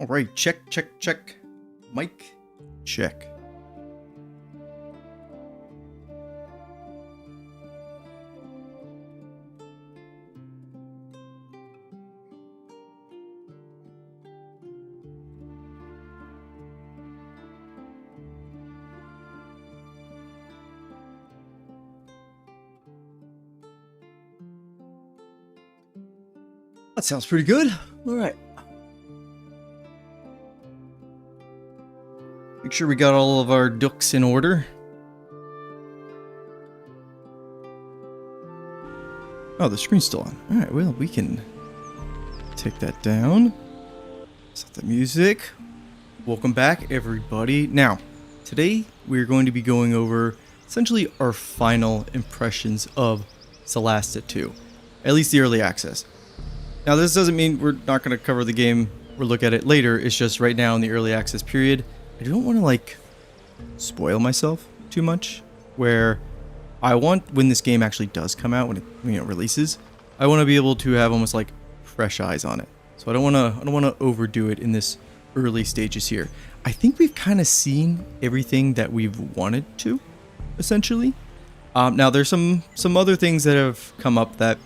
All right, check, check, check. Mic, check. That sounds pretty good. All right. Make sure we got all of our ducks in order. Oh, the screen's still on. All right, well, we can take that down. Set the music. Welcome back, everybody. Now, today we're going to be going over essentially our final impressions of Solasta II, at least the early access. Now, this doesn't mean we're not going to cover the game or look at it later. It's just right now in the early access period, I don't want to spoil myself too much, where I want, when this game actually does come out, when it releases, I want to be able to have almost like fresh eyes on it. So I don't want to overdo it in this early stages here. I think we've kind of seen everything that we've wanted to, essentially. Now there's some other things that have come up that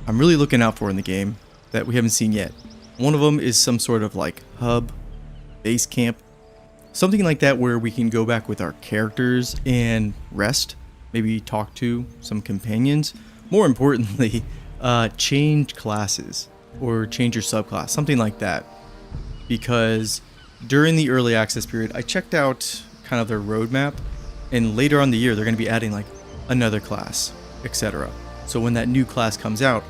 I'm really looking out for in the game that we haven't seen yet. One of them is some sort of hub, base camp, something like that where we can go back with our characters and rest, maybe talk to some companions. More importantly, change classes or change your subclass, something like that. Because during the early access period, I checked out kind of their roadmap, and later on in the year, they're going to be adding another class, etc. So when that new class comes out,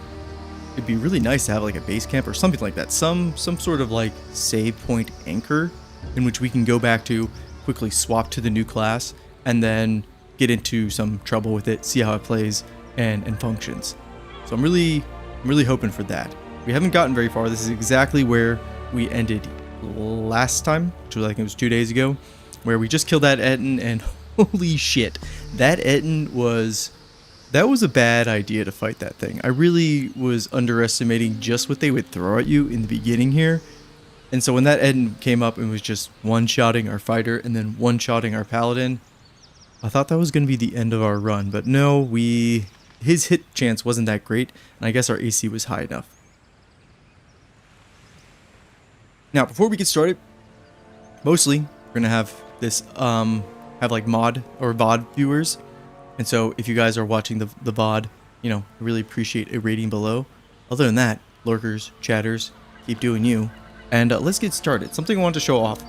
it'd be really nice to have a base camp or something like that. Some sort of save point anchor in which we can go back to, quickly swap to the new class, and then get into some trouble with it, see how it plays and functions. So I'm really hoping for that. We haven't gotten very far. This is exactly where we ended last time, which was it was 2 days ago, where we just killed that Etten, and holy shit, that Etten was... That was a bad idea to fight that thing. I really was underestimating just what they would throw at you in the beginning here. And so when that Etten came up and was just one-shotting our fighter and then one-shotting our paladin, I thought that was going to be the end of our run. But no, his hit chance wasn't that great, and I guess our AC was high enough. Now, before we get started, mostly we're going to have this, mod or VOD viewers. And so if you guys are watching the VOD, I really appreciate a rating below. Other than that, lurkers, chatters, keep doing you. And let's get started. Something I wanted to show off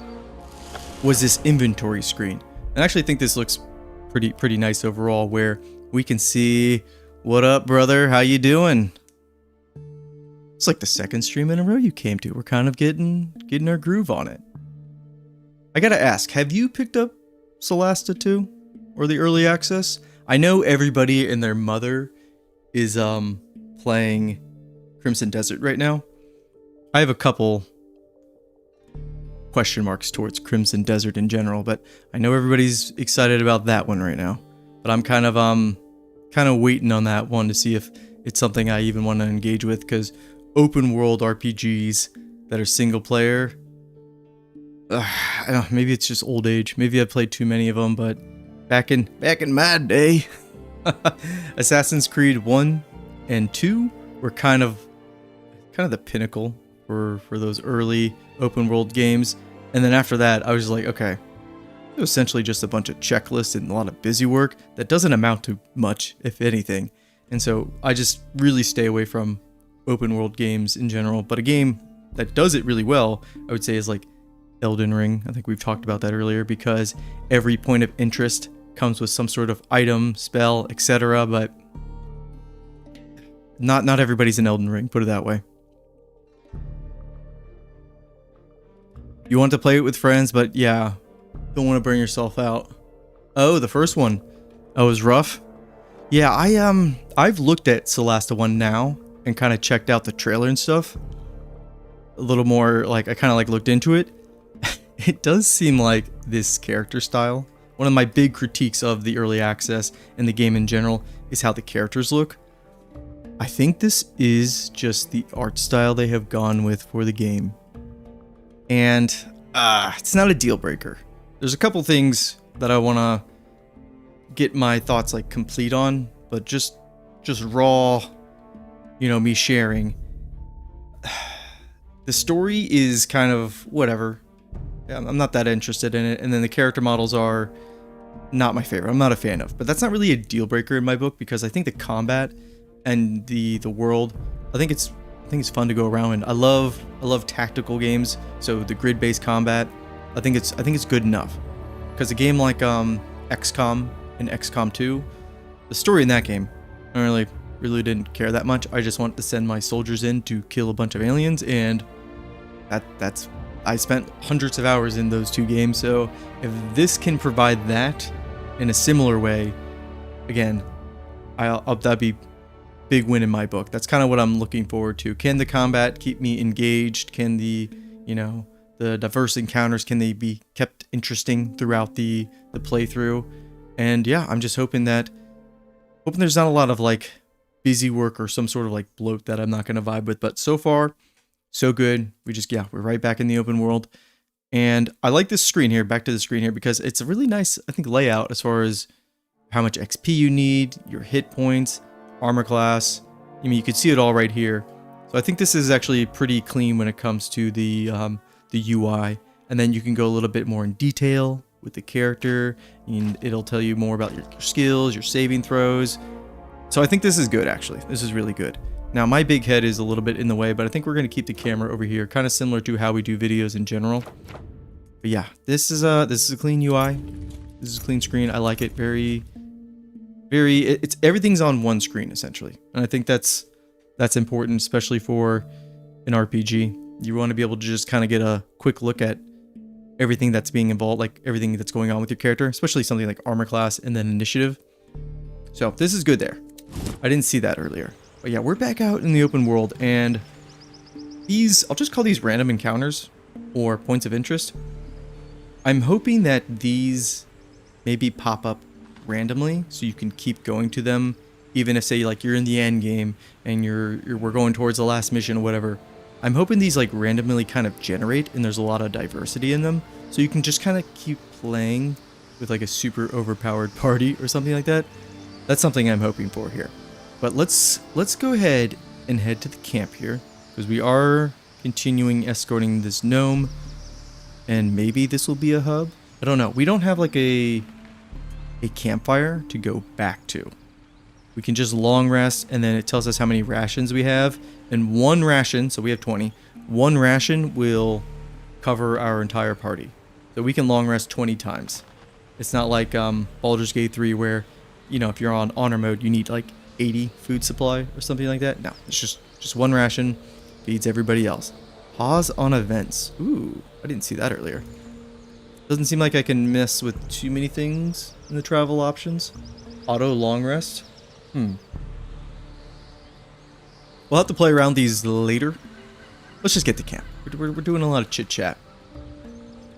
was this inventory screen. And I actually think this looks pretty nice overall, where we can see, what up, brother? How you doing? It's like the second stream in a row you came to. We're kind of getting our groove on it. I gotta ask, have you picked up Solasta II or the early access? I know everybody and their mother is playing Crimson Desert right now. I have a couple question marks towards Crimson Desert in general, but I know everybody's excited about that one right now. But I'm kind of waiting on that one to see if it's something I even want to engage with, because open world RPGs that are single player, I don't know, maybe it's just old age. Maybe I've played too many of them, but back in my day, Assassin's Creed 1 and 2 were kind of the pinnacle for those early open world games. And then after that, I was like, okay, it was essentially just a bunch of checklists and a lot of busy work that doesn't amount to much, if anything. And so I just really stay away from open world games in general. But a game that does it really well, I would say, is Elden Ring. I think we've talked about that earlier, because every point of interest comes with some sort of item, spell, etc. But not everybody's in Elden Ring, put it that way. You want to play it with friends, but yeah, don't want to burn yourself out. Oh, the first one. Oh, it was rough. Yeah, I've looked at Solasta 1 now and kind of checked out the trailer and stuff. A little more, I kind of looked into it. It does seem like this character style. One of my big critiques of the early access and the game in general is how the characters look. I think this is just the art style they have gone with for the game. and it's not a deal breaker. There's a couple things that I want to get my thoughts like complete on, but just raw, me sharing. The story is kind of whatever. I'm not that interested in it, and then the character models are not my favorite. I'm not a fan of, but that's not really a deal breaker in my book because I think the combat and the world, I think it's fun to go around, and I love tactical games. So the grid-based combat, I think it's good enough. Because a game like XCOM and XCOM 2, the story in that game, I really didn't care that much. I just wanted to send my soldiers in to kill a bunch of aliens, and I spent hundreds of hours in those two games. So if this can provide that in a similar way, again, that'd be big win in my book. That's kind of what I'm looking forward to. Can the combat keep me engaged? Can the diverse encounters, can they be kept interesting throughout the playthrough? And yeah, I'm just hoping there's not a lot of like busy work or some sort of like bloat that I'm not going to vibe with. But so far, so good. We're right back in the open world. And I like this screen here, back to the screen here, because it's a really nice, I think, layout as far as how much XP you need, your hit points, armor class. You can see it all right here. So I think this is actually pretty clean when it comes to the UI. And then you can go a little bit more in detail with the character, and it'll tell you more about your skills, your saving throws. So I think this is good, actually. This is really good. Now, my big head is a little bit in the way, but I think we're going to keep the camera over here, kind of similar to how we do videos in general. But yeah, this is a clean UI. This is a clean screen. I like it. It's everything's on one screen essentially, and I think that's important, especially for an RPG. You want to be able to just kind of get a quick look at everything that's being involved, like everything that's going on with your character, especially something like armor class and then initiative. So this is good there. I didn't see that earlier. But yeah, we're back out in the open world, and I'll just call these random encounters or points of interest. I'm hoping that these maybe pop up randomly so you can keep going to them, even if, say, like you're in the end game and we're going towards the last mission or whatever. I'm hoping these like randomly kind of generate, and there's a lot of diversity in them, so you can just kind of keep playing with like a super overpowered party or something like that. That's something I'm hoping for here. But let's go ahead and head to the camp here, because we are continuing escorting this gnome, and maybe this will be a hub. I don't know. We don't have like a campfire to go back to. We can just long rest, and then it tells us how many rations we have. And one ration, so we have 20, one ration will cover our entire party. So we can long rest 20 times. It's not like Baldur's Gate 3 where, if you're on honor mode, you need like 80 food supply or something like that. No, it's just one ration, feeds everybody else. Pause on events. Ooh, I didn't see that earlier. Doesn't seem like I can mess with too many things in the travel options. Auto long rest. We'll have to play around these later. Let's just get to camp. We're doing a lot of chit chat.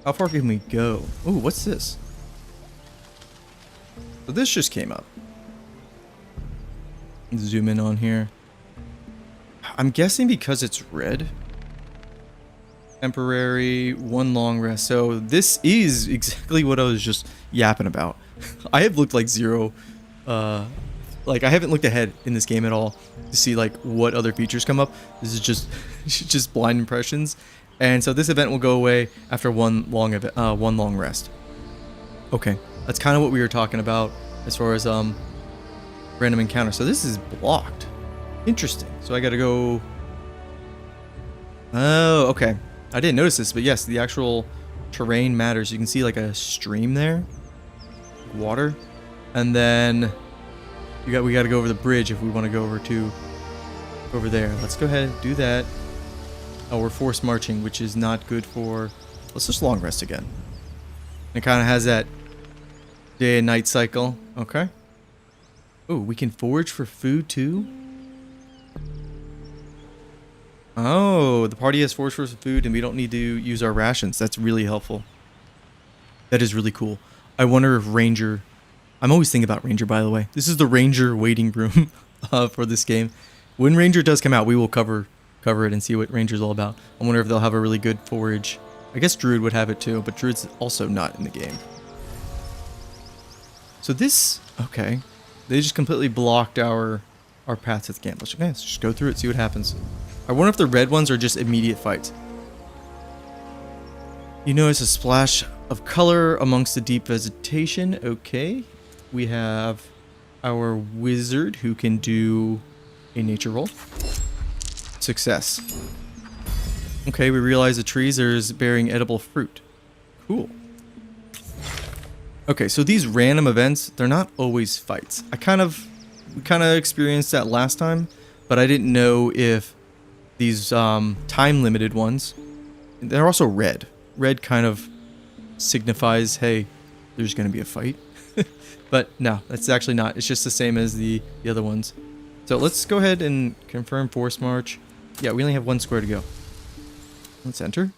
How far can we go? Ooh, what's this? So this just came up. Zoom in on here. I'm guessing because it's red. Temporary, one long rest. So this is exactly what I was just yapping about. I have looked like zero, like I haven't looked ahead in this game at all to see like what other features come up. This is just blind impressions. And so this event will go away after one long rest. Okay, that's kind of what we were talking about as far as random encounter. So this is blocked. Interesting. So I gotta go. Oh, okay. I didn't notice this, but yes, the actual terrain matters. You can see like a stream there, water, and then we got to go over the bridge if we want to go over there. Let's go ahead and do that. Oh, we're forced marching, which is not good for. Let's just long rest again. It kind of has that day and night cycle. Okay. Oh, we can forage for food too. Oh, the party has forage for some food, and we don't need to use our rations. That's really helpful. That is really cool. I wonder if Ranger. I'm always thinking about Ranger, by the way. This is the Ranger waiting room for this game. When Ranger does come out, we will cover it and see what Ranger's all about. I wonder if they'll have a really good forage I guess Druid would have it too, but Druid's also not in the game. So this, okay. They just completely blocked our path to the camp. Okay, let's just go through it, see what happens. I wonder if the red ones are just immediate fights. You notice a splash of color amongst the deep vegetation. Okay. We have our wizard who can do a nature roll. Success. Okay, we realize the trees are bearing edible fruit. Cool. Okay, so these random events, they're not always fights. We kind of experienced that last time, but I didn't know if these time-limited ones, they're also red. Red kind of signifies, hey, there's going to be a fight. But no, that's actually not. It's just the same as the other ones. So let's go ahead and confirm force march. Yeah, we only have 1 square to go. Let's enter.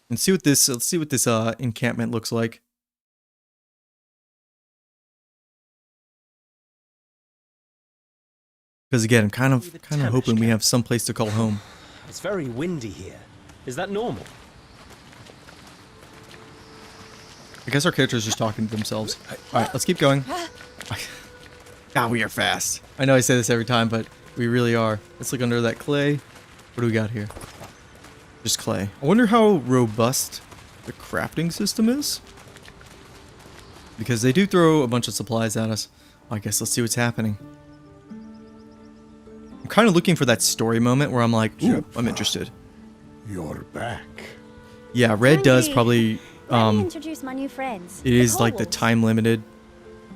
And see what this, let's see what this encampment looks like. Because again, I'm kind of hoping we have some place to call home. It's very windy here. Is that normal? I guess our characters are just talking to themselves. Alright, let's keep going. God, we are fast. I know I say this every time, but we really are. Let's look under that clay. What do we got here? Just clay. I wonder how robust the crafting system is. Because they do throw a bunch of supplies at us. I guess let's see what's happening. I'm kind of looking for that story moment where I'm like, ooh, I'm interested. You're back. Yeah, red does probably... Let me introduce my new friends. It is like the time limited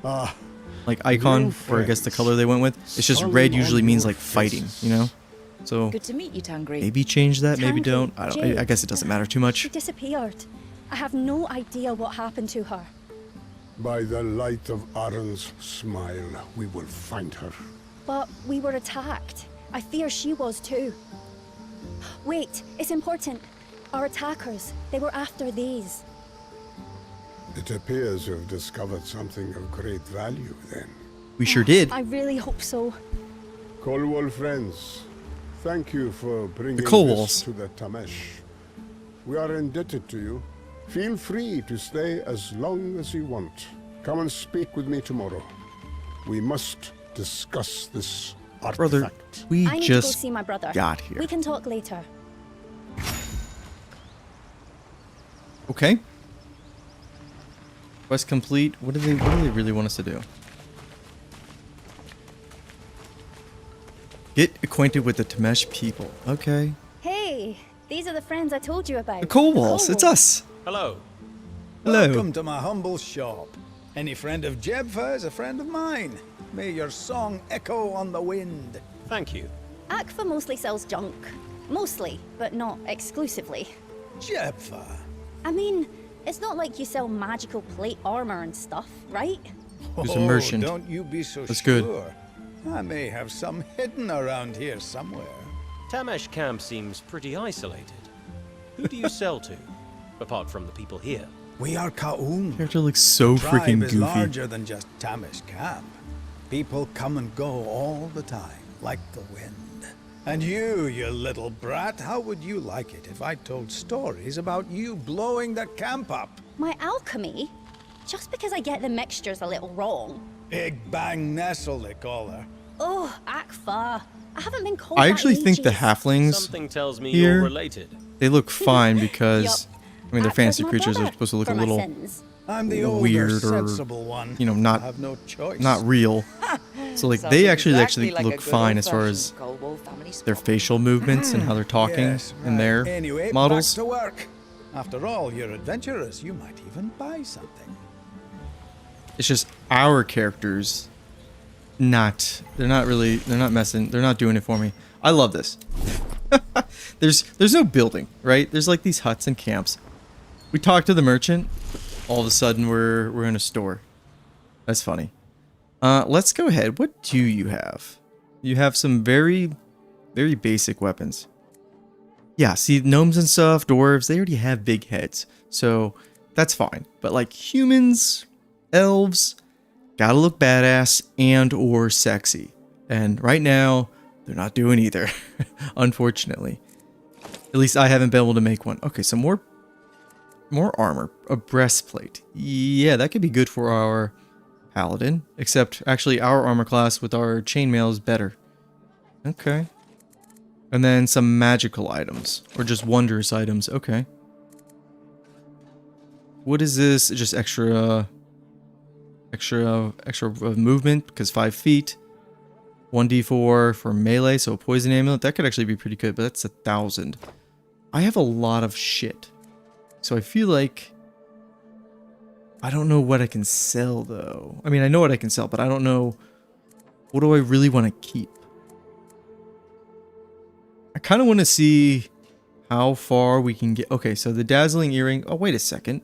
like icon, or I guess the color they went with. It's just red usually means like fighting, you know? So good to meet you, Tangri. Maybe change that, maybe Tangri, don't. I guess it doesn't matter too much. She disappeared. I have no idea what happened to her. By the light of Aron's smile, we will find her. But we were attacked. I fear she was too. Wait, it's important. Our attackers, they were after these. It appears you've discovered something of great value, then. We sure did. I really hope so. Colwall friends, thank you for bringing Colwalls this to the Tamesh. We are indebted to you. Feel free to stay as long as you want. Come and speak with me tomorrow. We must discuss this artifact. Brother, we I need to go just see my brother. got here. We can talk later. Okay. Quest complete. What do they really want us to do? Get acquainted with the Tamesh people. Okay. Hey, these are the friends I told you about. The Colwalls. It's us. Hello. Hello. Welcome to my humble shop. Any friend of Jebfa is a friend of mine. May your song echo on the wind. Thank you. Akfa mostly sells junk. Mostly, but not exclusively. Jebfa. I mean, it's not like you sell magical plate armor and stuff, right? Who's a merchant? Don't you be so That's sure. good. I may have some hidden around here somewhere. Tamesh camp seems pretty isolated. Who do you sell to, apart from the people here? We are Ka'un. Character looks so Tribe freaking is goofy. larger than just Tamesh camp. People come and go all the time, like the wind. And you little brat, how would you like it if I told stories about you blowing the camp up? My alchemy? Just because I get the mixtures a little wrong. Big Bang Nestle, they call her. Oh, Akfa. I haven't been called I that actually think the ages. halflings Something tells me here, you're related. they look fine because, Yup. I mean, they're Akfa's fantasy my creatures. They're brother, supposed to look for a my little, sins. I'm the older, weird or, sensible one. you know, I not have no choice. not real. So like Sounds they actually exactly like a look good fine as far as old-fashioned Colwall family their spot. facial movements and how they're talking Yes, and their anyway, models. back to work. After all, you're adventurous. You might even buy something. It's just our characters they're not messing, they're not doing it for me. I love this. There's no building, right? There's like these huts and camps. We talk to the merchant, all of a sudden we're in a store. That's funny. Let's go ahead. What do you have? You have some very, very basic weapons. Yeah, see, gnomes and stuff, dwarves, they already have big heads. So that's fine. But like humans, elves, gotta look badass and or sexy. And right now, they're not doing either, unfortunately. At least I haven't been able to make one. Okay, so more armor. A breastplate. Yeah, that could be good for our paladin. Except, actually, our armor class with our chainmail is better. Okay. And then some magical items. Or just wondrous items. Okay. What is this? Just extra movement, because 5 feet. 1d4 for melee, so a poison amulet. That could actually be pretty good, but that's 1,000. I have a lot of shit. So I feel like... I don't know what I can sell, though. I mean, I know what I can sell, but I don't know... What do I really want to keep? I kind of want to see how far we can get... Okay, so the dazzling earring... Oh, wait a second.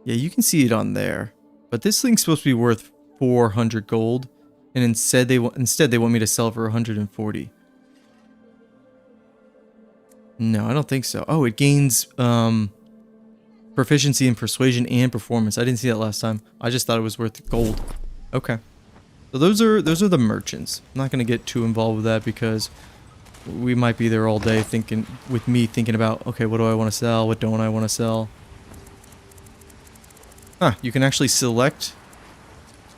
Yeah, you can see it on there. But this thing's supposed to be worth 400 gold. And instead they want me to sell for 140. No, I don't think so. Oh, it gains proficiency in persuasion and performance. I didn't see that last time. I just thought it was worth gold. Okay. So those are the merchants. I'm not going to get too involved with that because we might be there all day thinking about, okay, what do I want to sell? What don't I want to sell? Huh, you can actually select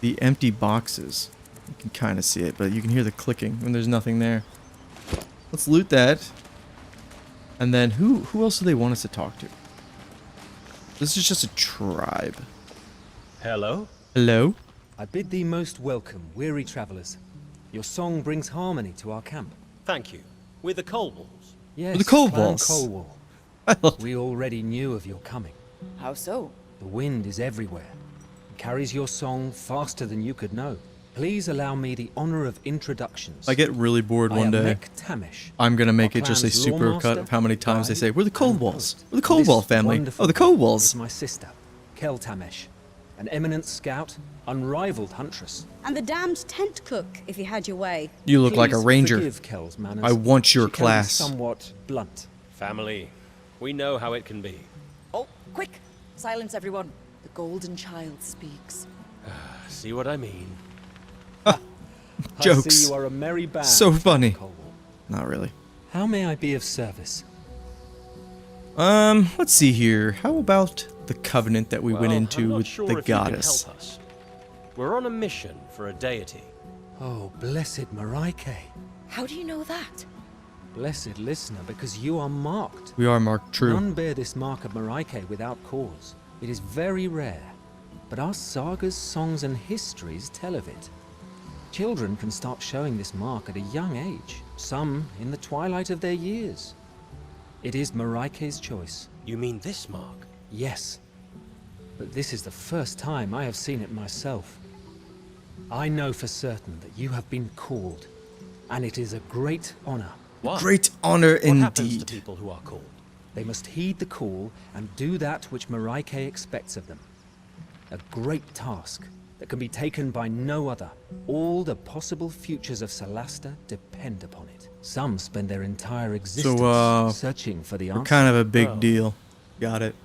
the empty boxes. You can kind of see it, but you can hear the clicking when there's nothing there. Let's loot that. And then who else do they want us to talk to? This is just a tribe. Hello? Hello? I bid thee most welcome, weary travelers. Your song brings harmony to our camp. Thank you. We're the Coalwalls. Yes, The Kobolds. Clan Coalwall. We already knew of your coming. How so? The wind is everywhere. It carries your song faster than you could know. Please allow me the honor of introductions. I get really bored I one am day. Mek Tamish. I'm gonna make Our it just a clan's super lawmaster, cut of how many times they guide, say, we're the and Coalwalls. host. We're the This Coalwall family. wonderful Oh, the girl Coalwalls. is my sister, Kel Tamish, an eminent scout, unrivaled huntress. And the damned tent cook, if you had your way. You look like a Please ranger. forgive Kel's manners. I want your She can be class. somewhat blunt. Family. We know how it can be. Oh, quick! Silence, everyone. The golden child speaks. See what I mean? I Jokes. see you are a merry band. So funny. Coalwall. Not really. How may I be of service? Let's see here. How about the covenant that we went Well, into I'm not with sure the if you can goddess? help us. We're on a mission for a deity. Oh, blessed Marike. How do you know that? Blessed listener, because you are marked. We are marked true. None bear this mark of Marike without cause. It is very rare, but our sagas, songs, and histories tell of it. Children can start showing this mark at a young age, some in the twilight of their years. It is Marike's choice. You mean this mark? Yes, but this is the first time I have seen it myself. I know for certain that you have been called, and it is a great honor. Why? Great honor What happens to indeed. people who are called? They must heed the call and do that which Marike expects of them. A great task that can be taken by no other. All the possible futures of Solasta depend upon it. Some spend their entire existence searching for the We're answer. kind of a big Oh. deal. Got it.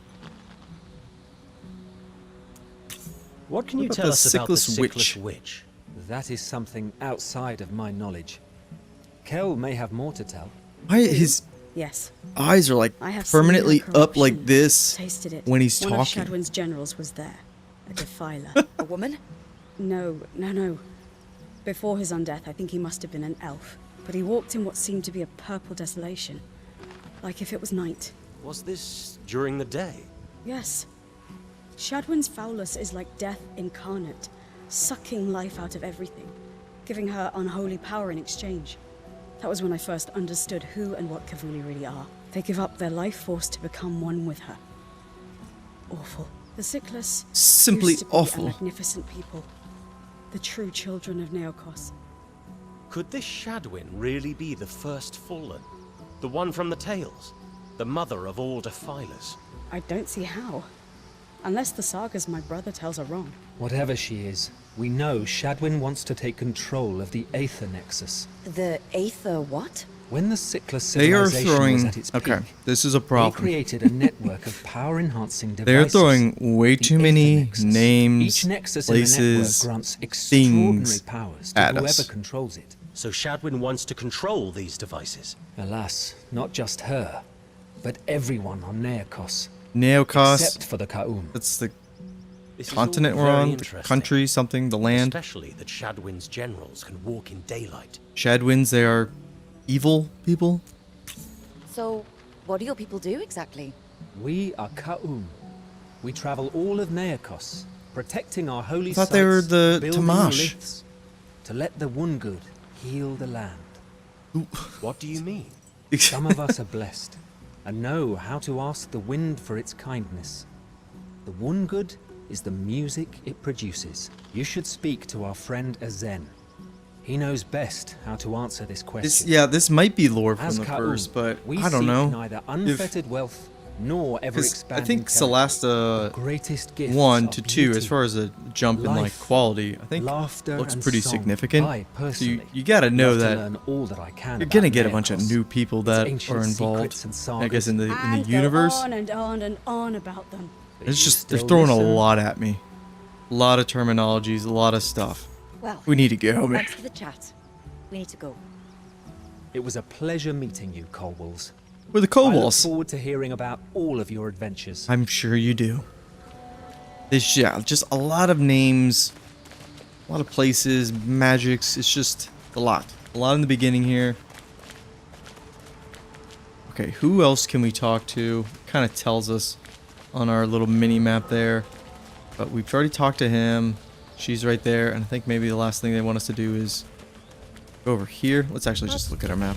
What can What you about tell the us about the Sickless Sickless Witch? Witch? That is something outside of my knowledge. Kel may have more to tell. His Yes, eyes are like I have seen permanently her up like corruption, this tasted it. when he's One of talking. Shadwin's generals was there, a defiler. A woman? No. Before his undeath, I think he must have been an elf. But he walked in what seemed to be a purple desolation, like if it was night. Was this during the day? Yes. Shadwin's foulness is like death incarnate, sucking life out of everything, giving her unholy power in exchange. That was when I first understood who and what Kavuli really are. They give up their life force to become one with her. Awful. The Sickless Simply used to be awful. a magnificent people. The true children of Neokos. Could this Shadwin really be the first fallen? The one from the Tales? The mother of all defilers? I don't see how. Unless the sagas my brother tells are wrong. Whatever she is, we know Shadwin wants to take control of the Aether Nexus. The Aether what? When the Sickler They are civilization was throwing. at its Okay, peak, this is a they problem. created a network of power-enhancing devices. They're throwing way the too many Aether Nexus. names, Each nexus in the network places, grants extraordinary things powers to at whoever us. controls it. So Shadwin wants to control these devices. Alas, not just her, but everyone on Neokos, Neokos. except for the Ka'um. That's the This is continent all we're very on, the interesting. country, something, the land. Especially that Shadwin's generals can walk in daylight. Shadwins, they are evil people. So, what do your people do exactly? We are Ka'um. We travel all of Neokos, protecting our holy I thought sites, they were the building Tamash. liths, to let the Wungud heal the land. What do you mean? Some of us are blessed, and know how to ask the wind for its kindness. The Wungud is the music it produces. You should speak to our friend Azen. He knows best how to answer this question. This might be lore from As the Ka'um, first, but we I don't seek know. neither unfettered wealth nor ever 'Cause I expanding think territory. Solasta Greatest gifts 1 are to 2, as beauty, far as a jump in like life, quality, I think laughter, looks and pretty song. significant. I So personally you gotta know love to that learn all that I can you're about gonna get a bunch of Neokos, new people its that ancient are involved. secrets and I guess sagas. in the And go universe. on and on and on about them. But It's you just they're still throwing a listen. lot at me. A lot of terminologies, a lot of stuff. Well, We need to go, man. thanks for the chat. We need to go. It was a pleasure meeting you, Colwalls. We're the I look Kobolds. forward to hearing about all of your adventures. I'm sure you do. There's just a lot of names, a lot of places, magics. It's just a lot. A lot in the beginning here. Okay, who else can we talk to? Kind of tells us on our little mini map there. But we've already talked to him. She's right there. And I think maybe the last thing they want us to do is go over here. Let's actually just look at our map.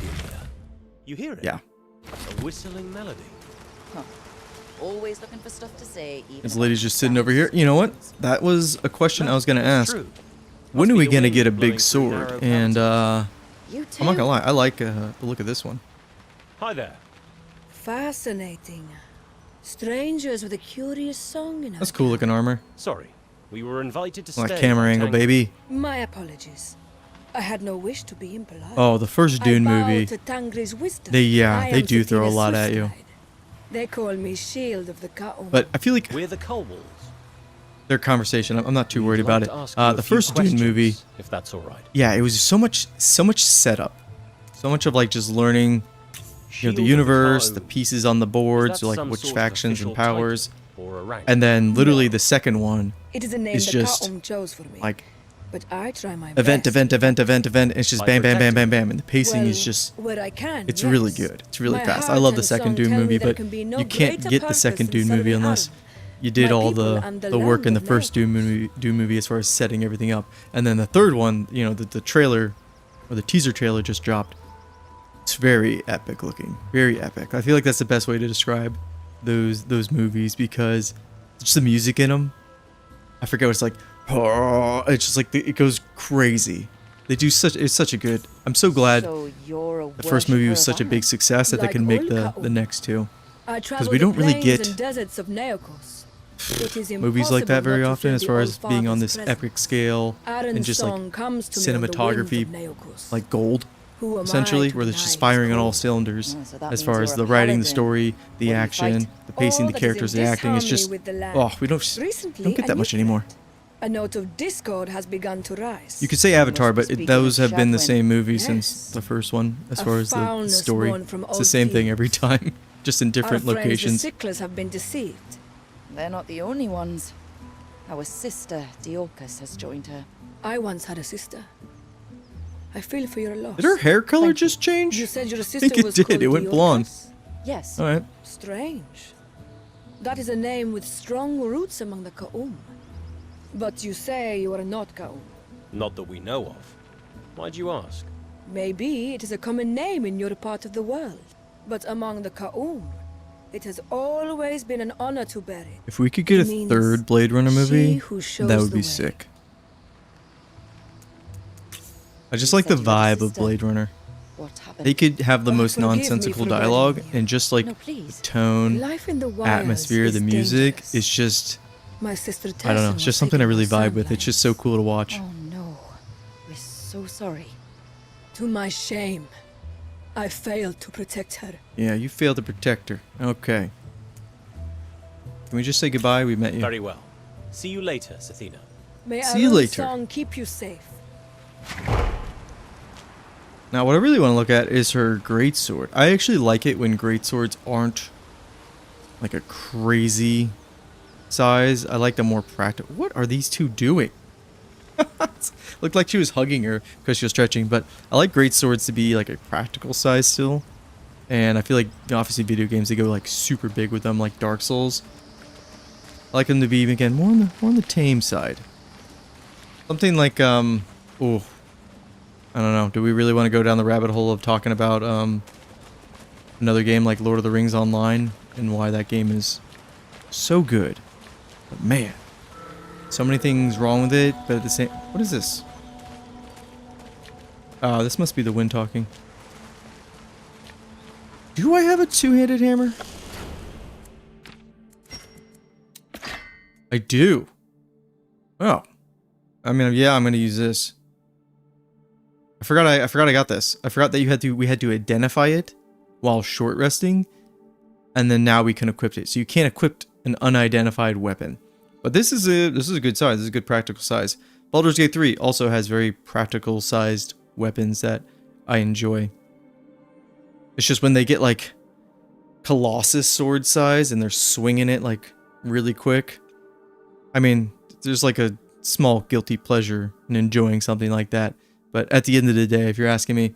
You hear it? Yeah. A whistling melody. Huh. Always looking for stuff to say. Even This lady's just sitting over here. You know what? That was a question I was going to ask. True. When Must are be we the going to wind get a blowing big through sword? narrow And, You too. I'm not gonna lie, I like the look of this one. Hi there. Fascinating. Strangers with a curious song in That's our cool camp. looking armor. Sorry. We were invited to Like stay. camera at angle, Tango. baby. My apologies. I had no wish to be impolite. Oh, the first Dune I bow movie. to Tangri's wisdom. They I they am do throw a Satina lot at you. Swiftside. They call me Shield of the Ka'um. But I feel like We're the Colwalls. their conversation, I'm not too worried We'd like about to it. ask you a The few first Dune questions, movie, if that's all right. yeah, it was so much setup. So much of like just learning, the Shield of the universe, the Ka'um. pieces on the Is boards, that like some which sort of factions official and powers. title or a rank? And then literally the second one, it is a name it's the just, Ka'um chose for me. like but I try my event, best. event. It's just By bam, bam, bam, protecting bam, bam. And the pacing is Well, just, where I can, it's yes. really good. It's really My fast. I heart love the and second song Dune tell me movie, there but can be no you can't greater get the purpose second in Dune serving movie unless Harm. you did My all people the and the work in land the of first Dune movie as far as setting everything up. And then the third one, the trailer or the teaser trailer just dropped. It's very epic looking, very epic. I feel like that's the best way to describe those movies because just the music in them. I forget what it's like. It's just like it goes crazy. They do it's such a good. I'm so glad So you're a the first movie was worshipper such a of big success that they Like can make all the Ka'um. next two. I travel we don't the really plains get and deserts of Neokos. It is movies like that impossible very not to often feel as the far old as being on father's this presence. epic scale Aaron's and just like song comes to me on the cinematography winds of Neokos. like gold Who am I essentially to where they're deny just his firing on all call? cylinders Oh, so that as means far as you're the a writing, the paladin. story, the What do you action, fight? the pacing, All the that is characters, in the acting. It's disharmony just with the land. oh we don't Recently, get a that new much anymore. threat. A note of discord has begun to rise. You could say Avatar, but speaking those of have been the Shadwin. same movie Yes. since the first one as A far as the foulness story. born from It's the old same thing fields. every time, just in different Our friends, locations. the Sicklers, have been deceived. They're not the only ones. Our sister, Diorcus, has joined her. I once had a sister. I feel for your loss. Did her hair color Thank you. just change? You said your I sister think it was did. called It went blonde. Diorcus? Yes. All right. Strange. That is a name with strong roots among the Ka'um. But you say you are not Ka'um. Not that we know of. Why'd you ask? Maybe it is a common name in your part of the world. But among the Ka'um, it has always been an honor to bear it. If we could get It a means third Blade Runner she movie, who shows that would the be way. sick. I just like the said you had a vibe of sister. Blade Runner. What happened? They could have the Oh, most forgive me nonsensical for bothering dialogue you. and just like No, the please. tone, Life in the wilds atmosphere, is the music dangerous. is just My sister I don't know, Tessa it's was just something I taken really by vibe with. It's just so sunlight. cool to watch. Oh no. We're so sorry. To my shame, I failed to protect her. Yeah, you failed to protect her. Okay. Can we just say goodbye? We met you. Very well. See you later, Sathina. May See you Arun's later. song keep you safe. Now, what I really want to look at is her greatsword. I actually like it when greatswords aren't like a crazy size. I like the more practical. What are these two doing? Looked like she was hugging her because she was stretching, but I like greatswords to be like a practical size still. And I feel like, obviously, video games, they go like super big with them, like Dark Souls. I like them to be, again, more on the tame side. Something like, oh, I don't know. Do we really want to go down the rabbit hole of talking about another game like Lord of the Rings Online and why that game is so good? But man, so many things wrong with it, but at the same... What is this? This must be the wind talking. Do I have a two-handed hammer? I do. Oh. I mean, yeah, I'm going to use this. I forgot I got this. I forgot that we had to identify it while short resting, and then now we can equip it. So you can't equip an unidentified weapon. But this is a good size. This is a good practical size. Baldur's Gate 3 also has very practical sized weapons that I enjoy. It's just when they get like Colossus sword size and they're swinging it like really quick. I mean, there's like a small guilty pleasure in enjoying something like that. But at the end of the day, if you're asking me,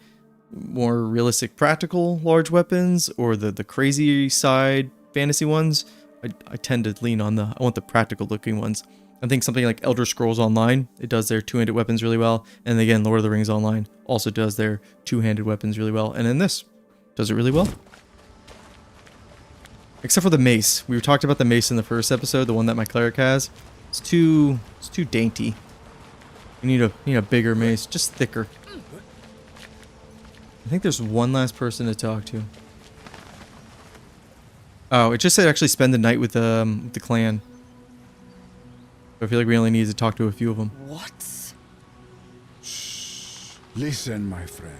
more realistic practical large weapons or the crazy side fantasy ones, I tend to lean on I want the practical looking ones. I think something like Elder Scrolls Online, it does their two-handed weapons really well. And again, Lord of the Rings Online also does their two-handed weapons really well. And then this does it really well. Except for the mace. We talked about the mace in the first episode, the one that my cleric has. It's too dainty. You need a bigger mace, just thicker. I think there's one last person to talk to. Oh, it just said actually spend the night with the clan. So I feel like we only need to talk to a few of them. What? Shh. Listen, my friends.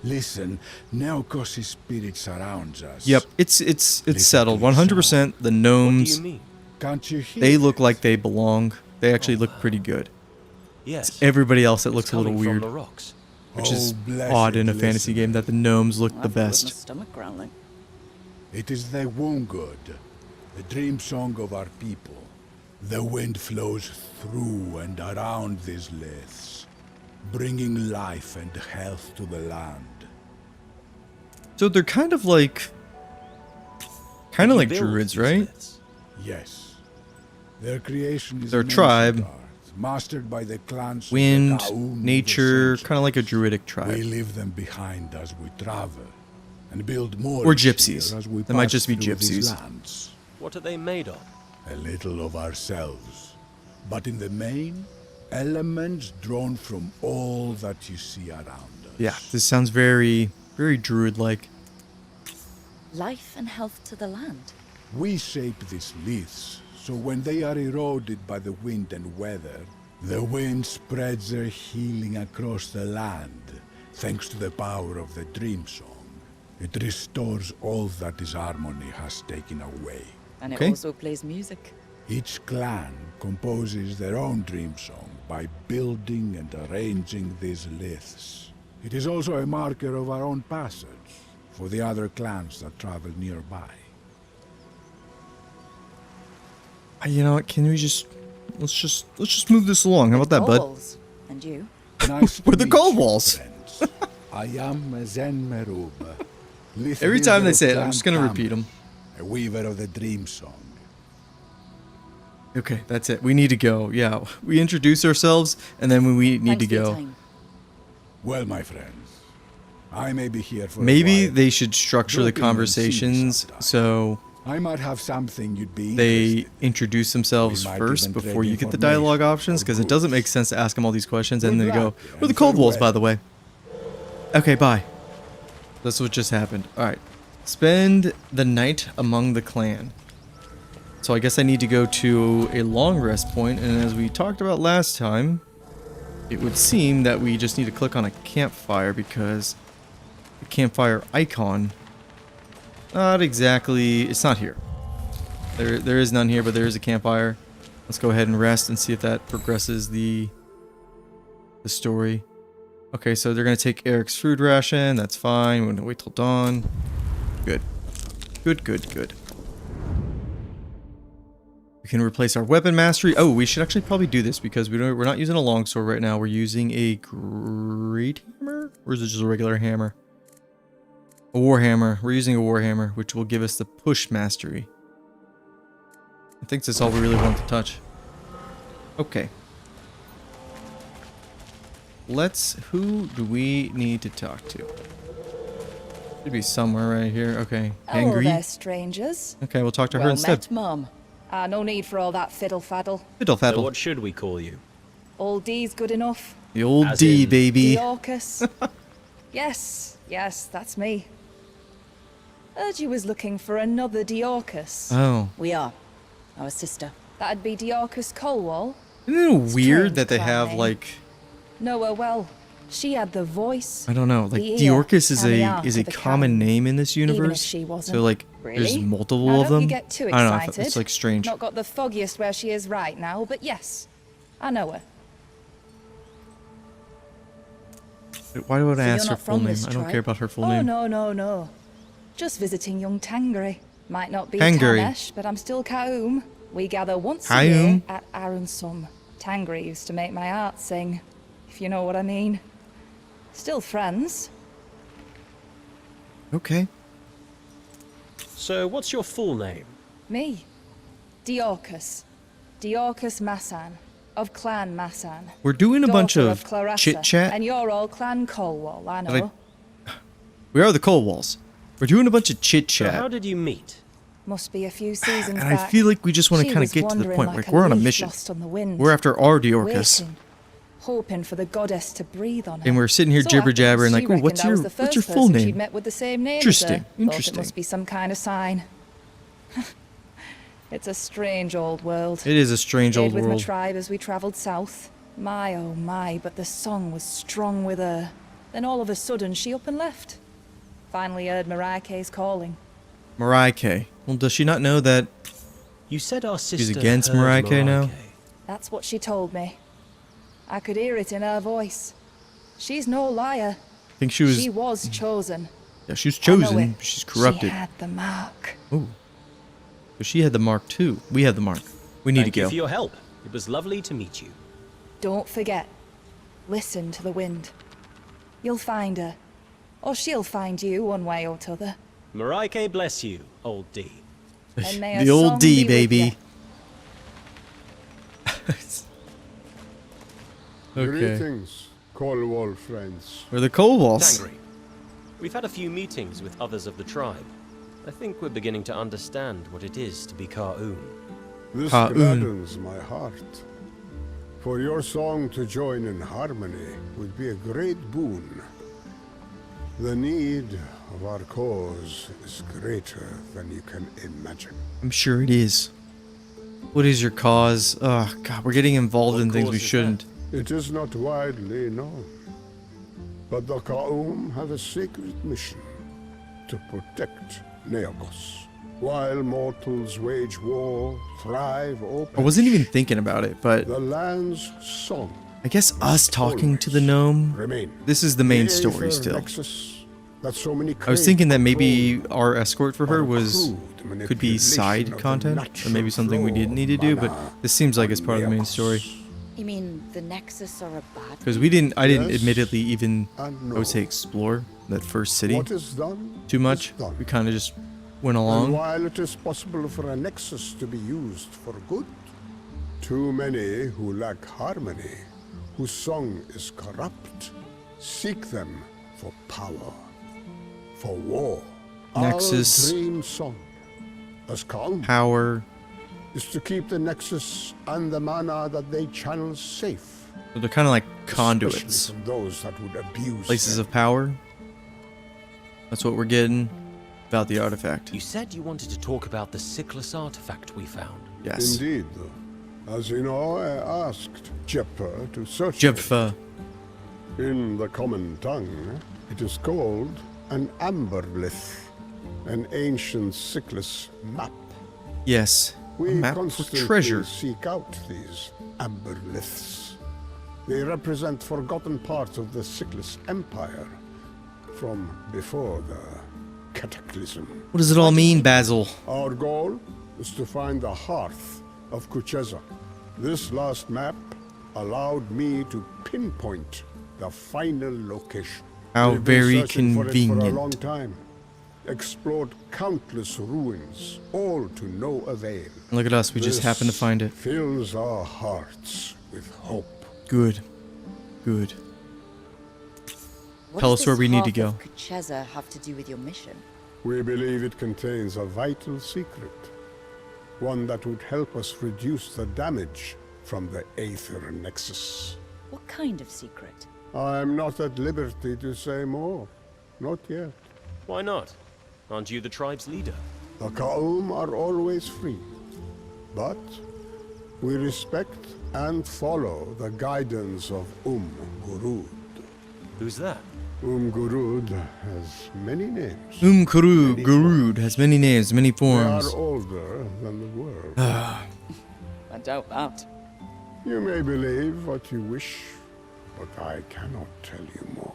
Listen, Neokos's spirit surrounds us. Yep, it's settled. 100%. The gnomes, What do you mean? Can't you hear they it? look like they belong. They actually look pretty good. Yes. It's everybody else that It's looks a little coming from weird, the rocks. which is blessed odd in a fantasy listener. game that the gnomes look the I've got my best. stomach growling. It is the Wongod, the dream song of our people. The wind flows through and around these liths, bringing life and health to the land. So they're kind of like Did you build druids, these right? myths? Yes. Their creation is Their an tribe. ancient art, mastered by the clans of the Wind, Kaun of the nature, kind of like a centuries. druidic We tribe. leave them behind as we travel, and build more Or each year gypsies. as we They might pass just be through these gypsies. lands. What are they made of? A little of ourselves, but in the main, elements drawn from all that you see around us. Yeah, this sounds very, very druid-like. Life and health to the land. We shape these leaves, so when they are eroded by the wind and weather, the wind spreads their healing across the land, thanks to the power of the dream song. It restores all that its harmony has taken away. And Okay. it also plays music. Each clan composes their own dream song by building and arranging these liths. It is also a marker of our own passage for the other clans that travel nearby. You know what? Can we let's just move this along. How about that, bud? Kobolds. And you? Nice to We're the meet you, Kobolds. friends. I am Zen Merub. Every time they say it, I'm just gonna repeat them. A weaver of the dream song. Okay, that's it. We need to go. Yeah, we introduce ourselves, and then we need Thanks to for your go. time. Well, my friends, I may be here for Maybe a while. they should structure the Drop in and see me conversations sometime. so I might have something you'd be they interested in. introduce themselves We might first even before trade you get the information dialogue options, or because it doesn't goods. make sense to ask them all these questions and then Good they go, luck "We're the and Cold Walls, farewell." by the way." Okay, bye. That's what just happened. All right, spend the night among the clan. So I guess I need to go to a long rest point, and as we talked about last time, it would seem that we just need to click on a campfire because the campfire icon. Not exactly. It's not here. There is none here, but there is a campfire. Let's go ahead and rest and see if that progresses the story. Okay, so they're gonna take Eric's food ration. That's fine. We're gonna wait till dawn. Good. Good, good, good. We can replace our weapon mastery. Oh, we should actually probably do this because we're not using a longsword right now. We're using a great hammer? Or is it just a regular hammer? A warhammer. We're using a warhammer, which will give us the push mastery. I think that's all we really want to touch. Okay. Who do we need to talk to? Should be somewhere right here. Okay. Hello Angry. there, strangers. Okay, we'll talk to her Well instead. met, Mum. No need for all that fiddle-faddle. Fiddle So faddle. what should we call you? Old D's good enough. The old As D, in- baby. Diorcus. Yes, that's me. Heard you was looking for another Diorcus. Oh. We are. Our sister. That'd be Diorcus Colwall. Isn't it weird Strange that they clan have name. like, Know her well. She had the voice. I don't know, like The ear Diorcus is and the a arc is a of the common cannon. name in this Even if universe. she wasn't. So like there's Really? multiple Now, of don't them. you get too I don't know, excited. it's like strange. Not got the foggiest where she is right now, but yes, I know her. Why would I So ask you're her not full from name? this I don't tribe? care about her full Oh name. no. Just visiting young Tangri. Might not be Tangri. Tamesh, but I'm still Kaum. We gather once a Kaum? year at Aronsum. Tangri used to make my heart sing, if you know what I mean. Still friends. Okay. So what's your full name? Me. Diorcus. Diorcus Massan. Of Clan Massan. We're doing a bunch Daughter of Clarissa, chit chat. And you're all Clan Colwall, I But I- know. We are the Cold Walls. We're doing a bunch of chit So how chat. did you meet? Must be a few seasons And back. I feel like we just want to She kind was of get to the wandering point. like Like we're on a leaf mission. lost on the wind, We're after our Diorcus. waiting, hoping for the goddess to breathe on her. And we're sitting here So jibber happens jabbering she like, oh, reckoned what's I was your the first full person she'd name? met with the same name Interesting, as her. Thought interesting. it must be some kind of sign. It's a strange old world. It is a strange Stayed old with my world. tribe as we travelled south. My oh my, but the song was strong with her. Then all of a sudden she up and left. Finally heard Mariah Kay's calling. Mariah Kay. Well, does she not know that? You said our sister against heard Mariah Kay now? That's what she told me. I could hear it in her voice. She's no liar. I think she was. She was chosen. Yeah, she was I know chosen. it. She's corrupted. She had the mark. Oh. But she had the mark too. We had the mark. We need Thank to you go. for your help. It was lovely to meet you. Don't forget. Listen to the wind. You'll find her. Or she'll find you one way or t'other. Mariah Kay bless you, old D. And may her The old song D, be with baby. ya. Okay. Greetings, Colwall friends. We're the Cold Walls. Tangri, we've had a few meetings with others of the tribe. I think we're beginning to understand what it is to be Ka'un. This Ka'un. gladdens my heart. For your song to join in harmony would be a great boon. The need of our cause is greater than you can imagine. I'm sure it is. What is your cause? Oh, God, we're getting involved What in things cause we is shouldn't. It is not widely known, but the Ka'um have a sacred mission to protect Neokos. While mortals wage war, thrive, or I wasn't perish, even thinking about it, but the land's song I guess us talking to the always gnome, remain. this is the main The story Aether still. Nexus that so many I was crave thinking that maybe control our escort for her or was crude could be manipulation side of the content, or natural maybe something we flow didn't of need to do, but mana this seems like it's on part of the main Neokos. story. You mean the Nexus are a bad? Because I didn't Yes admittedly even, and I would say, no. explore that first city What is done too much. is done. We kind of just went And along. while it is possible for a nexus to be used for good, too many who lack harmony, whose song is corrupt, seek them for power, for war. Nexus. Our dream song, as calm, Power. is to keep the nexus and the mana that they channel safe. So they're kind of like especially conduits. from those that would abuse Places them. of power. That's what we're getting about the artifact. You said you wanted to talk about the Sickless artifact we found. Yes. Indeed. As you know, I asked Jepper to search for it. Jepfa. In the common tongue, it is called an amberlith, an ancient Cyclus map. Yes. A We map for constantly treasure. seek out these amberliths. They represent forgotten parts of the Cyclus Empire from before the cataclysm. What does it all mean, Basil? Our goal is to find the hearth of Kucheza. This last map allowed me to pinpoint the final location. How We've been very searching for it for a long convenient. time. Explored countless ruins, all to no avail. Look at us, we just happened to This find it. Fills our hearts with hope. Good. Good. What Tell does us where this we need to hearth go. of Kucheza have to do with your mission? We believe it contains a vital secret. One that would help us reduce the damage from the Aether Nexus. What kind of secret? I am not at liberty to say more. Not yet. Why not? Aren't you the tribe's leader? The Ka'um are always free. But we respect and follow the guidance of Gurud. Who's that? Gurud has many names. Gurud has many names, many They forms. are older than the world. I doubt that. You may believe what you wish, but I cannot tell you more.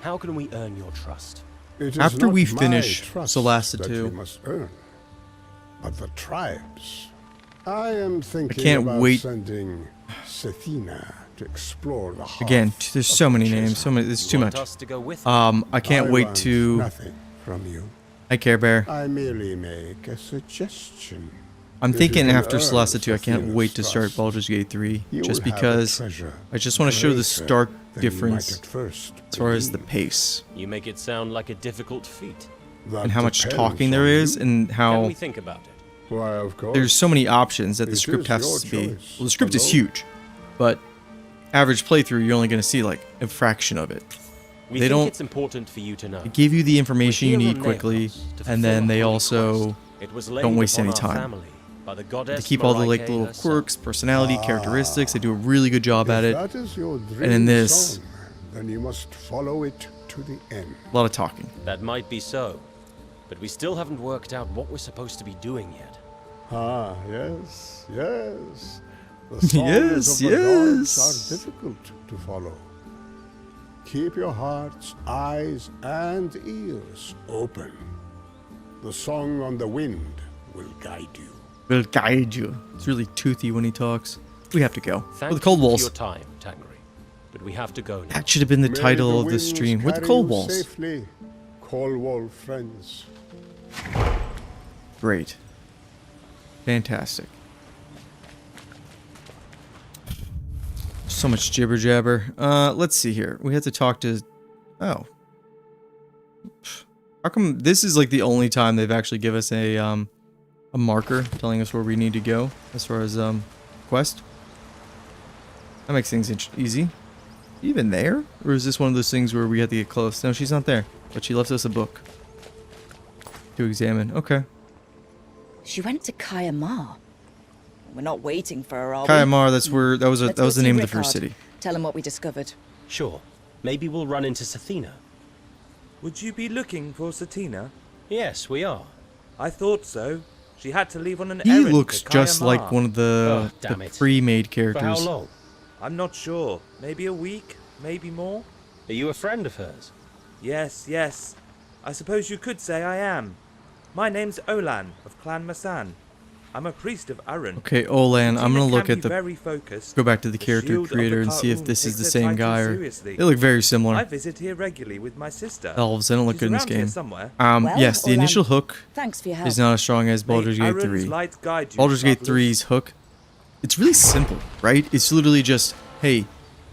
How can we earn your trust? It is After not we my finish trust Solasta that II. you must earn, but the tribes. I am thinking can't about wait. sending Sethina to explore the heart. Again, there's so of many Kucheza. names, so many, there's too Want much. us to go with I can't I wait want to... nothing from you. I Care Bear. I merely make a suggestion. I'm If thinking you can after earn Solasta II, I can't Sethina's wait to start trust, Baldur's Gate 3, you just will have a because treasure I just want to show the greater stark than you might difference at first as far as the believe. pace You make it sound like a difficult feat. That and how much depends talking there on is you. and Can how we think about it? Why, of course. there's so many options that the It script is has your to be. choice Well, the script is alone. huge, but average playthrough, you're only going to see like a fraction of it. We They think don't- it's important for you to know. They give you the information you We're here need on quickly, Naos to and fulfill then a they holy also quest. It was laid don't waste upon any our time. family by the goddess They keep all the like Marike little herself. quirks, personality, characteristics. They do a really good job at If it. that is your dream And in this- song, then you must follow it to the end. A lot of talking. That might be so, but we still haven't worked out what we're supposed to be doing yet. Ah, yes, yes. The songs Yes, of the gods yes. are difficult to follow. Keep your hearts, eyes, and ears open. The song on the wind will guide you. Will guide you. It's really toothy when he talks. We have to go. Thank With the cold you for walls. your time, Tangri, but we have to go now. That should have been the May title of the winds stream. With the carry cold you walls. Safely, Cold Wall friends. Great. Fantastic. So much jibber jabber. Let's see here. We have to talk to... Oh. How come this is like the only time they've actually give us a marker telling us where we need to go as far as quest? That makes things easy. Even there? Or is this one of those things where we have to get close? No, she's not there. But she left us a book to examine. Okay. She went to Kayamar. We're not waiting for her, are we? Kayamar, that's where that was Let's that was go the see name of the first Rickard. city. Tell him what we discovered. Sure. Maybe we'll run into Sethina. Would you be looking for Satina? Yes, we are. I thought so. She had to leave on an He errand looks to just like Kayamar. one of the, Oh, damn it. pre-made For how characters. long? I'm not sure. Maybe a week? Maybe more? Are you a friend of hers? Yes, yes. I suppose you could say I am. My name's Olan of Clan Masan. I'm a priest of Arun. Okay, Olan, I'm gonna Satina look can at be the very focused. go back to the The character shield of the creator and see if Ka'um this is takes the their same title guy or seriously. they look very I similar. visit here regularly with my sister. Elves, they don't look She's good in this around here game. somewhere. Well, Yes, the Olan, initial hook Thanks for your help. is not as strong as May Baldur's Gate Arun's 3. light guide you, Baldur's Gate travelers. 3's hook, it's really simple, right? It's literally just, hey,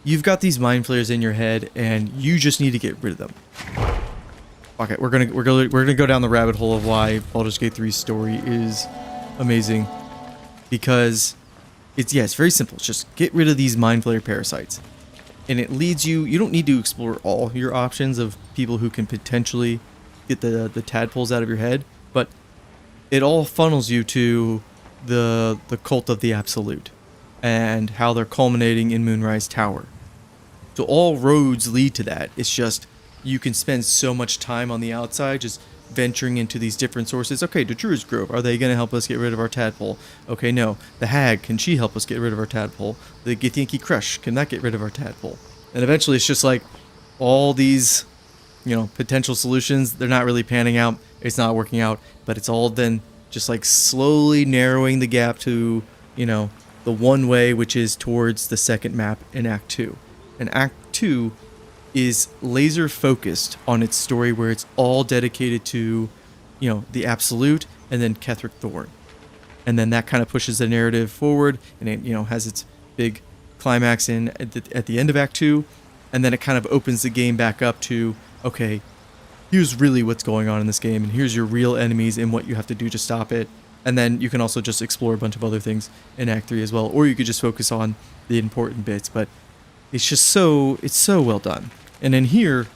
you've got these mind flayers in your head, and you just need to get rid of them. Okay, we're gonna go down the rabbit hole of why Baldur's Gate 3's story is amazing, because it's very simple. It's just get rid of these mind flayer parasites, and it leads you. You don't need to explore all your options of people who can potentially get the tadpoles out of your head, but it all funnels you to the cult of the Absolute and how they're culminating in Moonrise Tower. So all roads lead to that. It's just you can spend so much time on the outside just venturing into these different sources. Okay, the Druid's Grove, are they going to help us get rid of our tadpole? Okay, no. The Hag, can she help us get rid of our tadpole? The Githyanki Crush, can that get rid of our tadpole? And eventually it's just like all these, you know, potential solutions, they're not really panning out. It's not working out, but it's all then just like slowly narrowing the gap to, you know, the one way, which is towards the second map in Act 2. And Act 2 is laser focused on its story, where it's all dedicated to, you know, the Absolute and then Ketheric Thorn. And then that kind of pushes the narrative forward, and it, you know, has its big climax in at the end of Act 2, and then it kind of opens the game back up to, okay, here's really what's going on in this game, and here's your real enemies and what you have to do to stop it. And then you can also just explore a bunch of other things in Act 3 as well, or you could just focus on the important bits, but it's just so well done. And in here,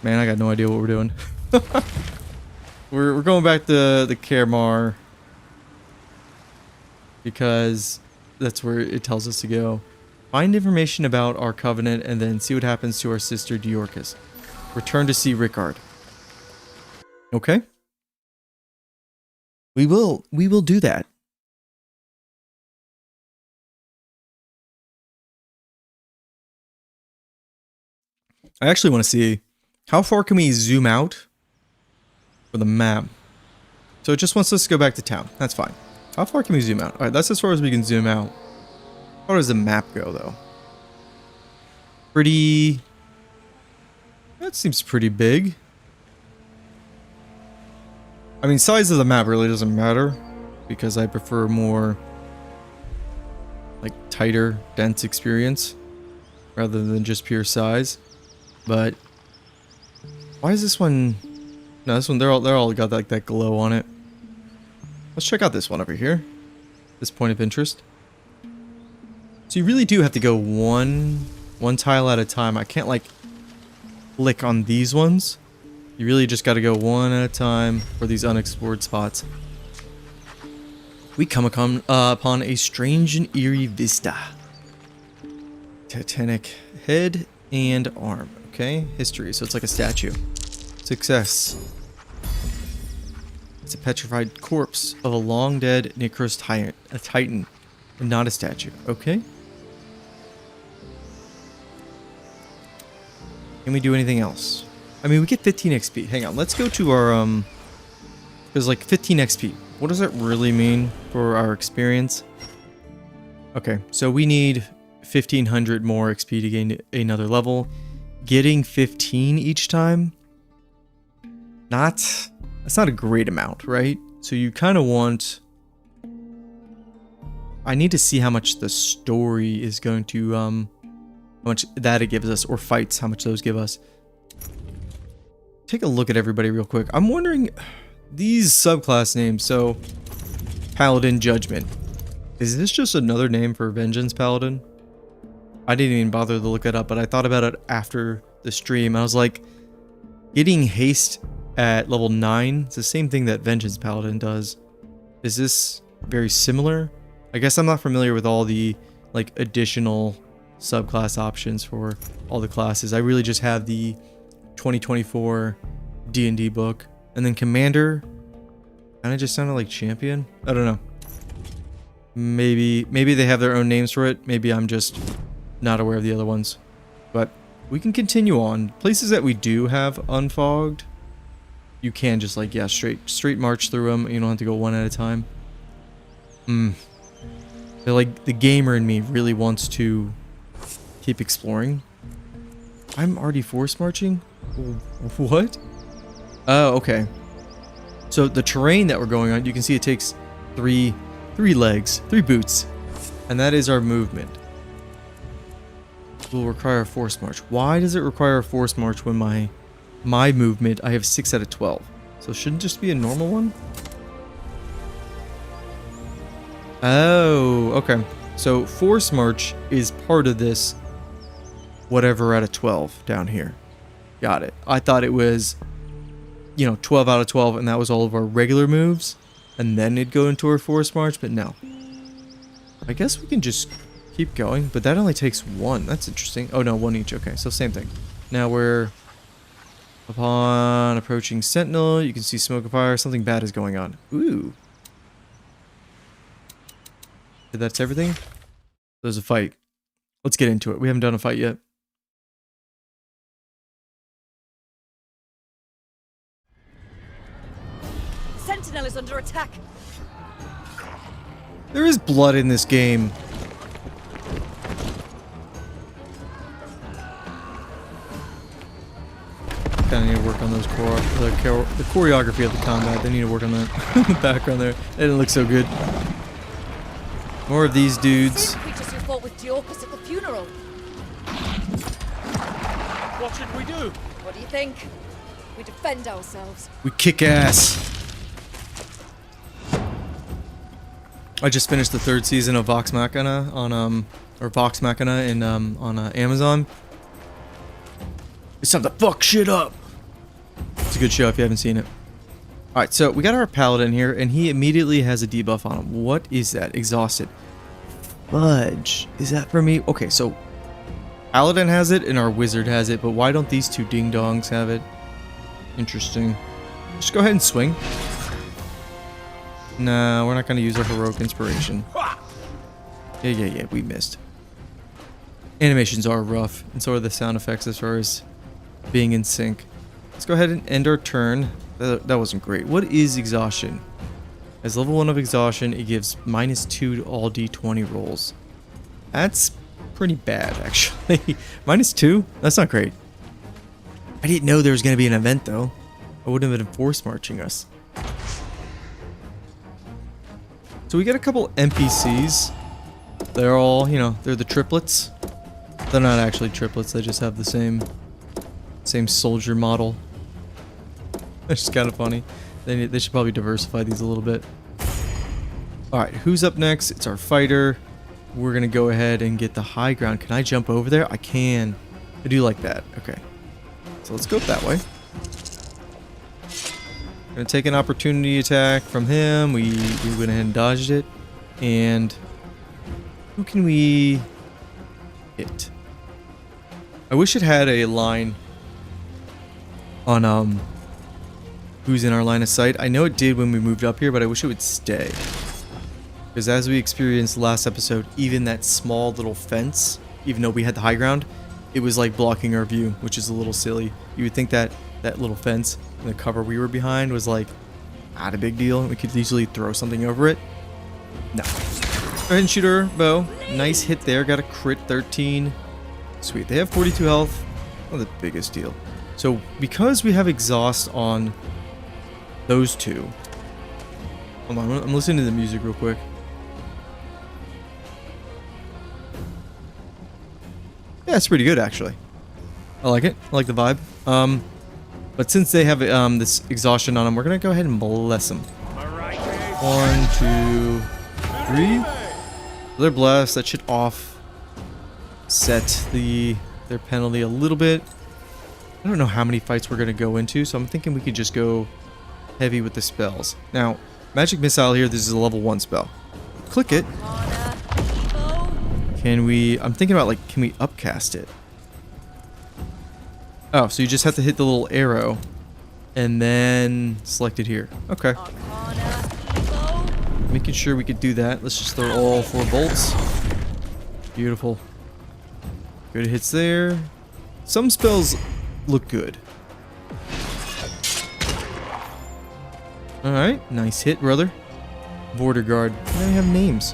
man, I got no idea what we're doing. we're going back to the Kermar, because that's where it tells us to go. Find information about our covenant and then see what happens to our sister Diorcus. Return to see Rickard. Okay? We will do that. I actually want to see how far can we zoom out for the map. So it just wants us to go back to town. That's fine. How far can we zoom out? Alright, that's as far as we can zoom out. How far does the map go, though? Pretty... That seems pretty big. I mean, size of the map really doesn't matter, because I prefer more, like, tighter, dense experience rather than just pure size. But why is this one? No, this one they're all got like that glow on it. Let's check out this one over here. This point of interest. So you really do have to go one tile at a time. I can't like click on these ones. You really just got to go one at a time for these unexplored spots. We come upon a strange and eerie vista. Titanic head and arm. Okay, history. So it's like a statue. Success. It's a petrified corpse of a long dead Necros titan, and not a statue. Okay. Can we do anything else? I mean, we get 15 XP. Hang on, let's go to our there's like 15 XP. What does that really mean for our experience? Okay, so we need 1500 more XP to gain another level. Getting 15 each time, that's not a great amount, right? So you kind of want... I need to see how much the story is going to, how much that it gives us, or fights, how much those give us. Take a look at everybody real quick. I'm wondering, these subclass names, so Paladin Judgment. Is this just another name for Vengeance Paladin? I didn't even bother to look it up, but I thought about it after the stream. I was like, getting haste at level 9 is the same thing that Vengeance Paladin does. Is this very similar? I guess I'm not familiar with all the like additional subclass options for all the classes. I really just have the 2024 D&D book. And then Commander kind of just sounded like Champion. I don't know. Maybe they have their own names for it. Maybe I'm just not aware of the other ones. But we can continue on. Places that we do have unfogged, you can just like, yeah, straight march through them. You don't have to go one at a time. They're like, the gamer in me really wants to keep exploring. I'm already force marching? What? Oh, okay. So the terrain that we're going on, you can see it takes three legs, 3 boots. And that is our movement. Will require a force march. Why does it require a force march when my movement, I have 6 out of 12? So shouldn't just be a normal one? Oh, okay. So force march is part of this whatever out of 12 down here. Got it. I thought it was, 12 out of 12 and that was all of our regular moves and then it'd go into our force march, but no. I guess we can just keep going, but that only takes 1. That's interesting. Oh no, 1 each. Okay, so same thing. Now we're Upon approaching Sentinel, you can see smoke and fire. Something bad is going on. Ooh. That's everything? There's a fight. Let's get into it. We haven't done a fight yet. Sentinel is under attack. There is blood in this game. Kind of need to work on those the choreography of the combat. They need to work on that. In the background there. That didn't look so good. More of these dudes. Same creatures who fought with Diorcus at the funeral. What should we do? What do you think? We defend ourselves. We kick ass. I just finished the 3rd season of Vox Machina on Vox Machina in on Amazon. It's time to fuck shit up. It's a good show if you haven't seen it. Alright, so we got our paladin here, and he immediately has a debuff on him. What is that? Exhausted. Fudge. Is that for me? Okay, so paladin has it and our wizard has it, but why don't these two ding-dongs have it? Interesting. Just go ahead and swing. Nah, we're not going to use our heroic inspiration. Yeah, we missed. Animations are rough, and so are the sound effects as far as being in sync. Let's go ahead and end our turn. That wasn't great. What is exhaustion? As level 1 of exhaustion, it gives -2 to all d20 rolls. That's pretty bad, actually. -2? That's not great. I didn't know there was going to be an event, though. I wouldn't have been force marching us. So we got a couple NPCs. They're all, you know, they're the triplets. They're not actually triplets, they just have the same soldier model. It's just kind of funny. They should probably diversify these a little bit. Alright, who's up next? It's our fighter. We're going to go ahead and get the high ground. Can I jump over there? I can. I do like that. Okay. So let's go that way. Going to take an opportunity attack from him. We went ahead and dodged it. And who can we hit? I wish it had a line on who's in our line of sight. I know it did when we moved up here, but I wish it would stay. Because as we experienced last episode, even that small little fence, even though we had the high ground, it was like blocking our view, which is a little silly. You would think that that little fence and the cover we were behind was like not a big deal. We could easily throw something over it. No. Go ahead and shoot our bow. Nice hit there. Got a crit 13. Sweet. They have 42 health. Not the biggest deal. So because we have exhaust on those two. Hold on, I'm listening to the music real quick. Yeah, it's pretty good actually. I like it. I like the vibe. But since they have this exhaustion on them, we're gonna go ahead and bless them. 1, 2, 3. They're blessed. That should offset their penalty a little bit. I don't know how many fights we're gonna go into, so I'm thinking we could just go heavy with the spells. Now, magic missile here. This is a level 1 spell. Click it. Can we? I'm thinking about like, can we upcast it? Oh, so you just have to hit the little arrow and then select it here. Okay. Making sure we could do that. Let's just throw all 4 bolts. Beautiful. Good hits there. Some spells look good. Alright, nice hit, brother. Border guard. Now we have names.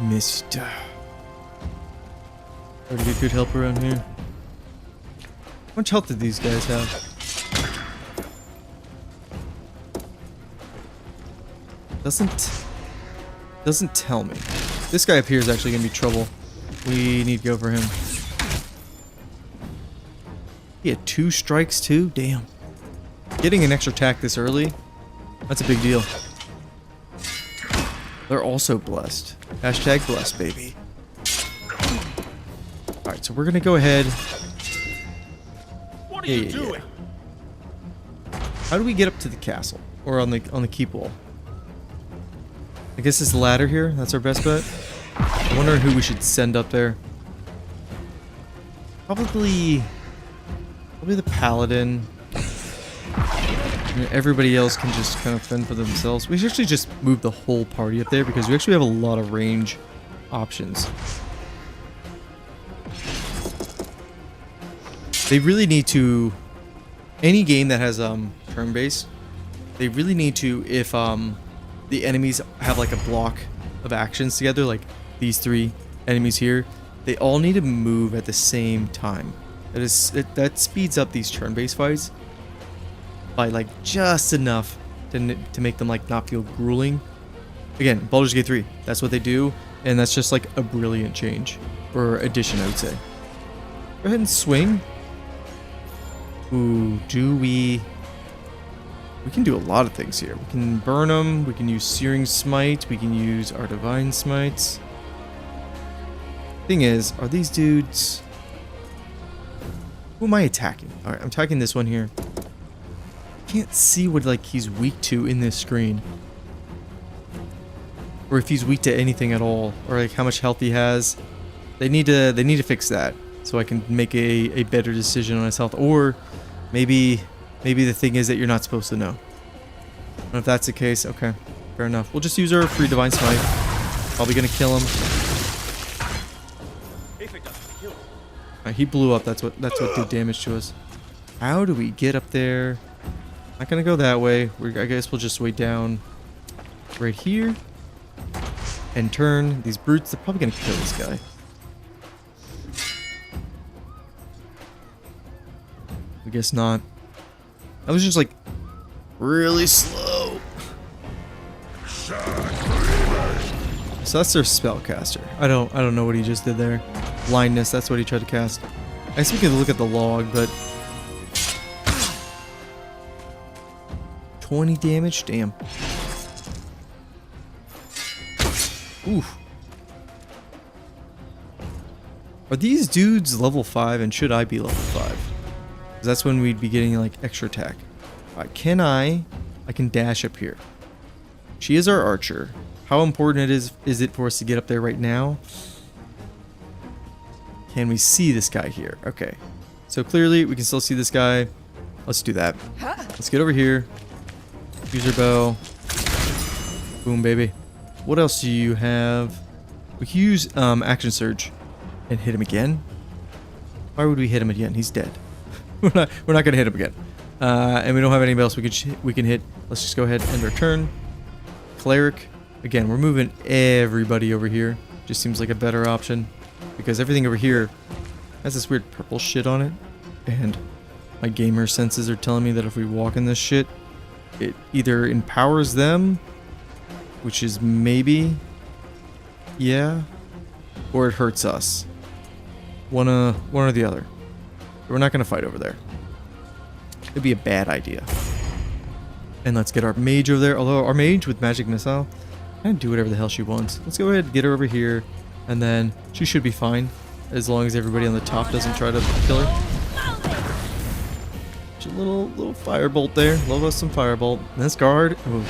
Missed. Try to get good help around here. How much health did these guys have? Doesn't tell me. This guy up here is actually gonna be trouble. We need to go for him. He had 2 strikes too? Damn. Getting an extra attack this early, that's a big deal. They're also blessed. Hashtag blessed, baby. Alright, so we're gonna go ahead. What are you doing? How do we get up to the castle? Or on the keep wall? I guess this ladder here, that's our best bet. I wonder who we should send up there. Probably the paladin. Everybody else can just kind of fend for themselves. We should actually just move the whole party up there because we actually have a lot of range options. They really need to... Any game that has turn-based, they really need to, if the enemies have like a block of actions together, like these 3 enemies here, they all need to move at the same time. That speeds up these turn-based fights by like just enough to make them like not feel grueling. Again, Baldur's Gate 3, that's what they do, and that's just like a brilliant change or addition, I would say. Go ahead and swing. Ooh, we can do a lot of things here. We can burn them, we can use Searing Smite, we can use our Divine Smites. Thing is, are these dudes... Who am I attacking? Alright, I'm attacking this one here. Can't see what like he's weak to in this screen. Or if he's weak to anything at all. Or like how much health he has. They need to fix that. So I can make a better decision on his health. Or maybe the thing is that you're not supposed to know. And if that's the case, okay. Fair enough. We'll just use our free Divine Smite. Probably gonna kill him. Alright, he blew up. That's what did damage to us. How do we get up there? Not gonna go that way. I guess we'll just wait down right here and turn. These brutes, they're probably gonna kill this guy. I guess not. I was just like really slow. So that's their spellcaster. I don't know what he just did there. Blindness, that's what he tried to cast. I guess we could look at the log, but 20 damage? Damn. Oof. Are these dudes level 5 and should I be level 5? Because that's when we'd be getting like extra attack. Alright, I can dash up here. She is our archer. How important is it for us to get up there right now? Can we see this guy here? Okay. So clearly we can still see this guy. Let's do that. Let's get over here. Use our bow. Boom, baby. What else do you have? We can use action surge and hit him again. Why would we hit him again? He's dead. we're not gonna hit him again. And we don't have anybody else we can hit. Let's just go ahead and return. Cleric. Again, we're moving everybody over here. Just seems like a better option. Because everything over here has this weird purple shit on it. And my gamer senses are telling me that if we walk in this shit, it either empowers them, which is maybe, yeah, or it hurts us. One or the other. We're not going to fight over there. It'd be a bad idea. And let's get our mage over there. Although our mage with magic missile can do whatever the hell she wants. Let's go ahead and get her over here. And then she should be fine, as long as everybody on the top doesn't try to kill her. Just a little firebolt there. Love us some firebolt. And this guard. Ooh.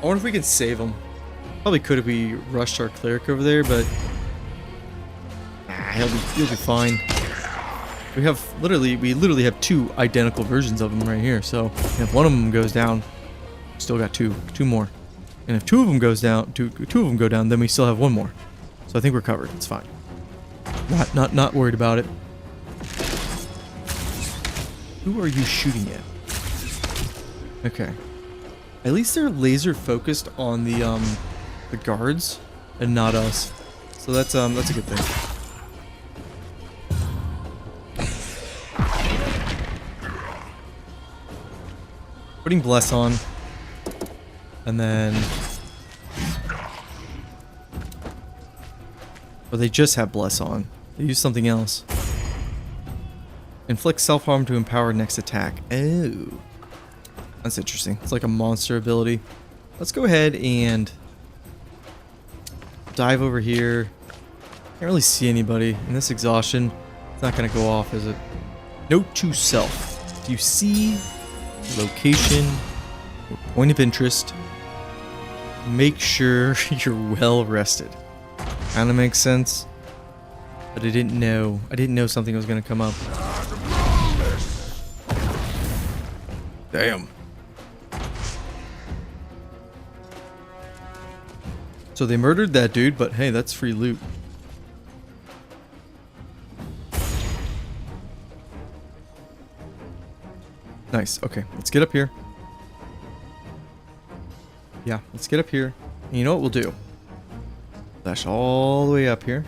I wonder if we can save him. Probably could if we rushed our cleric over there, but he'll be fine. We literally have 2 identical versions of him right here. So if one of them goes down, still got two more. And if 2 of them goes down, two of them go down, then we still have 1 more. So I think we're covered. It's fine. Not worried about it. Who are you shooting at? Okay. At least they're laser focused on the guards and not us. So that's a good thing. Putting Bless on. And then... Or they just have Bless on. They use something else. Inflict self-harm to empower next attack. Oh. That's interesting. It's like a monster ability. Let's go ahead and... dive over here. Can't really see anybody. And this exhaustion, it's not going to go off, is it? Note to self. Do you see location or point of interest? Make sure you're well rested. Kinda makes sense. But I didn't know. I didn't know something was gonna come up. Damn. So they murdered that dude, but hey, that's free loot. Nice. Okay, let's get up here. Yeah, let's get up here. And you know what we'll do? Dash all the way up here.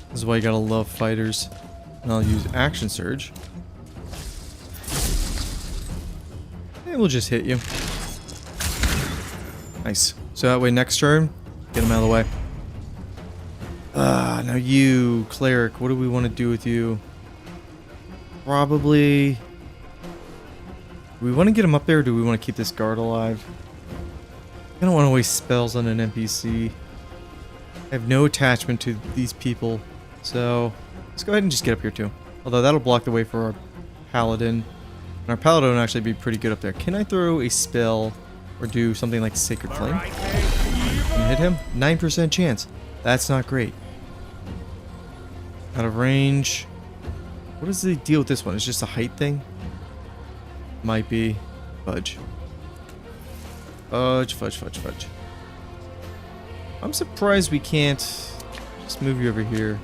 This is why you gotta love fighters. And I'll use Action Surge. And we'll just hit you. Nice. So that way next turn, get him out of the way. Now you, Cleric, what do we want to do with you? Probably... Do we want to get him up there, or do we want to keep this guard alive? I don't want to waste spells on an NPC. I have no attachment to these people, so let's go ahead and just get up here too. Although that'll block the way for our Paladin. And our Paladin will actually be pretty good up there. Can I throw a spell or do something like Sacred Flame? Can I hit him? 9% chance. That's not great. Out of range. What is the deal with this one? It's just a height thing? Might be. Fudge. Fudge, fudge, fudge, fudge. I'm surprised we can't just move you over here.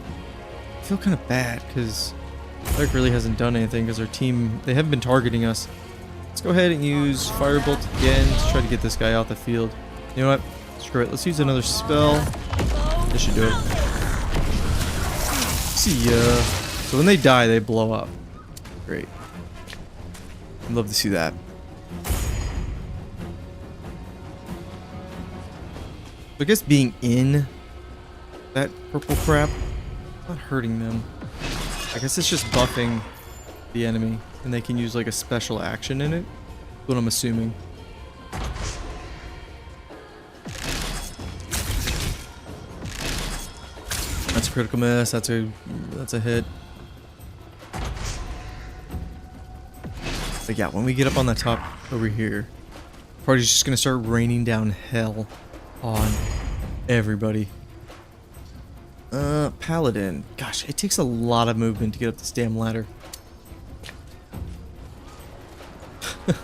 I feel kind of bad because Cleric really hasn't done anything because our team, they haven't been targeting us. Let's go ahead and use Firebolt again to try to get this guy out the field. You know what? Screw it. Let's use another spell. This should do it. See ya. So when they die, they blow up. Great. I'd love to see that. I guess being in that purple crap, not hurting them. I guess it's just buffing the enemy, and they can use like a special action in it. That's what I'm assuming. That's a critical miss. That's a hit. But yeah, when we get up on the top over here, the party's just gonna start raining down hell on everybody. Paladin. Gosh, it takes a lot of movement to get up this damn ladder.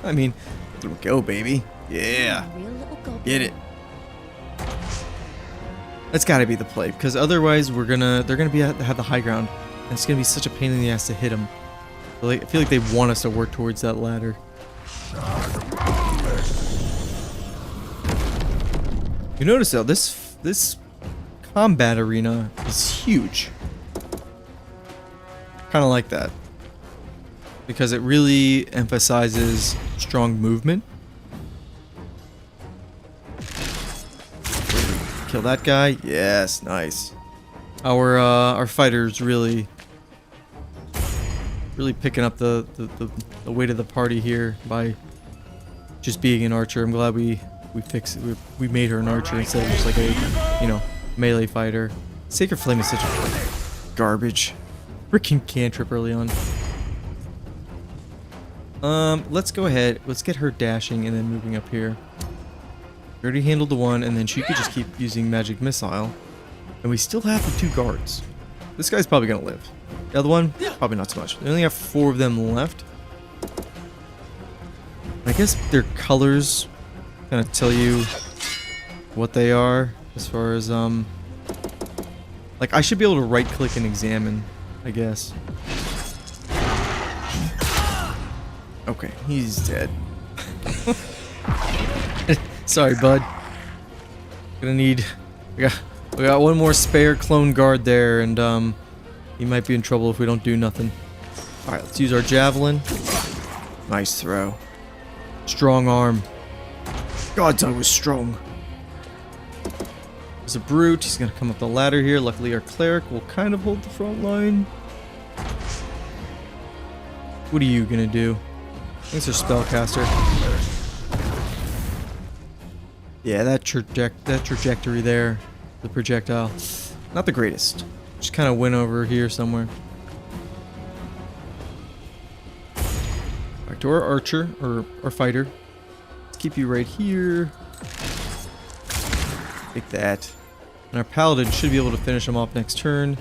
I mean, there we go, baby. Yeah. Get it. That's gotta be the play, because otherwise they're gonna have the high ground. And it's gonna be such a pain in the ass to hit them. I feel like they want us to work towards that ladder. You notice though, this combat arena is huge. Kind of like that. Because it really emphasizes strong movement. Kill that guy. Yes, nice. Our fighters really picking up the weight of the party here by just being an archer. I'm glad we made her an archer instead of just like a, melee fighter. Sacred Flame is such a garbage freaking cantrip early on. Let's go ahead. Let's get her dashing and then moving up here. We already handled the one, and then she could just keep using Magic Missile. And we still have the 2 guards. This guy's probably gonna live. The other one, probably not so much. We only have 4 of them left. I guess their colors kind of tell you what they are as far as like I should be able to right click and examine, I guess. Okay, he's dead. Sorry, bud. Gonna need we got one more spare clone guard there, and he might be in trouble if we don't do nothing. Alright, let's use our javelin. Nice throw. Strong arm. God's I was strong. There's a brute. He's gonna come up the ladder here. Luckily our cleric will kind of hold the front line. What are you gonna do? I think it's a spellcaster. Yeah, that trajectory there, the projectile, not the greatest. Just kind of went over here somewhere. Back to our archer, or our fighter. Let's keep you right here. Take that. And our paladin should be able to finish him off next turn.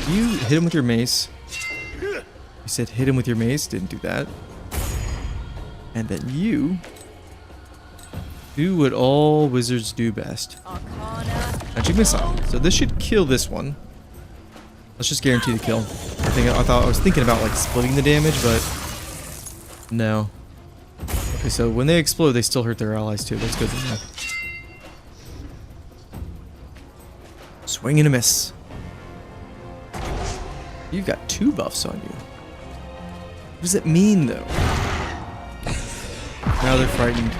You hit him with your mace. You said hit him with your mace. Didn't do that. And then you do what all wizards do best. Magic missile. So this should kill this one. Let's just guarantee the kill. I was thinking about like splitting the damage, but no. Okay, so when they explode, they still hurt their allies too. That's good to know. Swing and a miss. You've got 2 buffs on you. What does it mean, though? Now they're frightened.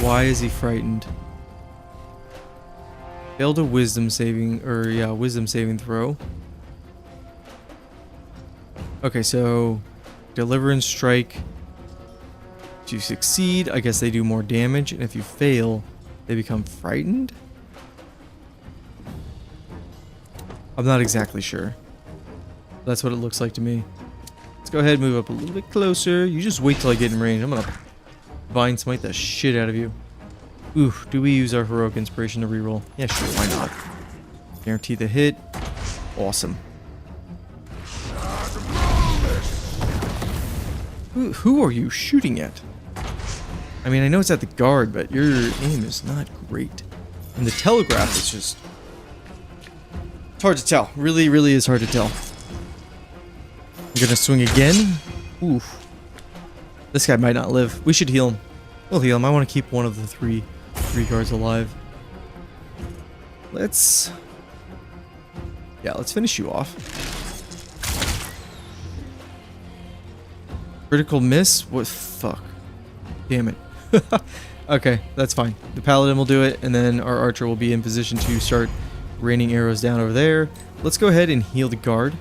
Why is he frightened? Failed a wisdom saving, wisdom saving throw. Okay, so deliverance strike. If you succeed, I guess they do more damage, and if you fail, they become frightened? I'm not exactly sure. That's what it looks like to me. Let's go ahead and move up a little bit closer. You just wait till I get in range. I'm gonna Divine Smite the shit out of you. Ooh, do we use our Heroic Inspiration to reroll? Yeah, sure, why not? Guarantee the hit. Awesome. Who are you shooting at? I mean, I know it's at the guard, but your aim is not great. And the telegraph is just... It's hard to tell. Really, really is hard to tell. I'm gonna swing again. Oof. This guy might not live. We should heal him. We'll heal him. I want to keep one of the three guards alive. Let's finish you off. Critical miss? What? Fuck. Damn it. Okay, that's fine. The paladin will do it, and then our archer will be in position to start raining arrows down over there. Let's go ahead and heal the guard.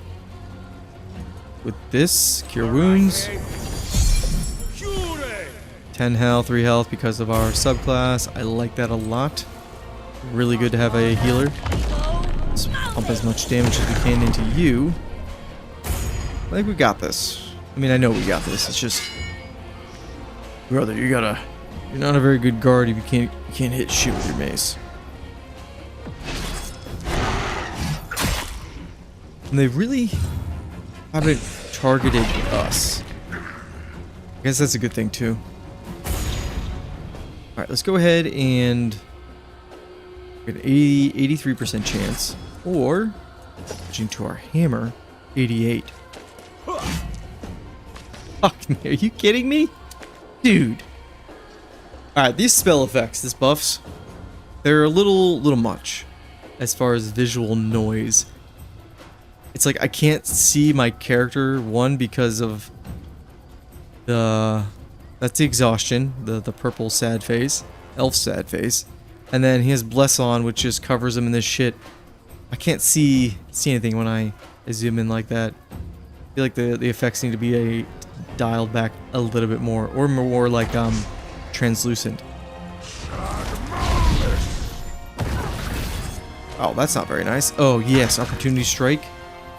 With this, cure wounds. 10 health, 3 health because of our subclass. I like that a lot. Really good to have a healer. Let's pump as much damage as we can into you. I think we got this. I mean, I know we got this. It's just, brother, you're not a very good guard if you can't hit shit with your mace. And they really haven't targeted us. I guess that's a good thing too. Alright, let's go ahead and get an 83% chance. Or, switching to our hammer, 88. Fucking, are you kidding me? Dude. Alright, these spell effects, these buffs, they're a little much as far as visual noise. It's like I can't see my character, one, because of that's the exhaustion, the purple sad face, elf sad face, and then he has Bless on, which just covers him in this shit. I can't see anything when I zoom in like that. I feel like the effects need to be dialed back a little bit more, or more like translucent. Oh, that's not very nice. Oh yes, opportunity strike.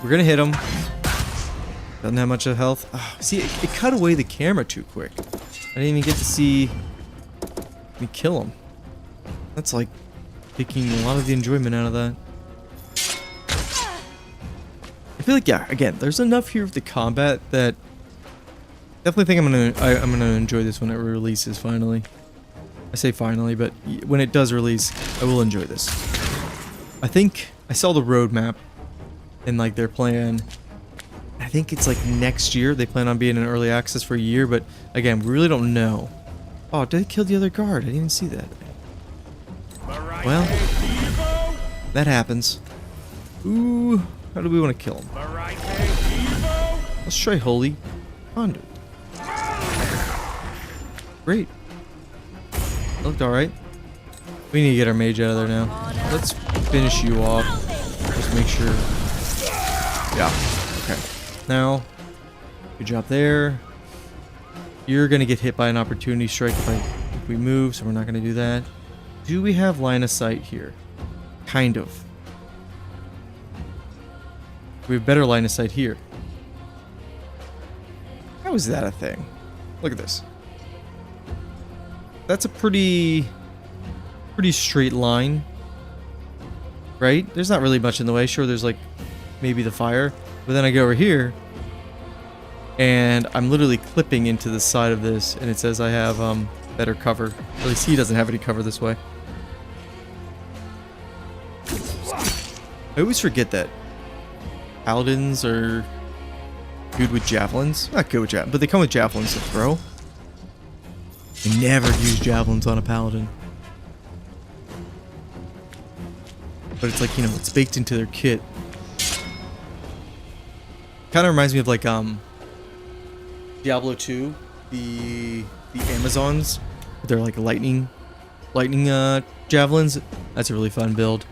We're gonna hit him. Doesn't have much of health. Oh, see, it cut away the camera too quick. I didn't even get to see me kill him. That's like taking a lot of the enjoyment out of that. I feel like, yeah, again, there's enough here of the combat that definitely think I'm gonna enjoy this when it releases finally. I say finally, but when it does release, I will enjoy this. I think I saw the roadmap and like their plan. I think it's like next year. They plan on being in early access for a year, but again, we really don't know. Oh, did they kill the other guard? I didn't even see that. Well, that happens. Ooh, how do we want to kill him? Let's try Holy Conduit. Great. Looked alright. We need to get our mage out of there now. Let's finish you off. Just make sure. Yeah. Okay. Now, good job there. You're gonna get hit by an opportunity strike if we move, so we're not gonna do that. Do we have line of sight here? Kind of. We have better line of sight here. How is that a thing? Look at this. That's a pretty pretty straight line. Right? There's not really much in the way. Sure, there's like maybe the fire. But then I go over here and I'm literally clipping into the side of this and it says I have better cover. At least he doesn't have any cover this way. I always forget that paladins are good with javelins. Not good with javelins, but they come with javelins to throw. I never use javelins on a paladin. But it's like, you know, it's baked into their kit. Kind of reminds me of like Diablo 2, the Amazons. They're like lightning javelins. That's a really fun build.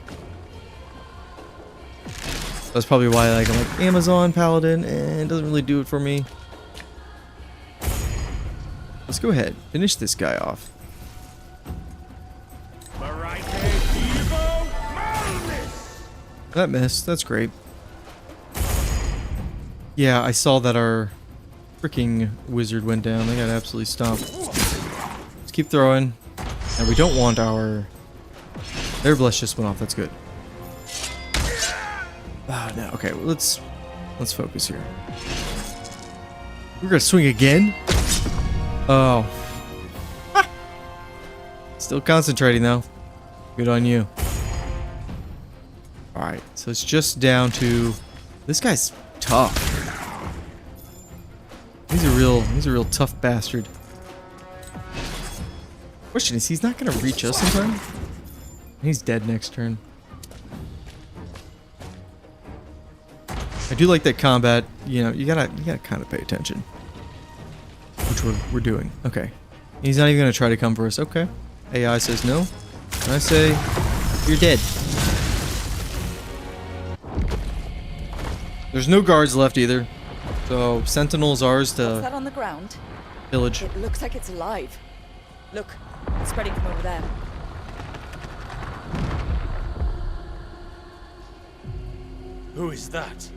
That's probably why I'm like Amazon Paladin, and it doesn't really do it for me. Let's go ahead, finish this guy off. That missed. That's great. Yeah, I saw that our freaking wizard went down. They got absolutely stomped. Let's keep throwing. And we don't want our... Their bless just went off. That's good. Ah, no. Okay, well, let's focus here. We're gonna swing again. Oh. Ah. Still concentrating though. Good on you. All right, so it's just down to this guy's tough. He's a real tough bastard. Question is, he's not gonna reach us in time. He's dead next turn. I do like that combat. You know, you gotta kind of pay attention, which we're doing. Okay, he's not even gonna try to come for us. Okay, AI says no, and I say you're dead. There's no guards left either, so Sentinel's ours to What's that on the ground? pillage. It looks like it's alive. Look, it's spreading from over there. Who is that?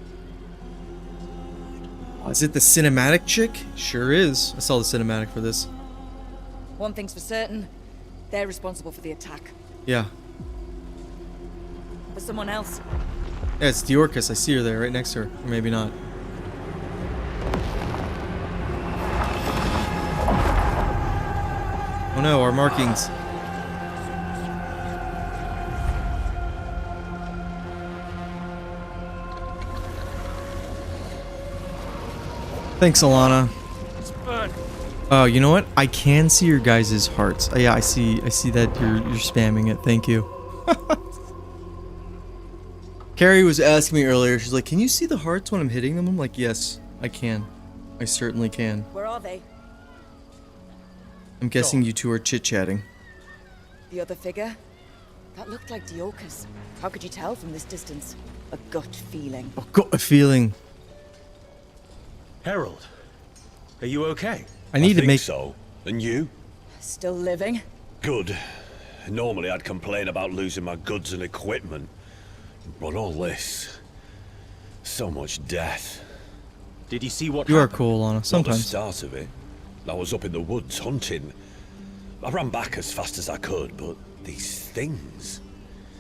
Oh, is it the cinematic chick? Sure is. I saw the cinematic for this. One thing's for certain, they're responsible for the attack. Yeah. But someone else. Yeah, it's Diorcus. I see her there, right next to her. Or maybe not. Oh no, our markings. Thanks, Alana. Oh, you know what? I can see your guys' hearts. Oh, yeah, I see that you're spamming it. Thank you. Carrie was asking me earlier. She's like, "Can you see the hearts when I'm hitting them?" I'm like, "Yes, I can. I certainly can." Where are they? I'm guessing you two are chit-chatting. The other figure? That looked like Diorcus. How could you tell from this distance? A gut feeling. I've got a feeling. Herald, are you okay? I need to make so. And you? Still living? Good. Normally I'd complain about losing my goods and equipment. But all this... so much death. Did you see what You are happened? cool, Lana. Not the Sometimes. start of it. I was up in the woods hunting. I ran back as fast as I could, but these things...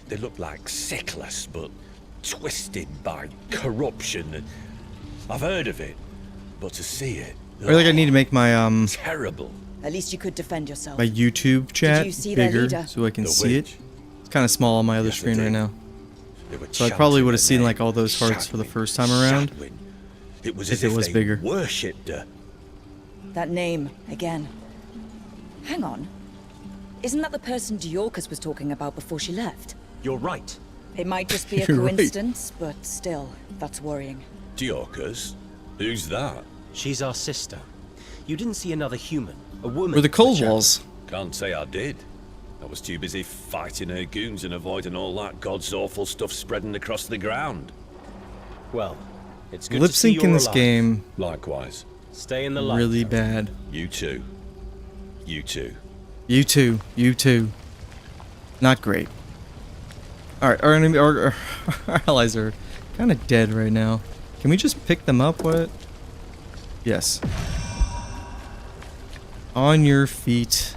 they look like sickless, but twisted by corruption. I've heard of it, but to see it... I feel like I need to make my terrible. At least you could defend yourself. my YouTube chat you see their bigger leader? so I can The see witch? it. It's kind of small on my other Yes, I screen right did. now. They were So I probably chanting would have her seen name. like all those hearts for the Shadwin. first time around. Shadwin. It was if as it if was they bigger. worshipped her. That name, again. Hang on. Isn't that the person Diorcus was talking about before she left? You're right. It might just be a You're right. coincidence, but still, that's worrying. Diorcus? Who's that? She's our sister. You didn't see another human, a woman. Or the cold Shadow. walls. Can't say I did. I was too busy fighting her goons and avoiding all that god's awful stuff spreading across the ground. Well, it's good Lip to see sync in you're this alive. Mm. game Likewise. Stay in the light. really bad. You too. You too. You too. You too. Not great. Alright, our allies are kind of dead right now. Can we just pick them up? What? Yes. On your feet.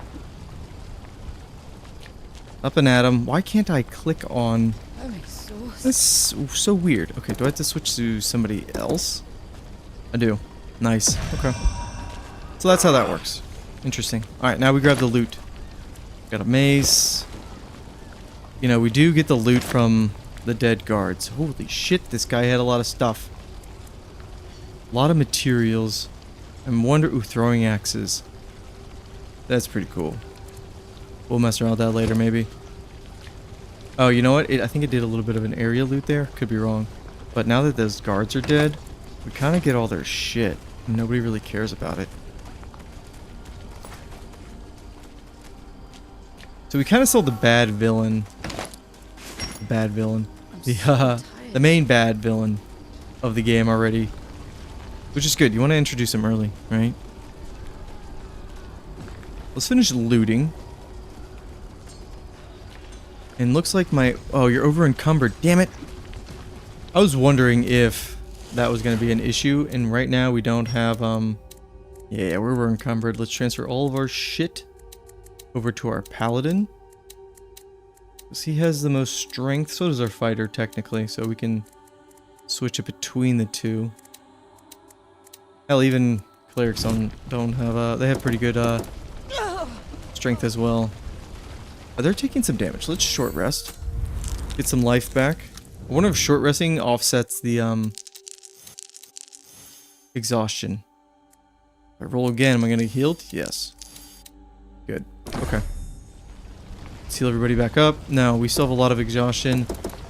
Up and at him. Why can't I click on... I'm exhausted. That's so weird. Okay, do I have to switch to somebody else? I do. Nice. Okay. So that's how that works. Interesting. Alright, now we grab the loot. Got a mace. You know, we do get the loot from the dead guards. Holy shit, this guy had a lot of stuff. A lot of materials. And wonder... Ooh, throwing axes. That's pretty cool. We'll mess around with that later, maybe. Oh, you know what? I think it did a little bit of an area loot there. Could be wrong. But now that those guards are dead, we kind of get all their shit. And nobody really cares about it. So we kind of sold the bad villain. The bad villain. The main bad villain of the game already. Which is good. You want to introduce him early, right? Let's finish looting. And looks like my... Oh, you're over encumbered. Damn it. I was wondering if that was going to be an issue. And right now we don't have... Yeah, we're over encumbered. Let's transfer all of our shit over to our paladin. Because he has the most strength. So does our fighter, technically. So we can switch it between the two. Hell, even clerics don't have... They have pretty good strength as well. They're taking some damage. Let's short rest. Get some life back. I wonder if short resting offsets the exhaustion. If I roll again, am I gonna get healed? Yes. Good. Okay. Let's heal everybody back up. No, we still have a lot of exhaustion.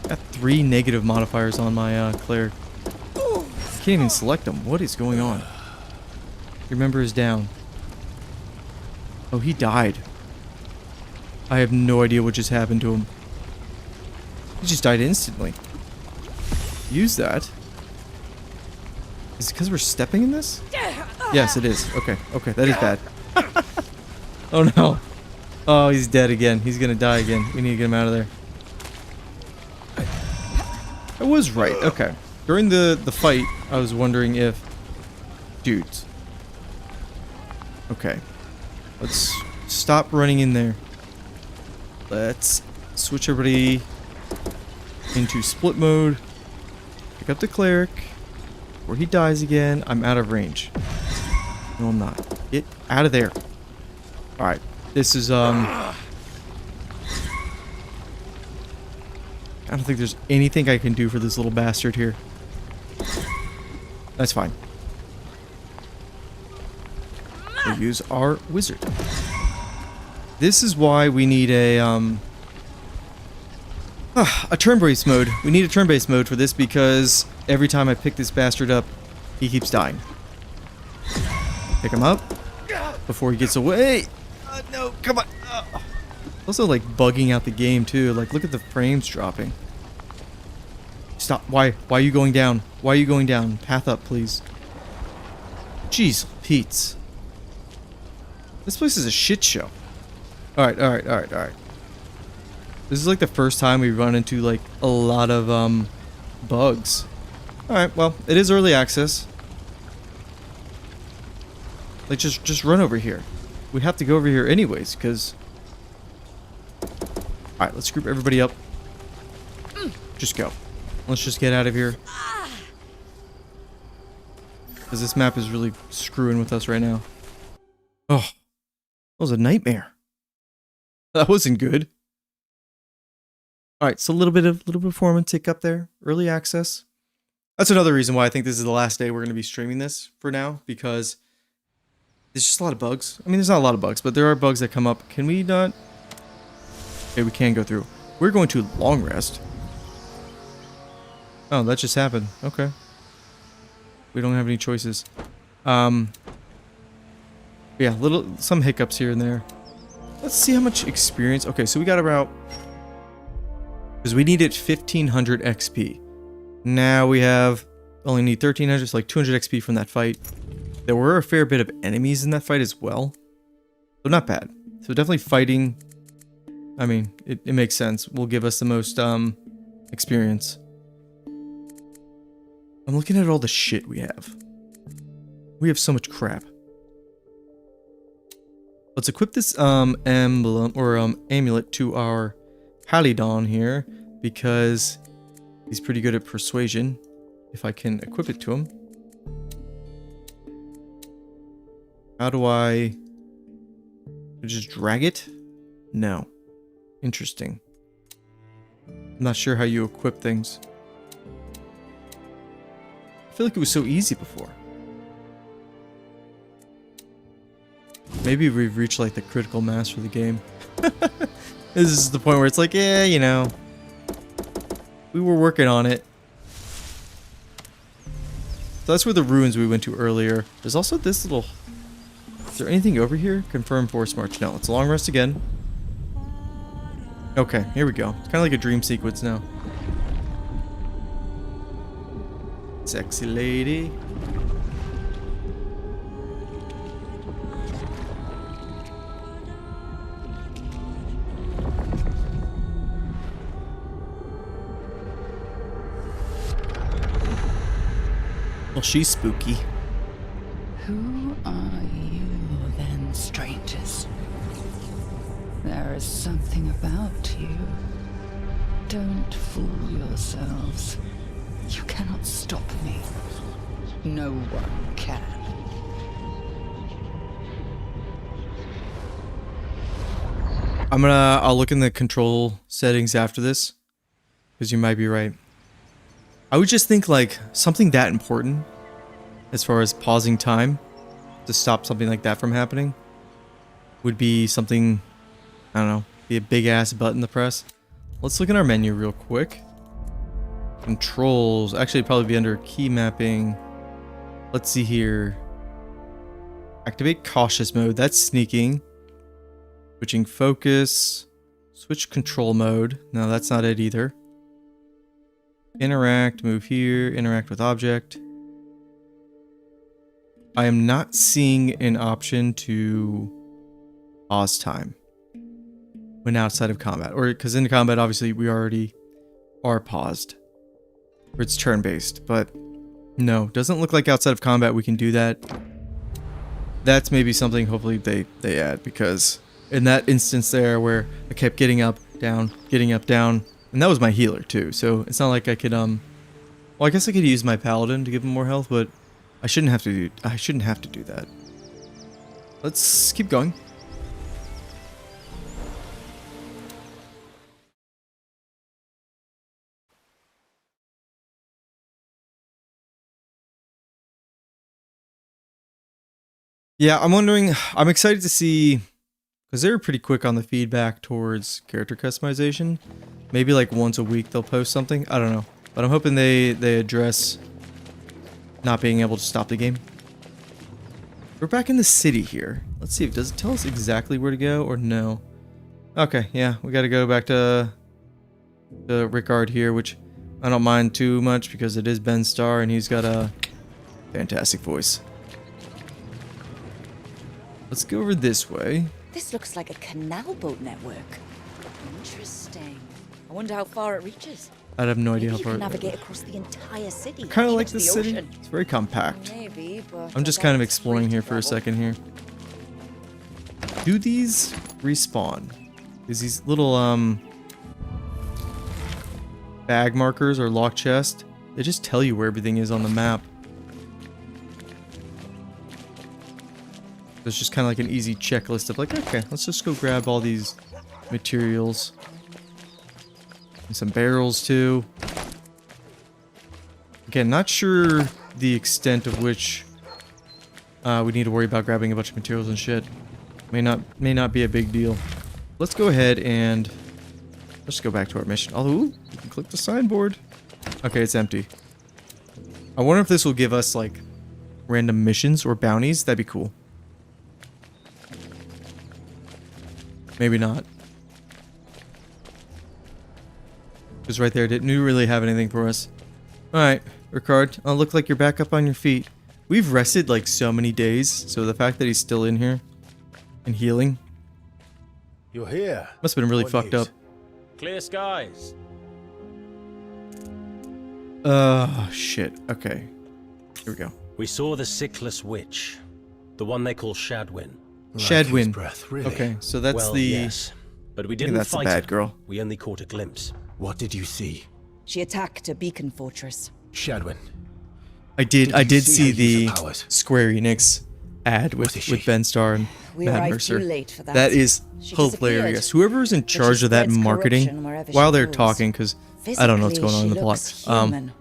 Got 3 negative modifiers on my cleric. Can't even select them. What is going on? Your member is down. Oh, he died. I have no idea what just happened to him. He just died instantly. Use that. Is it because we're stepping in this? Yes, it is. Okay, okay, that is bad. Oh no. Oh, he's dead again. He's gonna die again. We need to get him out of there. I was right. Okay. During the fight, I was wondering if... Dudes. Okay. Let's stop running in there. Let's switch everybody into split mode. Pick up the cleric. Before he dies again, I'm out of range. No, I'm not. Get out of there. Alright. This is, I don't think there's anything I can do for this little bastard here. That's fine. We'll use our wizard. This is why we need a turn-based mode. We need a turn-based mode for this because every time I pick this bastard up, he keeps dying. Pick him up before he gets away. No, come on. Also, like, bugging out the game, too. Like, look at the frames dropping. Stop. Why? Why are you going down? Why are you going down? Path up, please. Jeez, Pete's. This place is a shit show. Alright. This is like the first time we run into like a lot of bugs. Alright, well, it is early access. Like just run over here. We have to go over here anyways, because... Alright, let's group everybody up. Just go. Let's just get out of here. Because this map is really screwing with us right now. Oh, that was a nightmare. That wasn't good. Alright, so a little bit of performance tick up there. Early access. That's another reason why I think this is the last day we're going to be streaming this for now, because there's just a lot of bugs. I mean, there's not a lot of bugs, but there are bugs that come up. Can we not? Okay, we can go through. We're going to long rest. Oh, that just happened. Okay. We don't have any choices. Yeah, some hiccups here and there. Let's see how much experience. Okay, so we got about... Because we needed 1500 XP. Now we have... Only need 1300, so like 200 XP from that fight. There were a fair bit of enemies in that fight as well. So not bad. So definitely fighting... I mean, it makes sense. Will give us the most experience. I'm looking at all the shit we have. We have so much crap. Let's equip this emblem or amulet to our Halidon here because he's pretty good at persuasion. If I can equip it to him. How do I just drag it? No. Interesting. I'm not sure how you equip things. I feel like it was so easy before. Maybe we've reached like the critical mass for the game. This is the point where it's like, yeah, you know, we were working on it. So that's where the ruins we went to earlier. There's also this little... Is there anything over here? Confirm force march. No, it's a long rest again. Okay, here we go. It's kind of like a dream sequence now. Sexy lady. Well, she's spooky. Who are you then, strangers? There is something about you. Don't fool yourselves. You cannot stop me. No one can. I'll look in the control settings after this, because you might be right. I would just think like something that important as far as pausing time to stop something like that from happening would be something, I don't know, be a big ass button to press. Let's look in our menu real quick. Controls, actually probably be under key mapping. Let's see here. Activate cautious mode, that's sneaking. Switching focus. Switch control mode. No, that's not it either. Interact, move here, interact with object. I am not seeing an option to pause time when outside of combat. Or, because in combat, obviously, we already are paused. Or it's turn-based, but no, doesn't look like outside of combat we can do that. That's maybe something hopefully they add, because in that instance there where I kept getting up, down, and that was my healer too, so it's not like I could well, I guess I could use my paladin to give him more health, but I shouldn't have to do that. Let's keep going. Yeah, I'm wondering, I'm excited to see, because they were pretty quick on the feedback towards character customization. Maybe like once a week they'll post something. I don't know. But I'm hoping they address not being able to stop the game. We're back in the city here. Let's see, does it tell us exactly where to go or no? Okay, yeah, we got to go back to the Rickard here, which I don't mind too much because it is Ben Starr and he's got a fantastic voice. Let's go over this way. This looks like a canal boat network. Interesting. I wonder how far it reaches. I have no idea Maybe how far you it can navigate across the entire city. kind of like even the to city. ocean. It's very compact. Maybe, but I'm just kind of exploring here for a second here. Do these respawn? Is these little bag markers or lock chest? They just tell you where everything is on the map. There's just kind of like an easy checklist of like, okay, let's just go grab all these materials. And some barrels too. Again, not sure the extent of which we need to worry about grabbing a bunch of materials and shit. May not be a big deal. Let's go ahead and let's go back to our mission. Although, ooh, you can click the signboard. Okay, it's empty. I wonder if this will give us like random missions or bounties. That'd be cool. Maybe not. Because right there, didn't really have anything for us. Alright, Rickard, look like you're back up on your feet. We've rested like so many days, so the fact that he's still in here and healing. You're here. Must have been really What fucked news? up. Clear skies. Shit. Okay. Here we go. We saw the Sickless Witch. The one they call Shadwin. Shadwin. breath, really? Okay, so that's Well, the... yes. But we I think didn't that's a fight bad her. girl. We only caught a glimpse. What did you see? She attacked a beacon fortress. Shadwin. I did you see her the use of powers? Square Enix ad with Ben Starr and We Matt arrived Mercer. too late for that. That is She hilarious. disappeared. Whoever's in But she charge of that spreads marketing corruption wherever while she they're goes. talking, because I don't know what's going on in the Physically, plot. she looks human.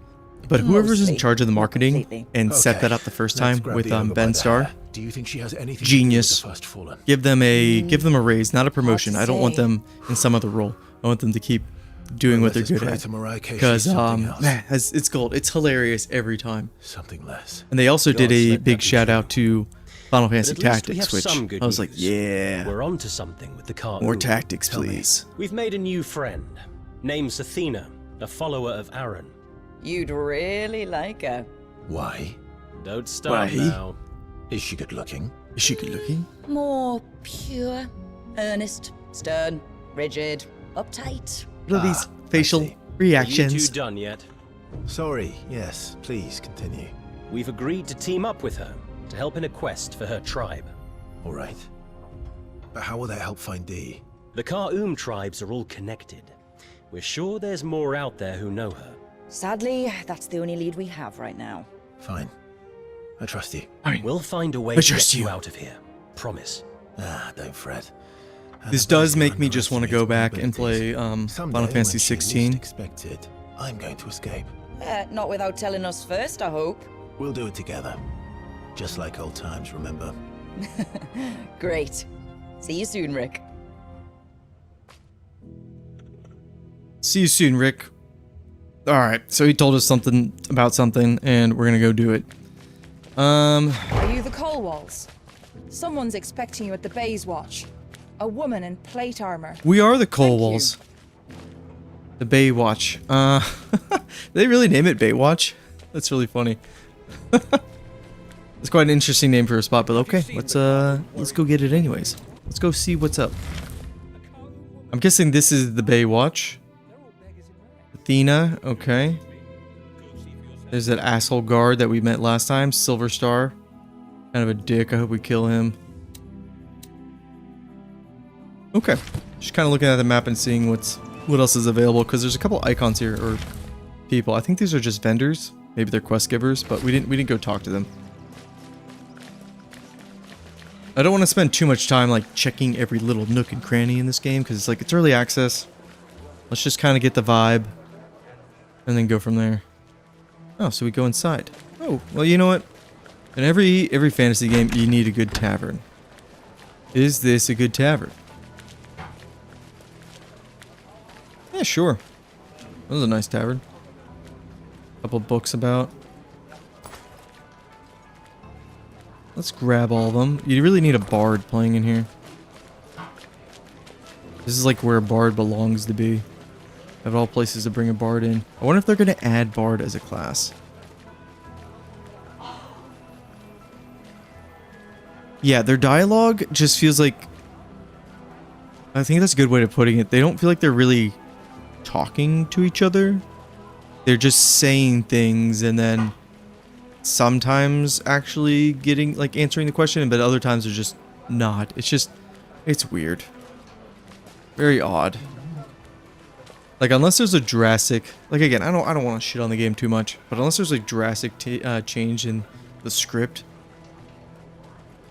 But whoever's in Mostly, charge of the not marketing completely. and set Okay, that up the first let's time grab with the ogre by Ben the Starr, hair. Do you think she has anything genius. to do with the First Fallen? Give them a raise, not a promotion. to I don't want say. them in some other role. I want them to keep doing what they're Let us good pray at. to Mariah Kay Because she's something else. man, it's gold. It's hilarious every time. Something less. And they also did Gods, a let big that be shout true. out to Final But Fantasy at least we Tactics, have which some good I was like, news. yeah, We're onto something with the car. more tactics, Tell me. please. We've made a new friend. Name's Athena, a follower of Aaron. You'd really like her. Why? Don't start Why? now. Is she good looking? Is she good looking? More pure, earnest, stern, rigid, uptight. What are these I facial see. Are you reactions? two done yet? Sorry, yes. Please continue. We've agreed to team up with her to help in a quest for her tribe. All right. But how will that help find Dee? The Ka'um tribes are all connected. We're sure there's more out there who know her. Sadly, that's the only lead we have right now. Fine. I trust you. We'll find a way I to get trust you you. out of here. Promise. Don't fret. This does make me just want to go back and play Final Fantasy 16. Expected. I'm going to escape. Not without telling us first, I hope. We'll do it together. Just like old times, remember? Great. See you soon, Rick. See you soon, Rick. Alright, so he told us something about something, and we're gonna go do it. Are you the Colwalls? Someone's expecting you at the Bays Watch. A woman in plate armor. We are the Colwalls. The Baywatch. They really name it Baywatch? That's really funny. It's quite an interesting name for a spot, but okay, let's go get it anyways. Let's go see what's up. I'm guessing this is the Baywatch. Athena, okay. There's that asshole guard that we met last time, Silver Star. Kind of a dick, I hope we kill him. Okay, just kind of looking at the map and seeing what else is available, because there's a couple icons here, or people. I think these are just vendors. Maybe they're quest givers, but we didn't go talk to them. I don't want to spend too much time like checking every little nook and cranny in this game, because it's like it's early access. Let's just kind of get the vibe, and then go from there. Oh, so we go inside. Oh, well, you know what? In every fantasy game, you need a good tavern. Is this a good tavern? Yeah, sure. That was a nice tavern. Couple books about. Let's grab all of them. You really need a bard playing in here. This is like where a bard belongs to be. Of all places to bring a bard in. I wonder if they're going to add bard as a class. Yeah, their dialogue just feels like... I think that's a good way of putting it. They don't feel like they're really talking to each other. They're just saying things and then sometimes actually getting, like, answering the question, but other times they're just not. It's just, it's weird. Very odd. Like, unless there's a drastic, like, again, I don't want to shit on the game too much, but unless there's a drastic change in the script,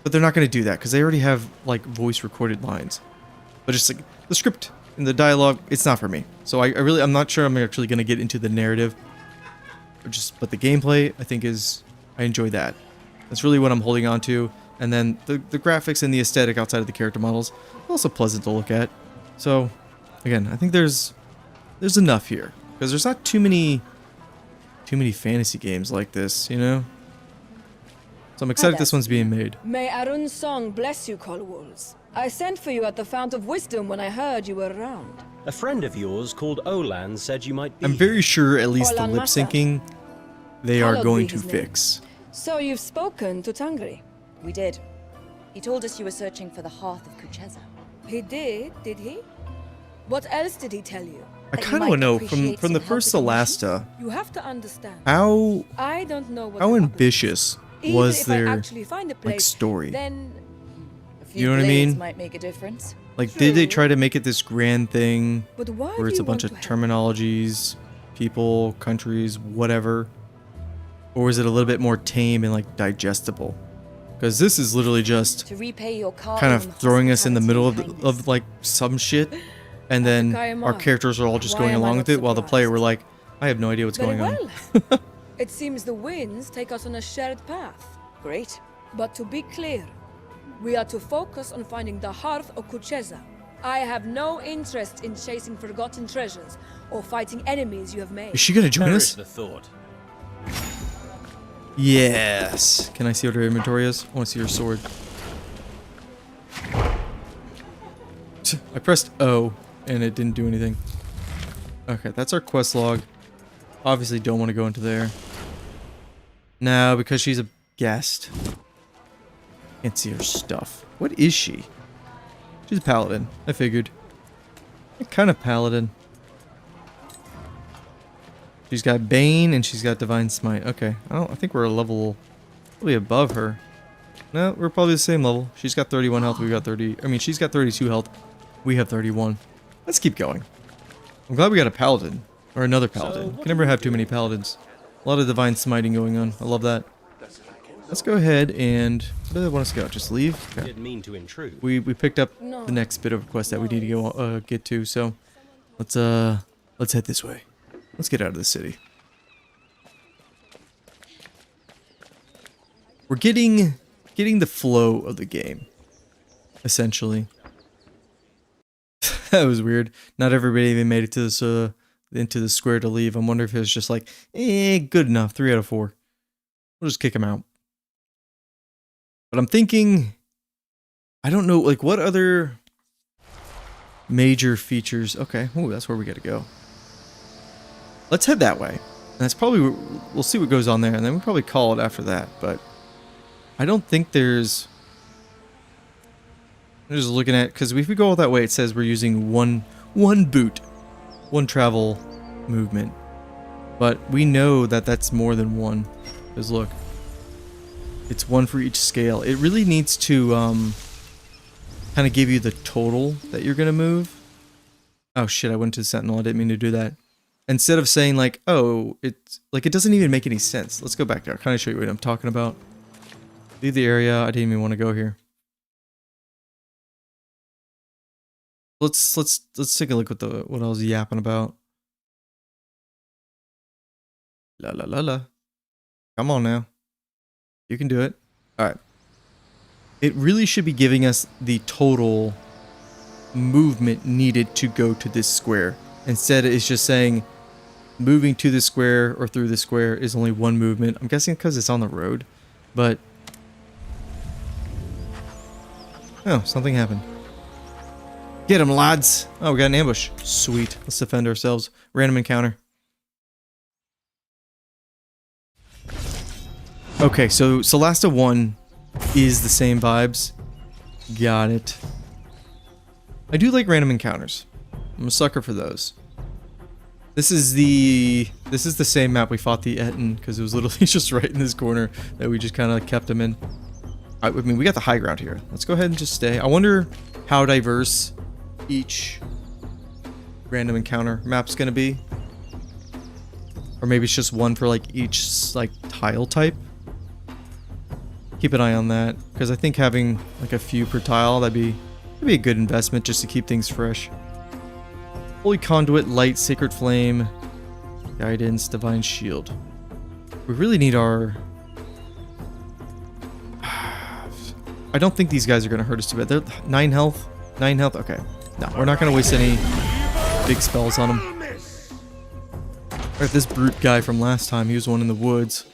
but they're not going to do that because they already have, like, voice recorded lines. But just like the script and the dialogue, it's not for me. So I'm not sure I'm actually going to get into the narrative. But the gameplay, I think I enjoy that. That's really what I'm holding on to. And then the graphics and the aesthetic outside of the character models, also pleasant to look at. So, again, I think there's enough here. Because there's not too many fantasy games like this, you know? So I'm excited this one's being made. May Arun's song bless you, Colwalls. I sent for you at the Fount of Wisdom when I heard you were around. A friend of yours called Olan said you might be. I'm very sure at least the Olan lip Masa. syncing they are Hallowed going be to his name. fix. So you've spoken to Tangri? We did. He told us you were searching for the hearth of Kucheza. He did he? What else did he tell you? I That you kind of might want to know appreciate from the some first help with Solasta, You have to understand. how I don't know what how happened. ambitious Even was if I their actually find a place, story? Then A few You know what I blades mean? might make a difference. Like, did they try to make it this grand thing But why where do it's a you bunch of want to help? terminologies, people, countries, whatever? Or is it a little bit more tame and like digestible? Because this is literally just To repay your kind of throwing us in the middle of like some shit, and then our characters are all just Why going am I along not with it, while the player we're like, I have no idea what's Very going well. on. It seems the winds take us on a shared path. Great. But to be clear, we are to focus on finding the hearth of Kucheza. I have no interest in chasing forgotten treasures or fighting enemies you have made. Is she gonna join us? The thought. Yes. Can I see what her inventory is? I want to see her sword. I pressed O and it didn't do anything. Okay, that's our quest log. Obviously don't want to go into there. No, because she's a guest. Can't see her stuff. What is she? She's a paladin. I figured. What kind of paladin? She's got Bane and she's got Divine Smite. Okay. I think we're a level probably above her. No, we're probably the same level. She's got 31 health. We got 30. I mean, she's got 32 health. We have 31. Let's keep going. I'm glad we got a paladin. Or another paladin. Can never have too many paladins. A lot of Divine Smiting going on. I love that. Let's go ahead and... Where do they want us to go? Just leave? Okay. Didn't mean to intrude. We picked up the next bit of quest that we need to go get to, so let's head this way. Let's get out of the city. We're getting the flow of the game, essentially. That was weird. Not everybody even made it to this into the square to leave. I wonder if it was just like, good enough. 3 out of 4. We'll just kick them out. But I'm thinking, I don't know, like what other major features. Okay, ooh, that's where we got to go. Let's head that way. And that's probably, we'll see what goes on there, and then we'll probably call it after that. But I don't think there's... I'm just looking at, because if we go all that way, it says we're using one boot, one travel movement. But we know that that's more than one. Because look, it's one for each scale. It really needs to kind of give you the total that you're going to move. Oh shit, I went to Sentinel. I didn't mean to do that. Instead of saying like, oh, it's like it doesn't even make any sense. Let's go back there. I'll kind of show you what I'm talking about. Leave the area. I didn't even want to go here. Let's take a look at what I was yapping about. La la la la. Come on now. You can do it. All right. It really should be giving us the total movement needed to go to this square. Instead, it's just saying moving to the square or through the square is only one movement. I'm guessing because it's on the road, but... Oh, something happened. Get him, lads! Oh, we got an ambush. Sweet. Let's defend ourselves. Random encounter. Okay, so Solasta II is the same vibes. Got it. I do like random encounters. I'm a sucker for those. This is the same map we fought the Etten, because it was literally just right in this corner that we just kind of kept him in. I mean, we got the high ground here. Let's go ahead and just stay. I wonder how diverse each random encounter map's gonna be. Or maybe it's just one for like each like tile type. Keep an eye on that, because I think having like a few per tile, that'd be a good investment just to keep things fresh. Holy Conduit, Light, Sacred Flame, Guidance, Divine Shield. We really need our... I don't think these guys are going to hurt us too bad. They're 9 health. 9 health? Okay. No, we're not going to waste any big spells on them. Alright, this brute guy from last time, he was one in the woods.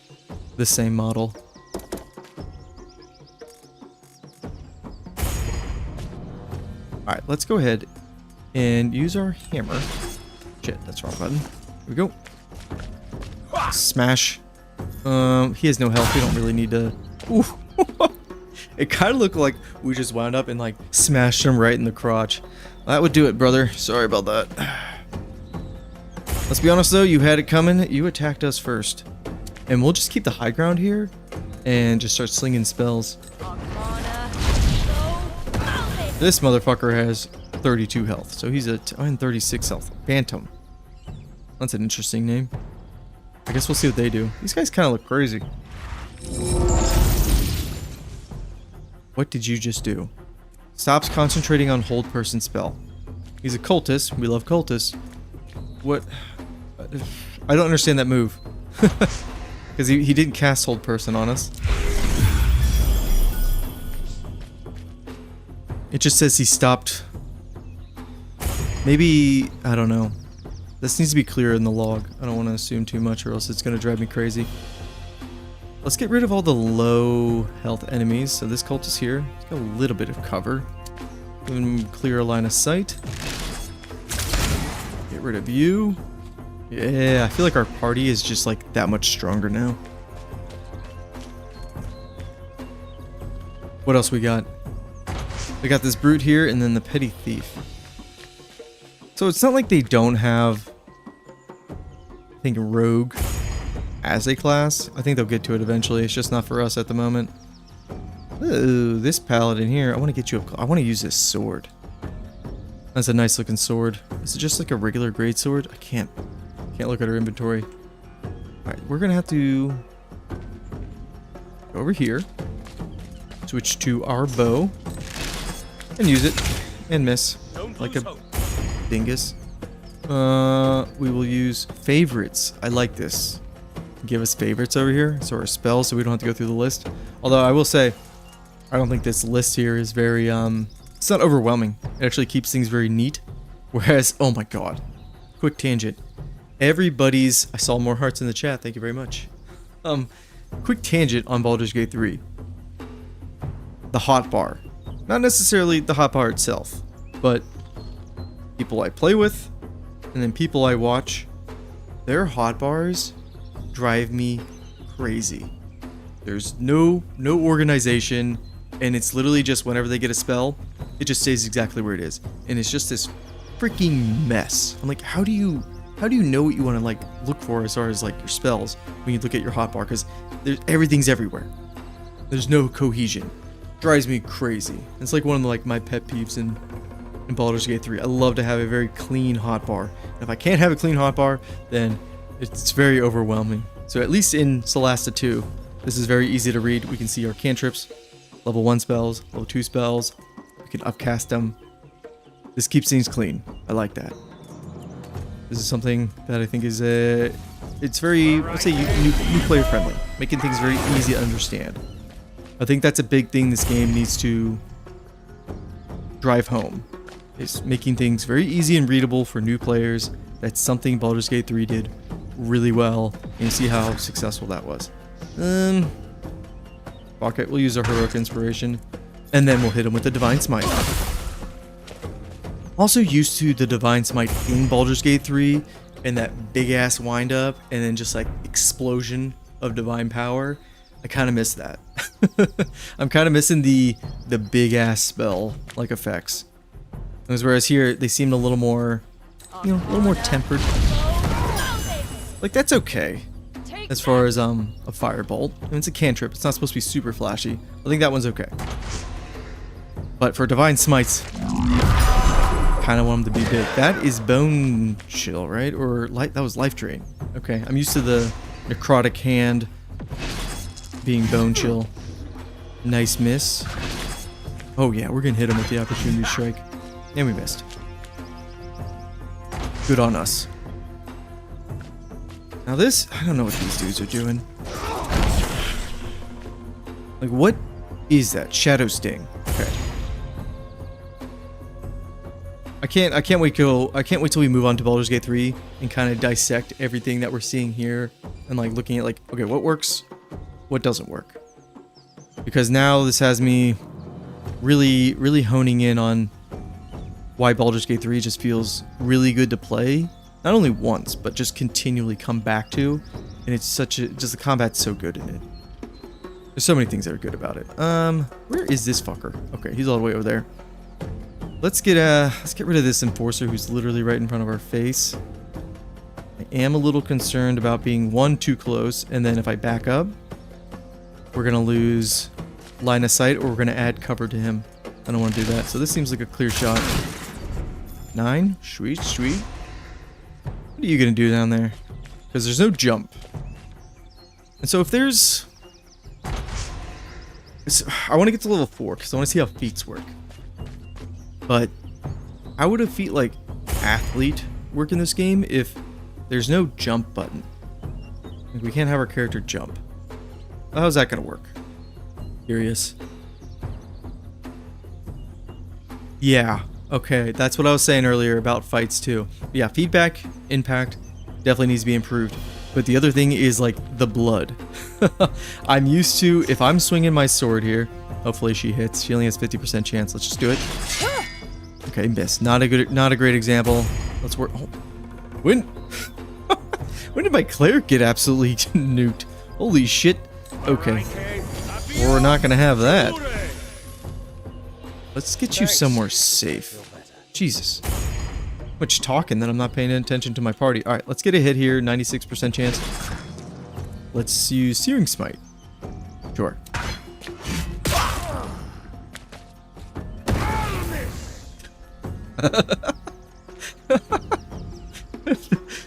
The same model. Alright, let's go ahead and use our hammer. Shit, that's the wrong button. Here we go. Smash. He has no health. We don't really need to... Ooh. It kind of looked like we just wound up and like smashed him right in the crotch. That would do it, brother. Sorry about that. Let's be honest though, you had it coming. You attacked us first. And we'll just keep the high ground here and just start slinging spells. This motherfucker has 32 health, so he's at 36 health. Bantam. That's an interesting name. I guess we'll see what they do. These guys kind of look crazy. What did you just do? Stops concentrating on hold person spell. He's a cultist. We love cultists. What? I don't understand that move. Because he didn't cast hold person on us. It just says he stopped. Maybe, I don't know. This needs to be clear in the log. I don't want to assume too much or else it's going to drive me crazy. Let's get rid of all the low health enemies. So this cult is here. It's got a little bit of cover. Give him clear line of sight. Get rid of you. Yeah, I feel like our party is just like that much stronger now. What else we got? We got this brute here and then the petty thief. So it's not like they don't have, I think, rogue as a class. I think they'll get to it eventually. It's just not for us at the moment. Ooh, this paladin here. I want to get you up. I want to use this sword. That's a nice looking sword. Is it just like a regular great sword? I can't look at our inventory. Alright, we're gonna have to go over here. Switch to our bow. And use it. And miss. Like a dingus. We will use favorites. I like this. Give us favorites over here. So our spells, so we don't have to go through the list. Although I will say, I don't think this list here is very, it's not overwhelming. It actually keeps things very neat. Whereas, oh my god. Quick tangent. Everybody's, I saw more hearts in the chat. Thank you very much. Quick tangent on Baldur's Gate 3. The hotbar. Not necessarily the hotbar itself, but people I play with, and then people I watch, their hotbars drive me crazy. There's no organization, and it's literally just whenever they get a spell, it just stays exactly where it is. And it's just this freaking mess. I'm like, how do you know what you want to like look for as far as like your spells when you look at your hotbar? Because everything's everywhere. There's no cohesion. Drives me crazy. It's like one of the, like my pet peeves in Baldur's Gate 3. I love to have a very clean hotbar. If I can't have a clean hotbar, then it's very overwhelming. So at least in Solasta II, this is very easy to read. We can see our cantrips, level 1 spells, level 2 spells. We can upcast them. This keeps things clean. I like that. This is something that I think is it's very, let's say, new player friendly, making things very easy to understand. I think that's a big thing this game needs to drive home. Is making things very easy and readable for new players. That's something Baldur's Gate 3 did really well, and you see how successful that was. Fuck it, we'll use our heroic inspiration, and then we'll hit him with the Divine Smite. Also used to the Divine Smite in Baldur's Gate 3, and that big ass wind up, and then just like explosion of divine power. I kind of miss that. I'm kind of missing the big ass spell like effects. Whereas here they seemed a little more, you know, a little more tempered. Like that's okay. As far as a firebolt, I mean, it's a cantrip. It's not supposed to be super flashy. I think that one's okay. But for divine smites, kind of want them to be big. That is bone chill, right? Or light? That was life drain. Okay, I'm used to the necrotic hand being bone chill. Nice miss. Oh yeah, we're gonna hit him with the opportunity strike. And we missed. Good on us. Now this, I don't know what these dudes are doing. Like what is that? Shadow Sting. Okay. I can't wait till we move on to Baldur's Gate 3 and kind of dissect everything that we're seeing here and like looking at like, okay, what works, what doesn't work. Because now this has me really honing in on why Baldur's Gate 3 just feels really good to play. Not only once, but just continually come back to. And it's just the combat's so good in it. There's so many things that are good about it. Where is this fucker? Okay, he's all the way over there. Let's get rid of this enforcer who's literally right in front of our face. I am a little concerned about being one, too close, and then if I back up, we're gonna lose line of sight or we're gonna add cover to him. I don't want to do that. So this seems like a clear shot. 9. Sweet, sweet. What are you going to do down there? Because there's no jump. And so if there's... I want to get to level 4 because I want to see how feats work. But how would a feat like athlete work in this game if there's no jump button? Like we can't have our character jump. How's that going to work? Curious. Yeah, okay, that's what I was saying earlier about fights too. Yeah, feedback, impact, definitely needs to be improved. But the other thing is like the blood. I'm used to, if I'm swinging my sword here, hopefully she hits. She only has 50% chance. Let's just do it. Okay, miss. Not a great example. Let's work. Oh. When did my cleric get absolutely nuked? Holy shit. Okay. We're not gonna have that. Let's get you somewhere safe. Jesus. Much talking that I'm not paying attention to my party. Alright, let's get a hit here. 96% chance. Let's use Searing Smite. Sure.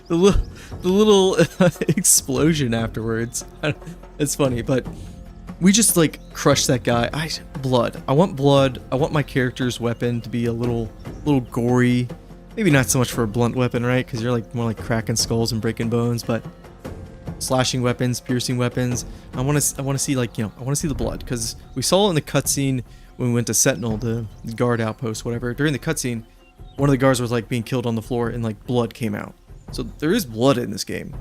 the little explosion afterwards. It's funny, but we just like crushed that guy. Blood. I want blood. I want my character's weapon to be a little gory. Maybe not so much for a blunt weapon, right? Because you're like more like cracking skulls and breaking bones, but slashing weapons, piercing weapons. I want to see like, you know, I want to see the blood because we saw it in the cutscene when we went to Sentinel, the guard outpost, whatever. During the cutscene, one of the guards was like being killed on the floor and like blood came out. So there is blood in this game.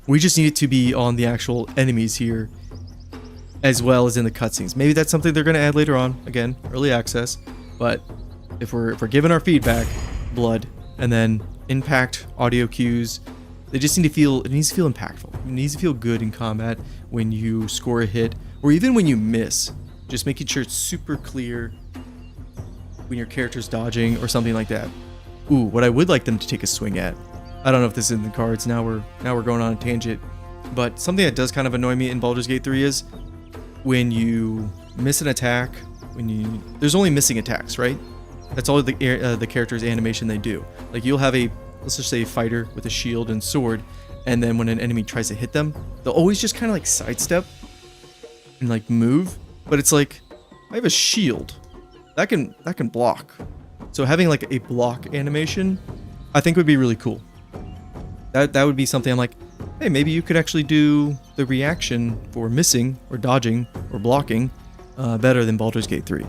We just need it to be on the actual enemies here as well as in the cutscenes. Maybe that's something they're going to add later on. Again, early access. But if we're given our feedback, blood, and then impact, audio cues, they just need to feel, it needs to feel impactful. It needs to feel good in combat when you score a hit, or even when you miss. Just making sure it's super clear when your character's dodging or something like that. Ooh, what I would like them to take a swing at. I don't know if this is in the cards. Now we're going on a tangent. But something that does kind of annoy me in Baldur's Gate 3 is when you miss an attack, there's only missing attacks, right? That's all the character's animation they do. Like you'll have let's just say a fighter with a shield and sword, and then when an enemy tries to hit them, they'll always just kind of like sidestep and like move. But it's like, I have a shield that can block. So having like a block animation, I think would be really cool. That would be something I'm like, hey, maybe you could actually do the reaction for missing or dodging or blocking better than Baldur's Gate 3.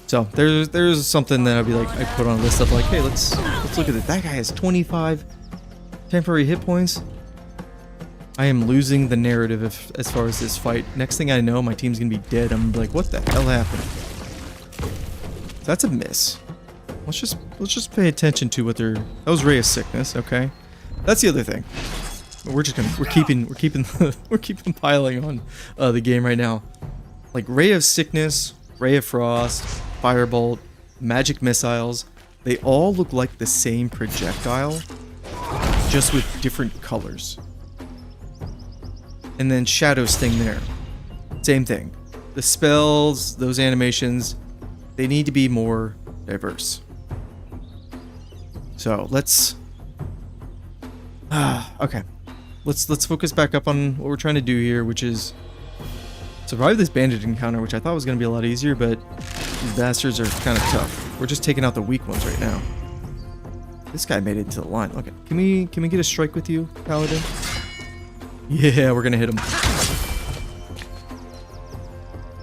So there's something that I'd be like, I put on a list of like, hey, let's look at it. That guy has 25 temporary hit points. I am losing the narrative as far as this fight. Next thing I know, my team's gonna be dead. I'm like, what the hell happened? So that's a miss. Let's just pay attention to what that was Ray of Sickness, okay? That's the other thing. We're keeping piling on the game right now. Like Ray of Sickness, Ray of Frost, Firebolt, Magic Missiles, they all look like the same projectile, just with different colors. And then Shadow Sting there. Same thing. The spells, those animations, they need to be more diverse. So let's okay. Let's focus back up on what we're trying to do here, which is survive this bandit encounter, which I thought was going to be a lot easier, but these bastards are kind of tough. We're just taking out the weak ones right now. This guy made it into the line. Okay, can we get a strike with you, Paladin? Yeah, we're gonna hit him.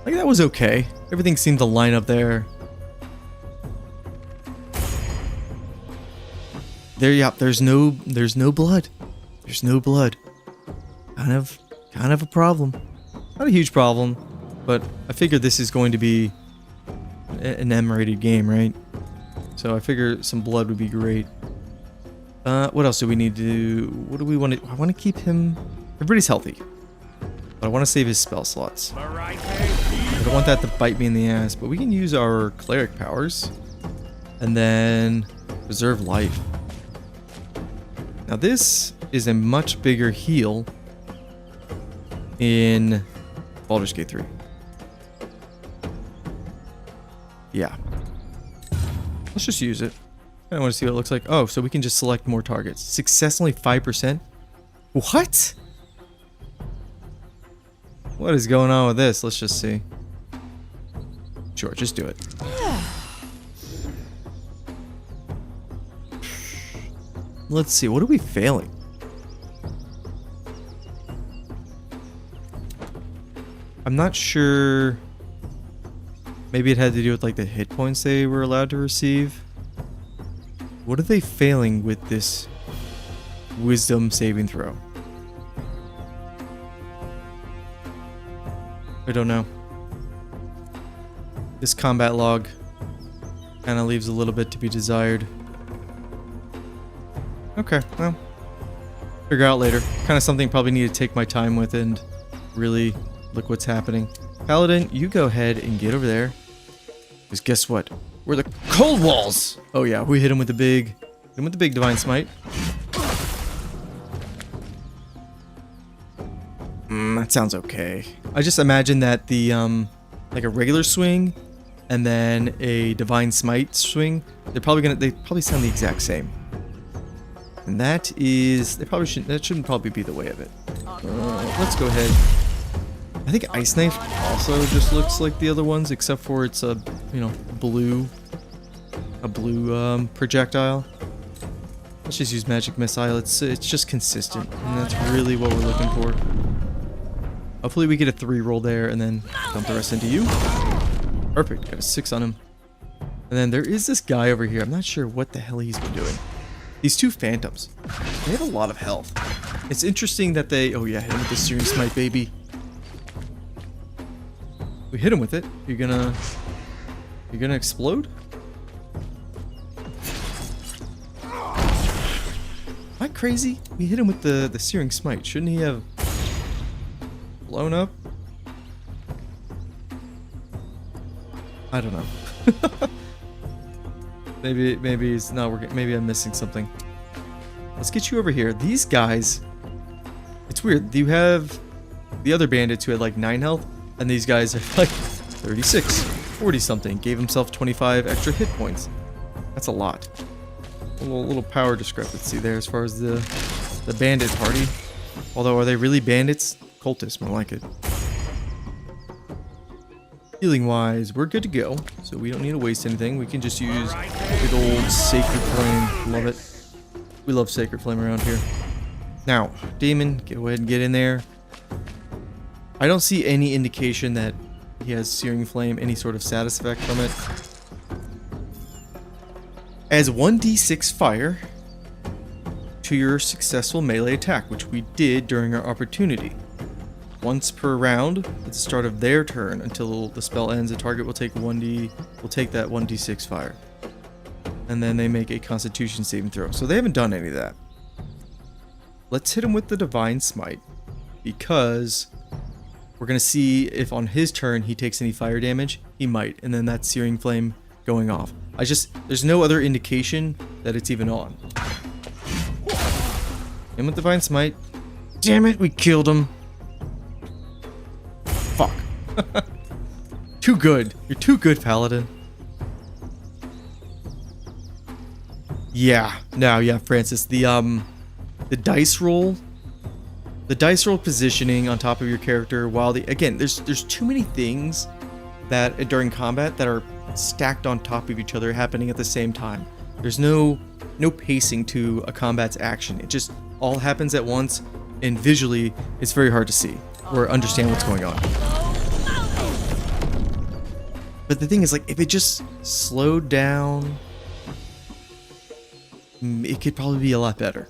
Like that was okay. Everything seemed to line up there. There's no blood. There's no blood. Kind of a problem. Not a huge problem, but I figured this is going to be an M-rated game, right? So I figure some blood would be great. What else do we need to do? What do we want to... I want to keep him... Everybody's healthy. But I want to save his spell slots. I don't want that to bite me in the ass, but we can use our cleric powers. And then... preserve life. Now this is a much bigger heal in Baldur's Gate 3. Yeah. Let's just use it. I want to see what it looks like. Oh, so we can just select more targets. Success only 5%? What? What is going on with this? Let's just see. Sure, just do it. Let's see, what are we failing? I'm not sure. Maybe it had to do with like the hit points they were allowed to receive. What are they failing with this wisdom saving throw? I don't know. This combat log kind of leaves a little bit to be desired. Okay, well, figure out later. Kind of something probably need to take my time with and really look what's happening. Paladin, you go ahead and get over there. Because guess what? We're the cold walls! Oh yeah, we hit him with the big divine smite. That sounds okay. I just imagine that the like a regular swing and then a divine smite swing, they probably sound the exact same. And that shouldn't probably be the way of it. Let's go ahead. I think Ice Knife also just looks like the other ones, except for it's a blue projectile. Let's just use Magic Missile. It's just consistent, and that's really what we're looking for. Hopefully we get a 3 roll there, and then dump the rest into you. Perfect. Got a 6 on him. And then there is this guy over here. I'm not sure what the hell he's been doing. These 2 phantoms. They have a lot of health. It's interesting that they... Oh yeah, hit him with the Searing Smite, baby. We hit him with it. You're gonna explode? Am I crazy? We hit him with the Searing Smite. Shouldn't he have blown up? I don't know. Maybe it's not working. Maybe I'm missing something. Let's get you over here. These guys, it's weird. You have the other bandits who had like 9 health, and these guys are like 36, 40 something. Gave himself 25 extra hit points. That's a lot. A little power discrepancy there as far as the bandit party. Although, are they really bandits? Cultists, more like it. Healing wise, we're good to go, so we don't need to waste anything. We can just use big old Sacred Flame. Love it. We love Sacred Flame around here. Now, Damon, go ahead and get in there. I don't see any indication that he has Searing Flame, any sort of status effect from it. Adds 1d6 fire to your successful melee attack, which we did during our opportunity. Once per round, at the start of their turn, until the spell ends, the target will take that 1d6 fire. And then they make a Constitution saving throw. So they haven't done any of that. Let's hit him with the Divine Smite, because we're going to see if on his turn he takes any fire damage. He might, and then that Searing Flame going off. There's no other indication that it's even on. Him with Divine Smite. Damn it, we killed him. Fuck. Too good. You're too good, Paladin. Yeah. No, yeah, Francis. The dice roll. The dice roll positioning on top of your character, while again, there's too many things that during combat that are stacked on top of each other happening at the same time. There's no pacing to a combat's action. It just all happens at once, and visually it's very hard to see or understand what's going on. But the thing is, like, if it just slowed down, it could probably be a lot better,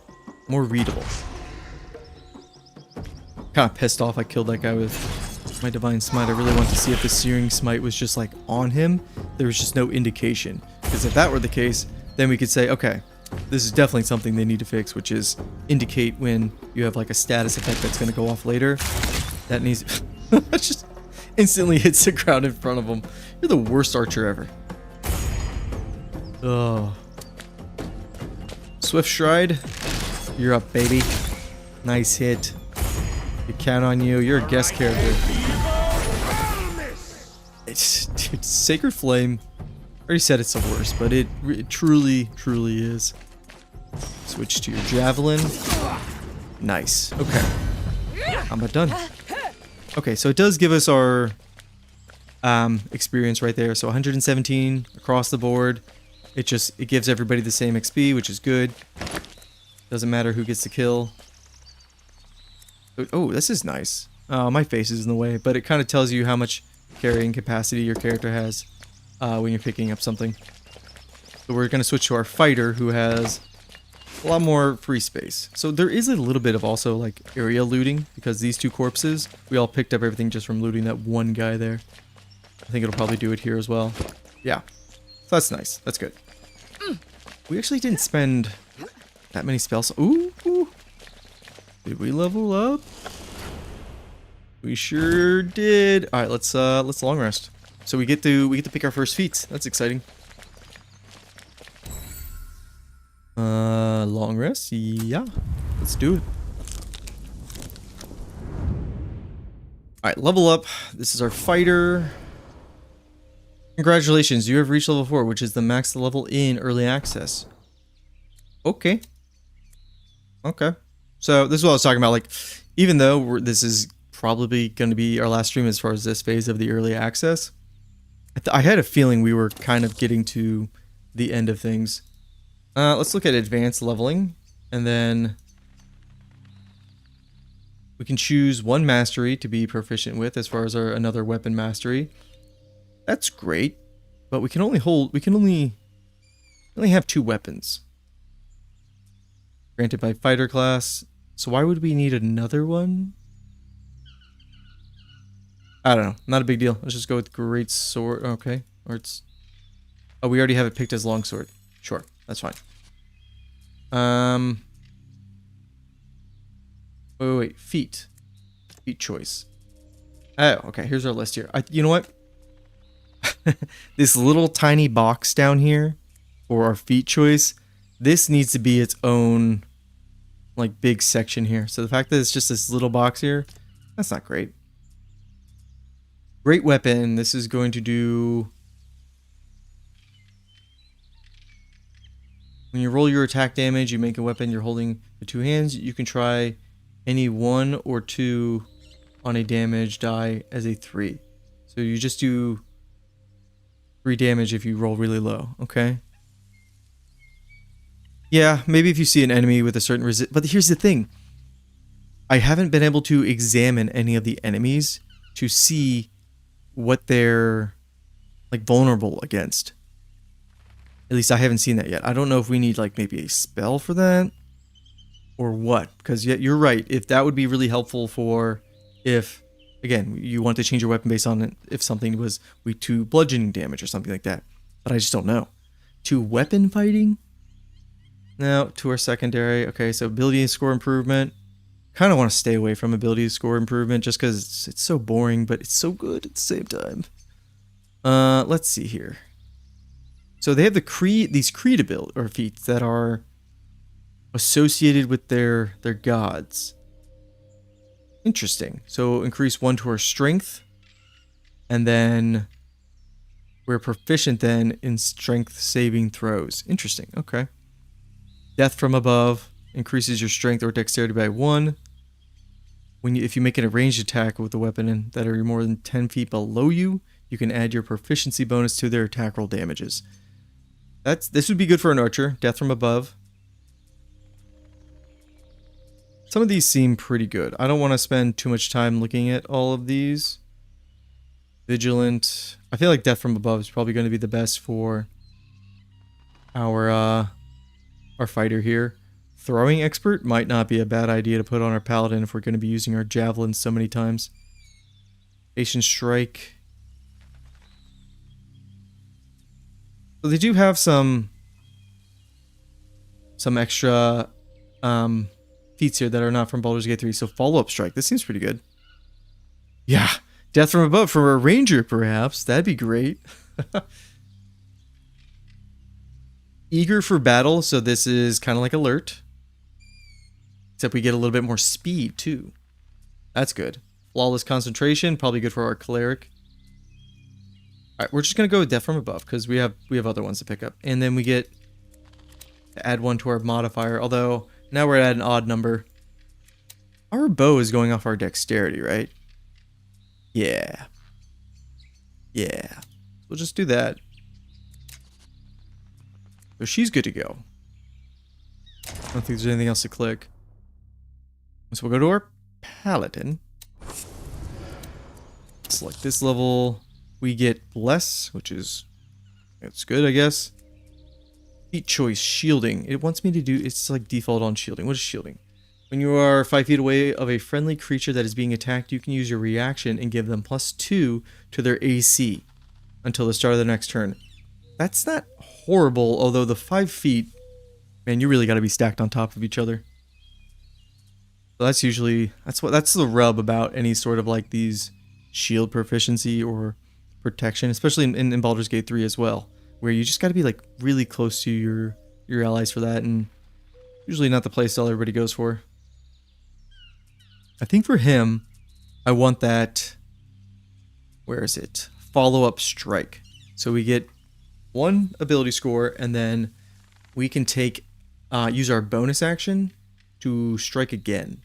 more readable. Kind of pissed off I killed that guy with my Divine Smite. I really want to see if the Searing Smite was just like on him. There was just no indication, because if that were the case, then we could say, okay, this is definitely something they need to fix, which is indicate when you have like a status effect that's going to go off later. That needs... just instantly hits the ground in front of him. You're the worst archer ever. Oh. Swift Stride, you're up, baby. Nice hit. We count on you. You're a guest character. Dude, Sacred Flame already said it's the worst, but it truly, truly is. Switch to your javelin. Nice. Okay. I'm about done. Okay, so it does give us our experience right there. So 117 across the board. It gives everybody the same XP, which is good. Doesn't matter who gets the kill. Oh, this is nice. My face is in the way, but it kind of tells you how much carrying capacity your character has when you're picking up something. So we're going to switch to our fighter, who has a lot more free space. So there is a little bit of also like area looting, because these two corpses, we all picked up everything just from looting that one guy there. I think it'll probably do it here as well. Yeah. So that's nice. That's good. We actually didn't spend that many spells. Ooh. Did we level up? We sure did. All right, let's long rest. So we get to pick our first feats. That's exciting. Long rest. Yeah. Let's do it. All right, level up. This is our fighter. Congratulations, you have reached level 4, which is the max level in early access. Okay. So this is what I was talking about. Like, even though this is probably going to be our last stream as far as this phase of the early access, I had a feeling we were kind of getting to the end of things. Let's look at advanced leveling, and then we can choose one mastery to be proficient with as far as another weapon mastery. That's great, but we can only have 2 weapons. Granted by fighter class, so why would we need another one? I don't know, not a big deal. Let's just go with great sword. Okay, or it's... Oh, we already have it picked as longsword. Sure, that's fine. Wait, feat choice. Oh, okay, here's our list here. You know what? This little tiny box down here for our feat choice, this needs to be its own like big section here. So the fact that it's just this little box here, that's not great. Great weapon. This is going to do... When you roll your attack damage, you make a weapon you're holding with 2 hands. You can try any 1 or 2 on a damage die as a 3. So you just do 3 damage if you roll really low, okay? Yeah, maybe if you see an enemy with a certain resist... But here's the thing. I haven't been able to examine any of the enemies to see what they're like vulnerable against. At least I haven't seen that yet. I don't know if we need like maybe a spell for that or what. Because you're right. If that would be really helpful for if, again, you want to change your weapon based on if something was weak to bludgeoning damage or something like that. But I just don't know. To weapon fighting? No, to our secondary. Okay, so ability score improvement. Kind of want to stay away from ability score improvement just because it's so boring, but it's so good at the same time. Let's see here. So they have these creed ability or feats that are associated with their gods. Interesting. So increase 1 to our strength, and then we're proficient then in strength saving throws. Interesting. Okay. Death from above increases your strength or dexterity by 1. If you make a ranged attack with a weapon that are more than 10 feet below you, you can add your proficiency bonus to their attack roll damages. This would be good for an archer. Death from above. Some of these seem pretty good. I don't want to spend too much time looking at all of these. Vigilant. I feel like death from above is probably going to be the best for our fighter here. Throwing expert might not be a bad idea to put on our paladin if we're going to be using our javelins so many times. Patient strike. So they do have some extra feats here that are not from Baldur's Gate 3. So follow-up strike. This seems pretty good. Yeah. Death from above for a ranger, perhaps. That'd be great. Eager for battle. So this is kind of like alert. Except we get a little bit more speed, too. That's good. Flawless concentration. Probably good for our cleric. Alright, we're just gonna go with Death from Above, because we have other ones to pick up. And then we get to add one to our modifier, although now we're at an odd number. Our bow is going off our dexterity, right? Yeah. Yeah. We'll just do that. So she's good to go. I don't think there's anything else to click. So we'll go to our paladin. Select this level. We get less, which is... it's good, I guess. Feat choice, shielding. It wants me to do... it's like default on shielding. What is shielding? When you are 5 feet away of a friendly creature that is being attacked, you can use your reaction and give them +2 to their AC until the start of the next turn. That's not horrible, although the 5 feet... man, you really got to be stacked on top of each other. So that's usually... that's the rub about any sort of like these shield proficiency or protection, especially in Baldur's Gate 3 as well, where you just got to be like really close to your allies for that, and usually not the playstyle everybody goes for. I think for him, I want that... where is it? Follow-up strike. So we get 1 ability score, and then we can take use our bonus action to strike again.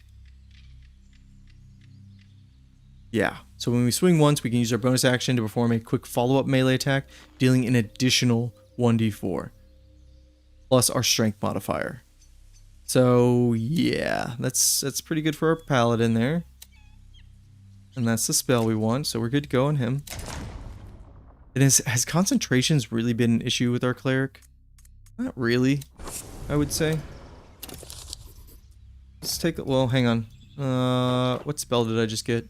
Yeah, so when we swing once, we can use our bonus action to perform a quick follow-up melee attack, dealing an additional 1d4, plus our strength modifier. So yeah, that's pretty good for our paladin there. And that's the spell we want, so we're good to go on him. Has concentrations really been an issue with our cleric? Not really, I would say. Let's take... well, hang on. What spell did I just get?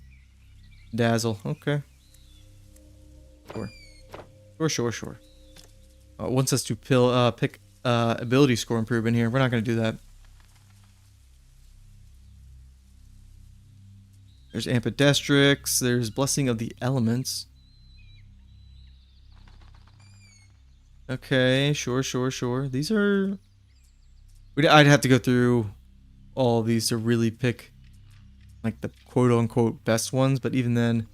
Dazzle. Okay. Sure. It wants us to pick ability score improvement here. We're not going to do that. There's Ampidestrix. There's Blessing of the Elements. Okay, sure. These are... I'd have to go through all of these to really pick like the quote-unquote best ones, but even then,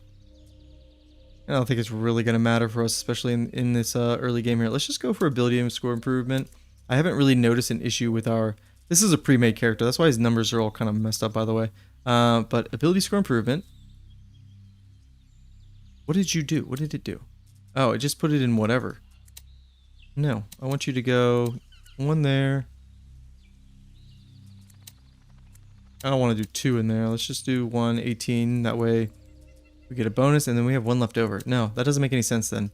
I don't think it's really going to matter for us, especially in this early game here. Let's just go for ability and score improvement. I haven't really noticed an issue with our... this is a pre-made character. That's why his numbers are all kind of messed up, by the way. But ability score improvement. What did you do? What did it do? Oh, it just put it in whatever. No, I want you to go 1 there. I don't want to do 2 in there. Let's just do 1, 18. That way we get a bonus and then we have 1 left over. No, that doesn't make any sense then.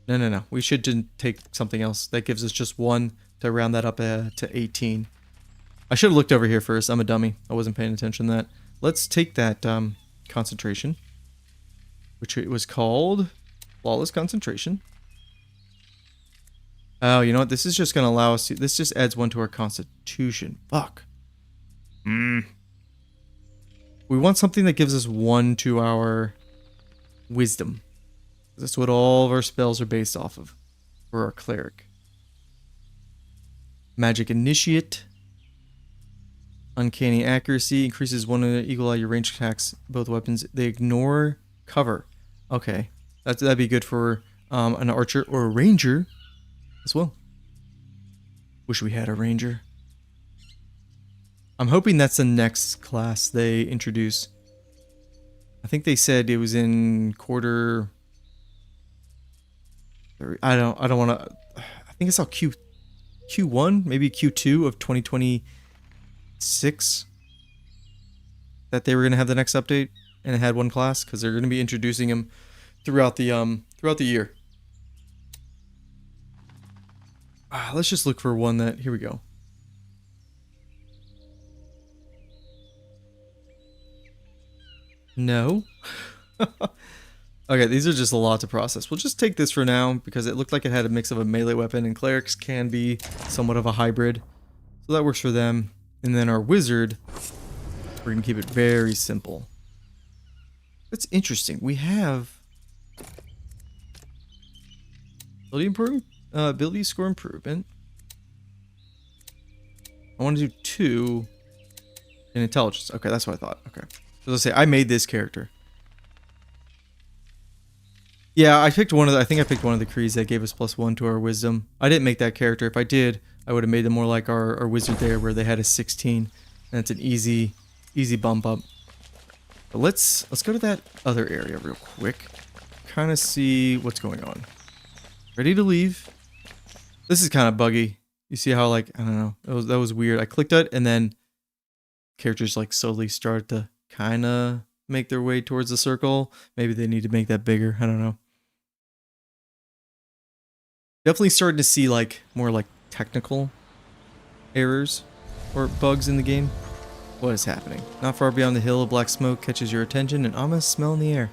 No. We should take something else. That gives us just 1 to round that up to 18. I should have looked over here first. I'm a dummy. I wasn't paying attention to that. Let's take that concentration, which it was called Flawless Concentration. Oh, you know what? This is just going to allow us to... this just adds 1 to our Constitution. Fuck. We want something that gives us 1 to our Wisdom. That's what all of our spells are based off of for our Cleric. Magic Initiate. Uncanny Accuracy. Increases 1 to equal out your range attacks. Both weapons. They ignore cover. Okay. That'd be good for an Archer or a Ranger as well. Wish we had a Ranger. I'm hoping that's the next class they introduce. I think they said it was in quarter... I don't want to... I think it's all Q1, maybe Q2 of 2026 that they were going to have the next update, and it had 1 class because they're going to be introducing them throughout the year. Let's just look for one that... here we go. No. Okay, these are just a lot to process. We'll just take this for now because it looked like it had a mix of a melee weapon, and clerics can be somewhat of a hybrid. So that works for them. And then our wizard, we're going to keep it very simple. That's interesting. We have ability score improvement. I want to do 2 in intelligence. Okay, that's what I thought. Okay. So let's say I made this character. Yeah, I picked one of the, I think I picked one of the creeds that gave us +1 to our wisdom. I didn't make that character. If I did, I would have made them more like our wizard there, where they had a 16. And it's an easy bump up. But let's go to that other area real quick. Kind of see what's going on. Ready to leave. This is kind of buggy. You see how, like, I don't know, that was weird. I clicked it and then characters like slowly start to kind of make their way towards the circle. Maybe they need to make that bigger. I don't know. Definitely starting to see like more like technical errors or bugs in the game. What is happening? Not far beyond the hill, black smoke catches your attention, an ominous smell in the air.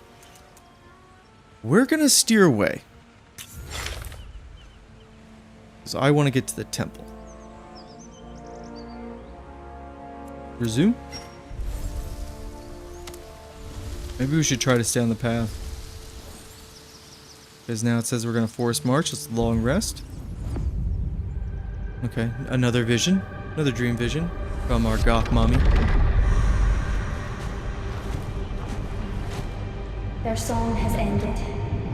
We're gonna steer away. Because I want to get to the temple. Resume? Maybe we should try to stay on the path. Because now it says we're going to forest march. It's a long rest. Okay, another vision. Another dream vision from our goth mommy. Their song has ended.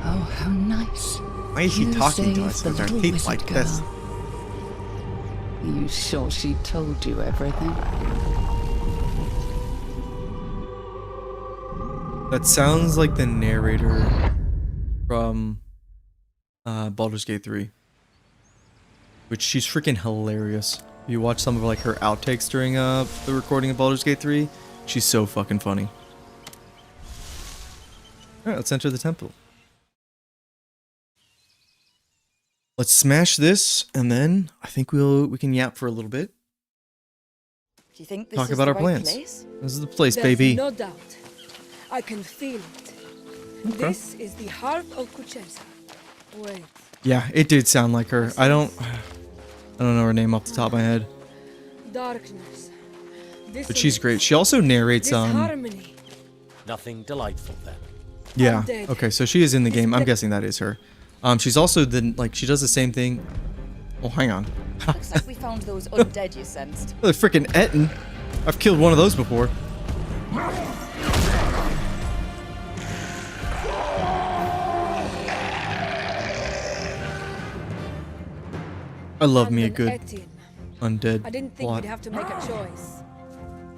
Oh, how nice. Why is she talking to us with our teeth like this? You sure she told you everything? That sounds like the narrator from Baldur's Gate 3. Which she's freaking hilarious. If you watch some of like her outtakes during the recording of Baldur's Gate 3, she's so fucking funny. Alright, let's enter the temple. Let's smash this, and then I think we can yap for a little bit. Do you think this Talk is about the our right plans. place? This is the place, There's baby. no doubt. I can feel it. Okay. This is the heart of Kucheza. Wait. Yeah, it did sound like her. I don't know her name off the top of my head. Darkness. But she's great. She also narrates harmony. Nothing delightful then. Yeah. Undead. Okay, so she is in the game. I'm guessing that is her. She's also she does the same thing. Oh, hang on. Looks like we found those undead you sensed. The freaking Etten. I've killed one of those before. I love me a good undead I didn't think plot. we'd have to make a choice.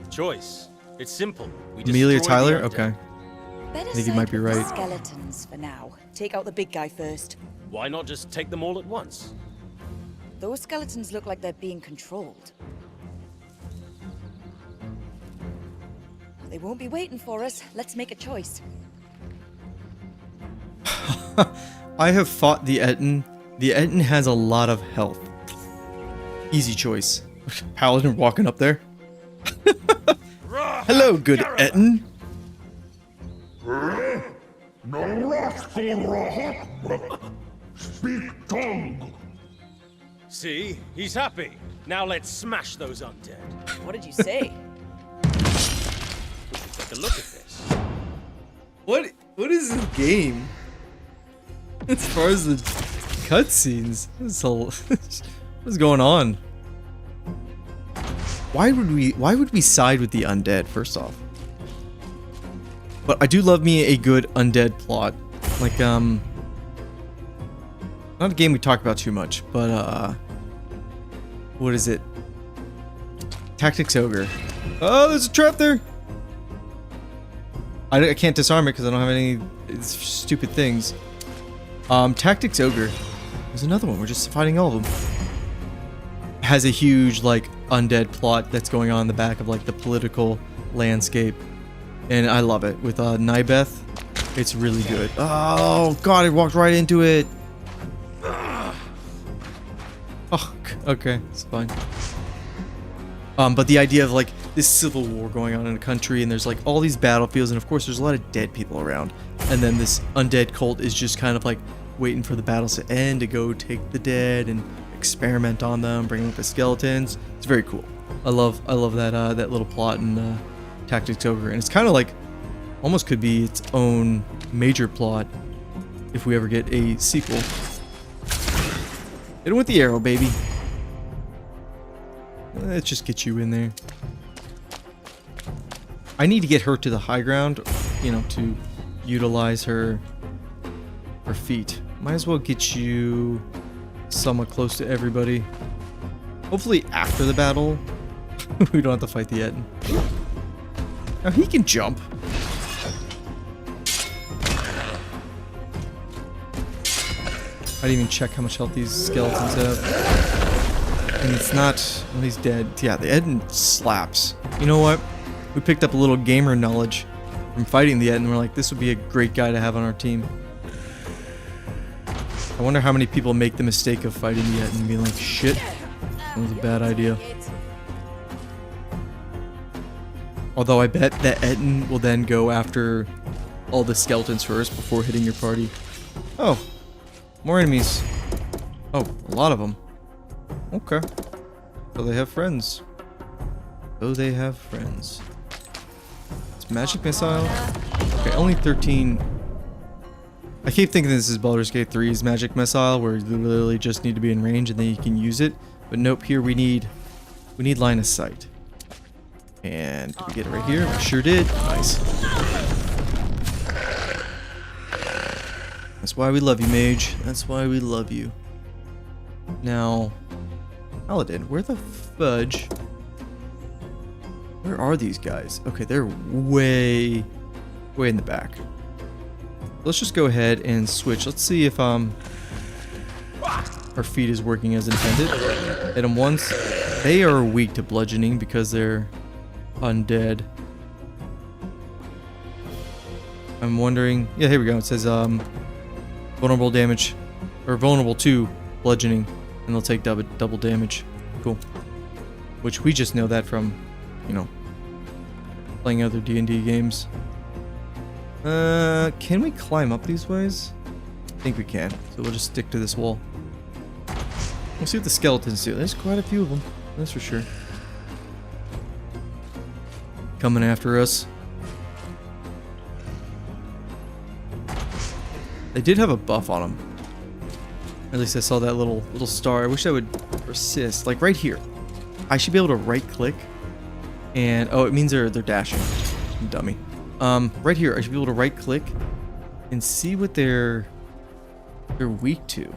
Choice. It's simple. We Amelia destroy Tyler? the undead. Okay. Better I think you side might be with the right. skeletons for now. Take out the big guy first. Why not just take them all at once? Those skeletons look like they're being controlled. They won't be waiting for us. Let's make a choice. I have fought the Etten. The Etten has a lot of health. Easy choice. Paladin walking up there. Hello, good Etten. Speak tongue. See? He's happy. Now let's smash those undead. What did you say? Take a look at this. What is this game? As far as the cutscenes, what's going on? Why would we side with the undead first off? But I do love me a good undead plot. Like not a game we talk about too much, but what is it? Tactics Ogre. Oh, there's a trap there. I can't disarm it because I don't have any stupid things. Tactics Ogre. There's another one. We're just fighting all of them. Has a huge like undead plot that's going on in the back of like the political landscape, and I love it. With Nybeth, it's really good. Oh god, I walked right into it. Oh, okay, it's fine. But the idea of like this civil war going on in a country, and there's like all these battlefields, and of course there's a lot of dead people around, and then this undead cult is just kind of like waiting for the battles to end to go take the dead and experiment on them, bring up the skeletons. It's very cool. I love that that little plot in Tactics Ogre, and it's kind of like almost could be its own major plot if we ever get a sequel. Hit him with the arrow, baby. Let's just get you in there. I need to get her to the high ground, you know, to utilize her Or feet. Might as well get you somewhat close to everybody. Hopefully after the battle, we don't have to fight the Etten. Now he can jump. I didn't even check how much health these skeletons have. And it's not... Well, he's dead. Yeah, the Etten slaps. You know what? We picked up a little gamer knowledge from fighting the Etten. We're like, this would be a great guy to have on our team. I wonder how many people make the mistake of fighting the Etten and being like, shit, that was a bad idea. Although I bet that Etten will then go after all the skeletons first before hitting your party. Oh, more enemies. Oh, a lot of them. Okay. So they have friends. So they have friends. It's magic missile. Okay, only 13. I keep thinking this is Baldur's Gate 3's magic missile, where you literally just need to be in range and then you can use it. But nope, here we need line of sight. And did we get it right here? We sure did. Nice. That's why we love you, mage. That's why we love you. Now, Paladin, where the fudge? Where are these guys? Okay, they're way in the back. Let's just go ahead and switch. Let's see if our feat is working as intended. Hit them once. They are weak to bludgeoning because they're undead. I'm wondering. Yeah, here we go. It says vulnerable damage, or vulnerable to bludgeoning, and they'll take double damage. Cool. Which we just know that from, you know, playing other D&D games. Can we climb up these ways? I think we can. So we'll just stick to this wall. We'll see what the skeletons do. There's quite a few of them. That's for sure. Coming after us. They did have a buff on them. At least I saw that little star. I wish I would persist. Like right here. I should be able to right click. And oh, it means they're dashing. Dummy. Right here, I should be able to right click and see what they're weak to.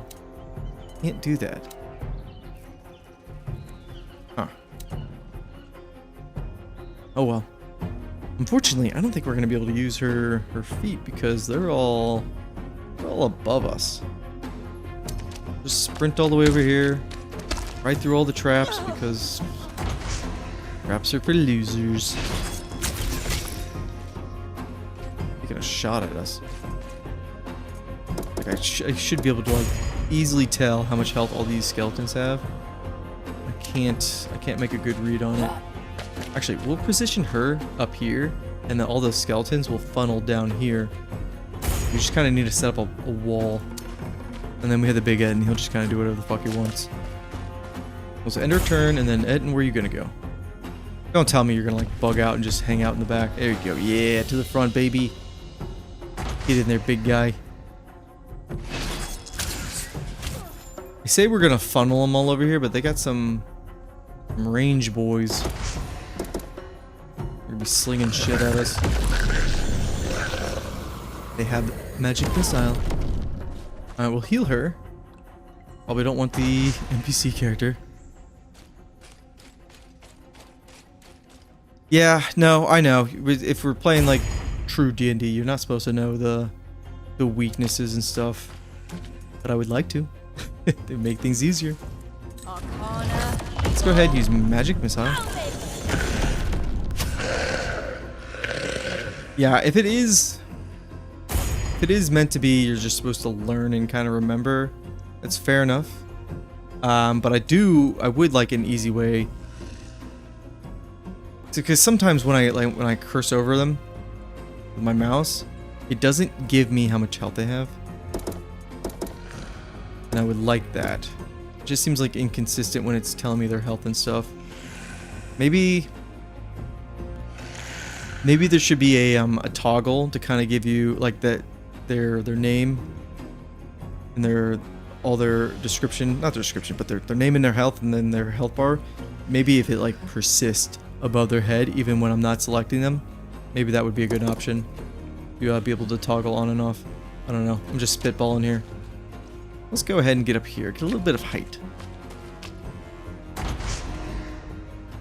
Can't do that. Huh. Oh well. Unfortunately, I don't think we're gonna be able to use her feet because they're all above us. Just sprint all the way over here, right through all the traps because traps are for losers. A shot at us. Like I should be able to like easily tell how much health all these skeletons have. I can't make a good read on it. Actually, we'll position her up here, and then all those skeletons will funnel down here. We just kind of need to set up a wall, and then we have the big Ed, and he'll just kind of do whatever the fuck he wants. We'll end our turn, and then Ed, where are you gonna go? Don't tell me you're gonna like bug out and just hang out in the back. There you go. Yeah, to the front, baby. Get in there, big guy. They say we're gonna funnel them all over here, but they got some range boys. They're gonna be slinging shit at us. They have magic missile. Alright, we'll heal her. Probably don't want the NPC character. Yeah, no, I know. If we're playing like true D&D, you're not supposed to know the weaknesses and stuff, but I would like to. They make things easier. Let's go ahead and use magic missile. Yeah, if it is meant to be, you're just supposed to learn and kind of remember, that's fair enough. But I would like an easy way, because sometimes when I curse over them with my mouse, it doesn't give me how much health they have, and I would like that. It just seems like inconsistent when it's telling me their health and stuff. Maybe there should be a toggle to kind of give you like that their name and their description, not their description, but their name and their health, and then their health bar. Maybe if it like persists above their head even when I'm not selecting them, maybe that would be a good option. You be able to toggle on and off. I don't know. I'm just spitballing here. Let's go ahead and get up here. Get a little bit of height.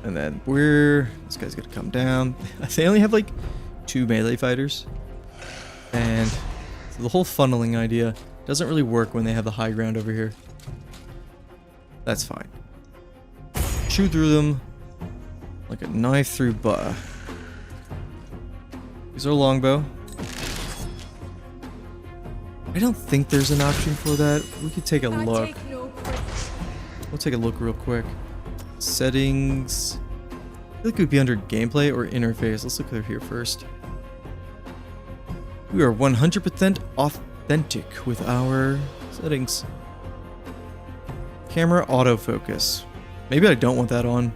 And then this guy's gonna come down. They only have like 2 melee fighters. And so the whole funneling idea doesn't really work when they have the high ground over here. That's fine. Shoot through them like a knife through butter. Use our longbow. I don't think there's an option for that. We could take a look. We'll take a look real quick. Settings. I feel like it would be under gameplay or interface. Let's look over here first. We are 100% authentic with our settings. Camera autofocus. Maybe I don't want that on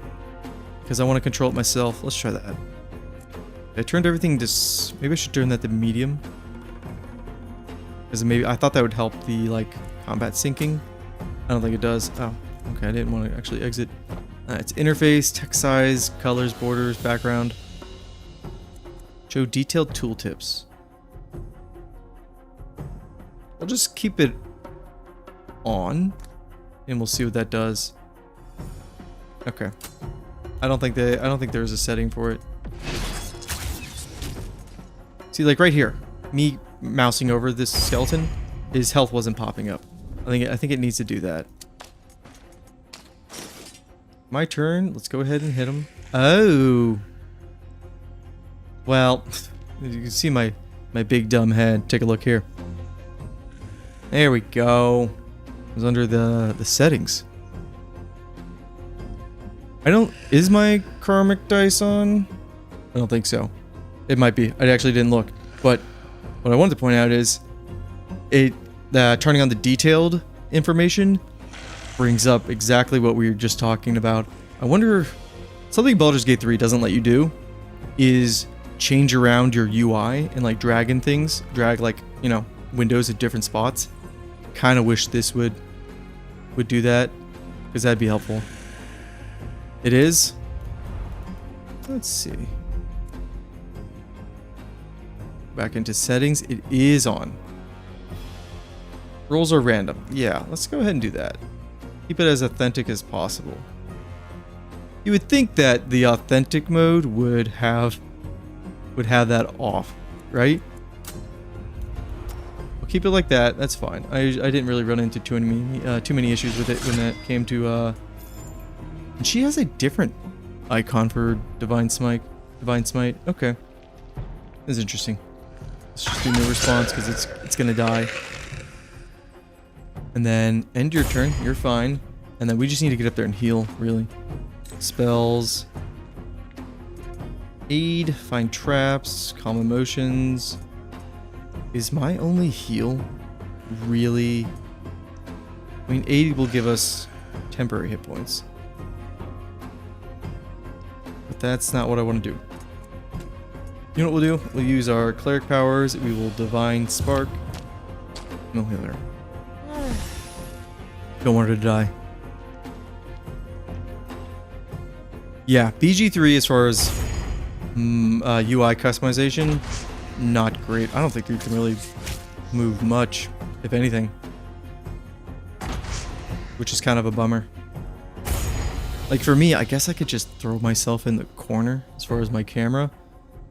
because I want to control it myself. Let's try that. I turned everything to... Maybe I should turn that to medium. Because maybe I thought that would help the like combat syncing. I don't think it does. Oh, okay. I didn't want to actually exit. It's interface, text size, colors, borders, background. Show detailed tooltips. I'll just keep it on, and we'll see what that does. Okay. I don't think there's a setting for it. See, like right here, me mousing over this skeleton, his health wasn't popping up. I think it needs to do that. My turn. Let's go ahead and hit him. Oh. Well, you can see my big dumb head. Take a look here. There we go. It was under the settings. Is my karmic dice on? I don't think so. It might be. I actually didn't look. But what I wanted to point out is turning on the detailed information brings up exactly what we were just talking about. I wonder, something Baldur's Gate 3 doesn't let you do is change around your UI and like drag like, you know, windows at different spots. Kind of wish this would do that, because that'd be helpful. It is. Let's see. Back into settings. It is on. Rolls are random. Yeah, let's go ahead and do that. Keep it as authentic as possible. You would think that the authentic mode would have that off, right? We'll keep it like that. That's fine. I didn't really run into too many issues with it when that came to. And she has a different icon for Divine Smite. Okay, this is interesting. Let's just do no response because it's gonna die. And then end your turn. You're fine. And then we just need to get up there and heal, really. Spells. Aid. Find traps. Calm emotions. Is my only heal really... I mean, aid will give us temporary hit points. But that's not what I want to do. You know what we'll do? We'll use our cleric powers. We will divine spark. No healer. Don't want her to die. Yeah, BG3 as far as UI customization, not great. I don't think you can really move much, if anything. Which is kind of a bummer. Like for me, I guess I could just throw myself in the corner as far as my camera.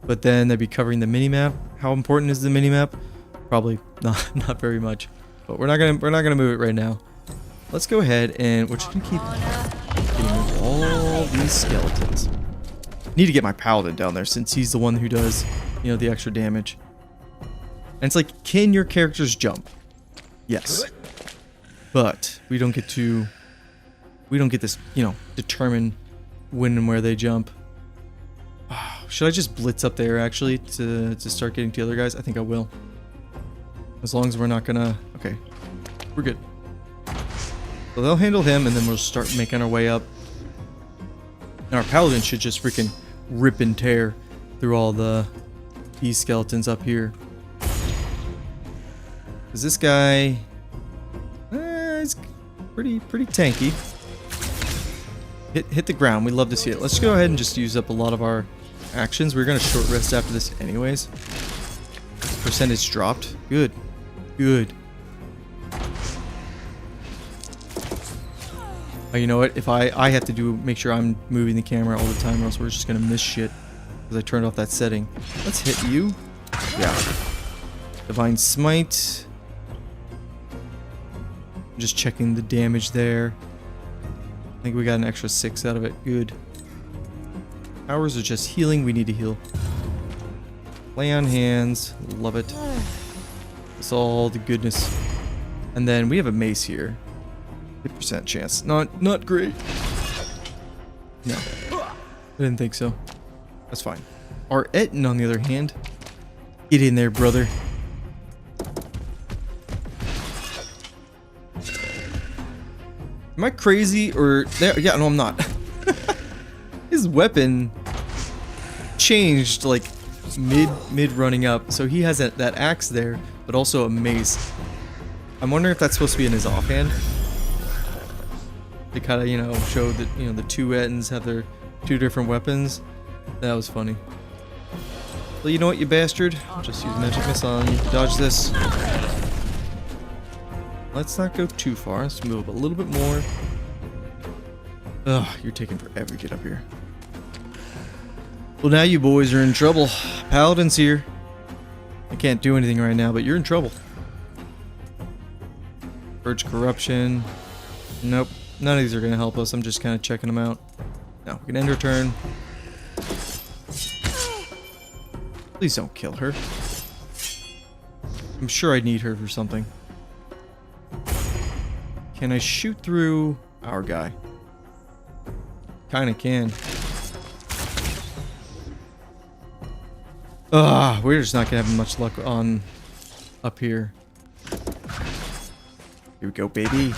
But then they'd be covering the minimap. How important is the minimap? Probably not very much. But we're not gonna move it right now. Let's go ahead and we're just gonna keep getting rid of all these skeletons. Need to get my paladin down there since he's the one who does, you know, the extra damage. And it's like, can your characters jump? Yes. But we don't get this, you know, determine when and where they jump. Should I just blitz up there actually to start getting to the other guys? I think I will. As long as we're not gonna... Okay. We're good. So they'll handle him and then we'll start making our way up. And our paladin should just freaking rip and tear through all these skeletons up here. Because this guy... is pretty tanky. Hit the ground. We love to see it. Let's go ahead and just use up a lot of our actions. We're going to short rest after this anyways. Percentage dropped. Good. Good. Oh, you know what? If I have to make sure I'm moving the camera all the time, or else we're just gonna miss shit. Because I turned off that setting. Let's hit you. Yeah. Divine Smite. Just checking the damage there. I think we got an extra 6 out of it. Good. Powers are just healing. We need to heal. Lay on hands. Love it. It's all the goodness. And then we have a mace here. 50% chance. Not great. No. I didn't think so. That's fine. Our Etten, on the other hand. Get in there, brother. Am I crazy or there? Yeah, no, I'm not. His weapon changed like mid running up, so he has that axe there, but also a mace. I'm wondering if that's supposed to be in his offhand. They kind of, you know, showed that, you know, the two Ettins have their 2 different weapons. That was funny. Well, you know what, you bastard? I'll just use magic missile on you. Dodge this. Let's not go too far. Let's move a little bit more. Ugh, you're taking forever to get up here. Well, now you boys are in trouble. Paladin's here. I can't do anything right now, but you're in trouble. Purge corruption. Nope. None of these are going to help us. I'm just kind of checking them out. No, we can end her turn. Please don't kill her. I'm sure I need her for something. Can I shoot through our guy? Kinda can. Ugh, we're just not gonna have much luck on up here. Here we go, baby.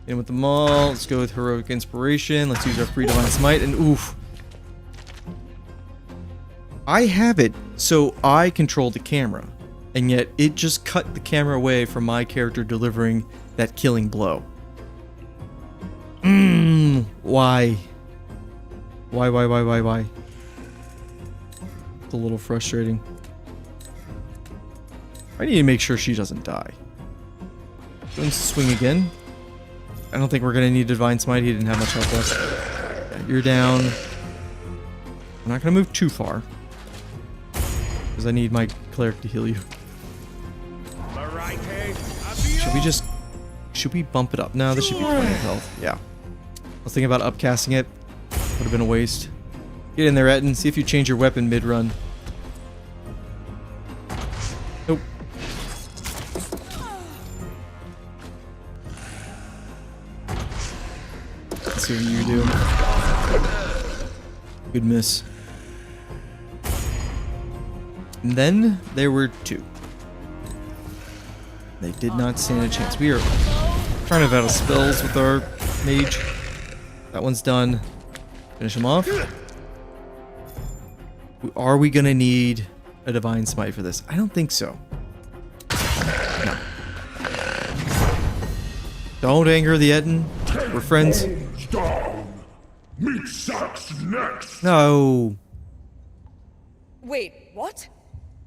In with the maul. Let's go with heroic inspiration. Let's use our free divine smite and oof. I have it so I control the camera, and yet it just cut the camera away from my character delivering that killing blow. Why? Why? It's a little frustrating. I need to make sure she doesn't die. Going to swing again. I don't think we're going to need Divine Smite. He didn't have much health left. Yeah, you're down. I'm not going to move too far. Because I need my cleric to heal you. Should we bump it up? No, this should be 20 health. Yeah. I was thinking about upcasting it. Would have been a waste. Get in there, Etten. See if you change your weapon mid-run. Nope. Let's see what you do. Good miss. And then there were 2. They did not stand a chance. We are trying to out of spells with our mage. That one's done. Finish him off. Are we gonna need a Divine Smite for this? I don't think so. No. Don't anger the Etten. We're friends. Meat sucks next. No. Wait, what?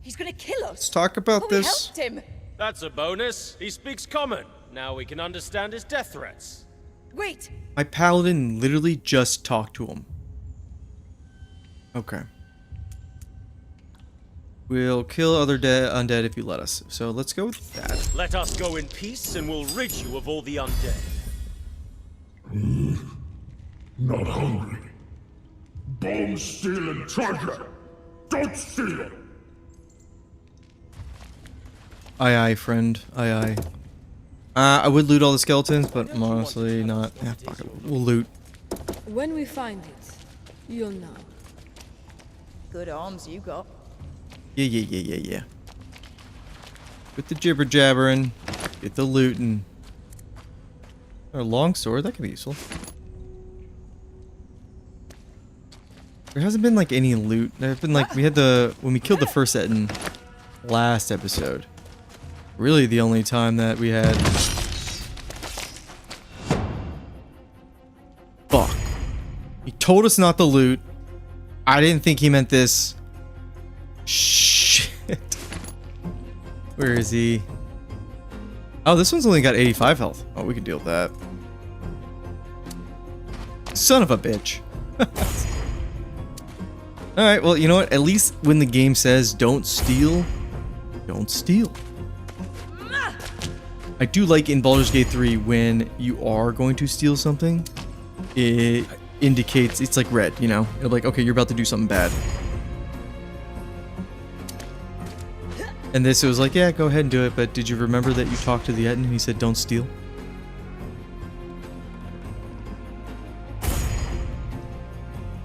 He's gonna kill us. Let's talk about We this. helped him. That's a bonus. He speaks common. Now we can understand his death threats. Wait. My paladin literally just talked to him. Okay. We'll kill other undead if you let us. So let's go with that. Let us go in peace and we'll rid you of all the undead. Not hungry. Bones stealing treasure. Don't steal it. Aye, aye, friend. Aye, aye. I would loot all the skeletons, but I'm honestly not. Yeah, fuck it. We'll loot. When we find it, you'll know. Good arms you got. Yeah. With the jibber jabbering, get the looting. Our longsword, that could be useful. There hasn't been like any loot. There've been like when we killed the first Etten last episode. Really the only time that we had. Fuck. He told us not to loot. I didn't think he meant this. Shit. Where is he? Oh, this one's only got 85 health. Oh, we can deal with that. Son of a bitch. Alright, well, you know what? At least when the game says don't steal, don't steal. I do like in Baldur's Gate 3 when you are going to steal something, it indicates, it's like red, you know? It's like, okay, you're about to do something bad. And this, it was like, yeah, go ahead and do it, but did you remember that you talked to the Etten and he said don't steal?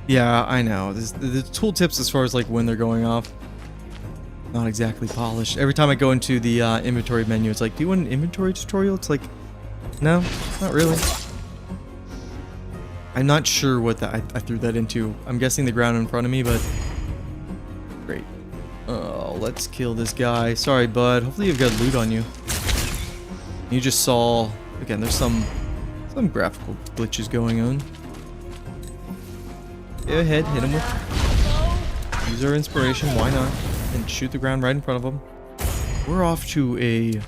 Yeah, I know. The tooltips as far as like when they're going off, not exactly polished. Every time I go into the inventory menu, it's like, do you want an inventory tutorial? It's like, no, not really. I'm not sure what that I threw that into. I'm guessing the ground in front of me, but great. Oh, let's kill this guy. Sorry, bud. Hopefully you've got loot on you. You just saw, again, there's some graphical glitches going on. Go ahead, hit him with. Use our inspiration, why not? And shoot the ground right in front of him. We're off to a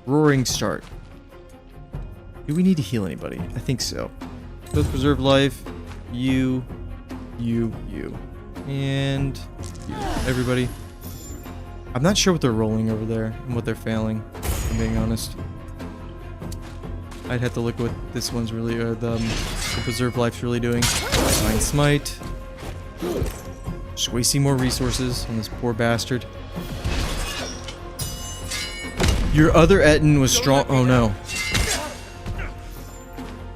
roaring start. Do we need to heal anybody? I think so. Both preserve life. You. And you. Everybody. I'm not sure what they're rolling over there and what they're failing, if I'm being honest. I'd have to look at what this one's really, the preserve life's really doing. Divine Smite. Just wasting more resources on this poor bastard. Your other Etten was strong. Oh no.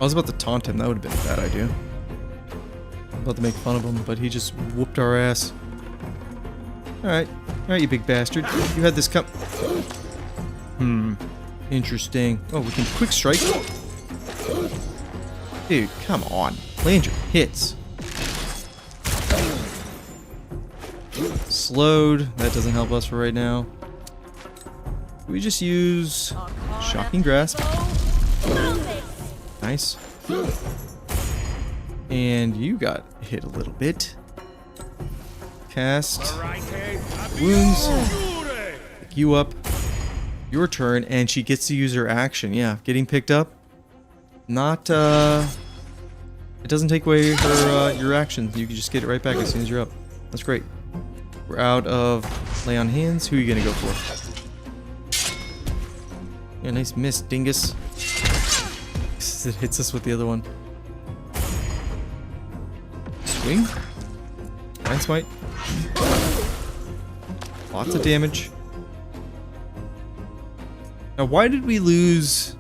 I was about to taunt him. That would have been a bad idea. I'm about to make fun of him, but he just whooped our ass. Alright. Alright, you big bastard. You had this come. Interesting. Oh, we can quick strike. Dude, come on. Land your hits. Slowed. That doesn't help us for right now. We just use Shocking Grasp. Nice. And you got hit a little bit. Cast wounds. Pick you up. Your turn, and she gets to use her action. Yeah, getting picked up. Not, it doesn't take away her, your action. You can just get it right back as soon as you're up. That's great. We're out of lay on hands. Who are you gonna go for? Yeah, nice miss, dingus. It hits us with the other one. Swing. Divine Smite. Lots of damage. Now, why did we lose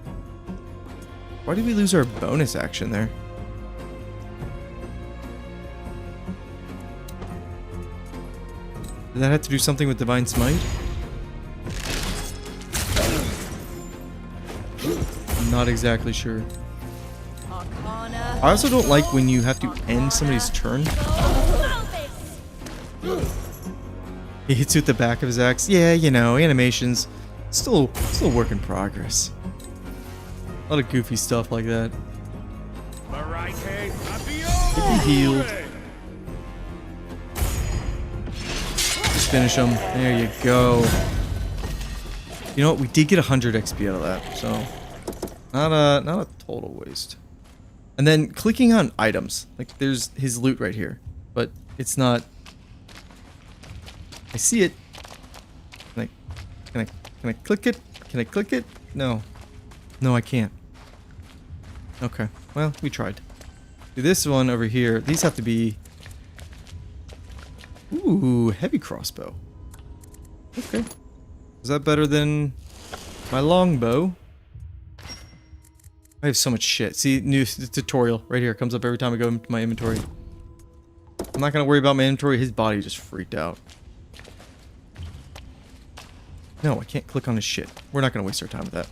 our bonus action there? Did that have to do something with Divine Smite? I'm not exactly sure. I also don't like when you have to end somebody's turn. He hits you with the back of his axe. Yeah, you know, animations. Still a work in progress. A lot of goofy stuff like that. Get me healed. Just finish him. There you go. You know what? We did get 100 XP out of that, so not a total waste. And then clicking on items, like there's his loot right here, but it's not. I see it. Can I click it? Can I click it? No. No, I can't. Okay. Well, we tried. This one over here, these have to be... Ooh, heavy crossbow. Okay. Is that better than my longbow? I have so much shit. See, new tutorial right here. Comes up every time I go into my inventory. I'm not going to worry about my inventory. His body just freaked out. No, I can't click on his shit. We're not going to waste our time with that.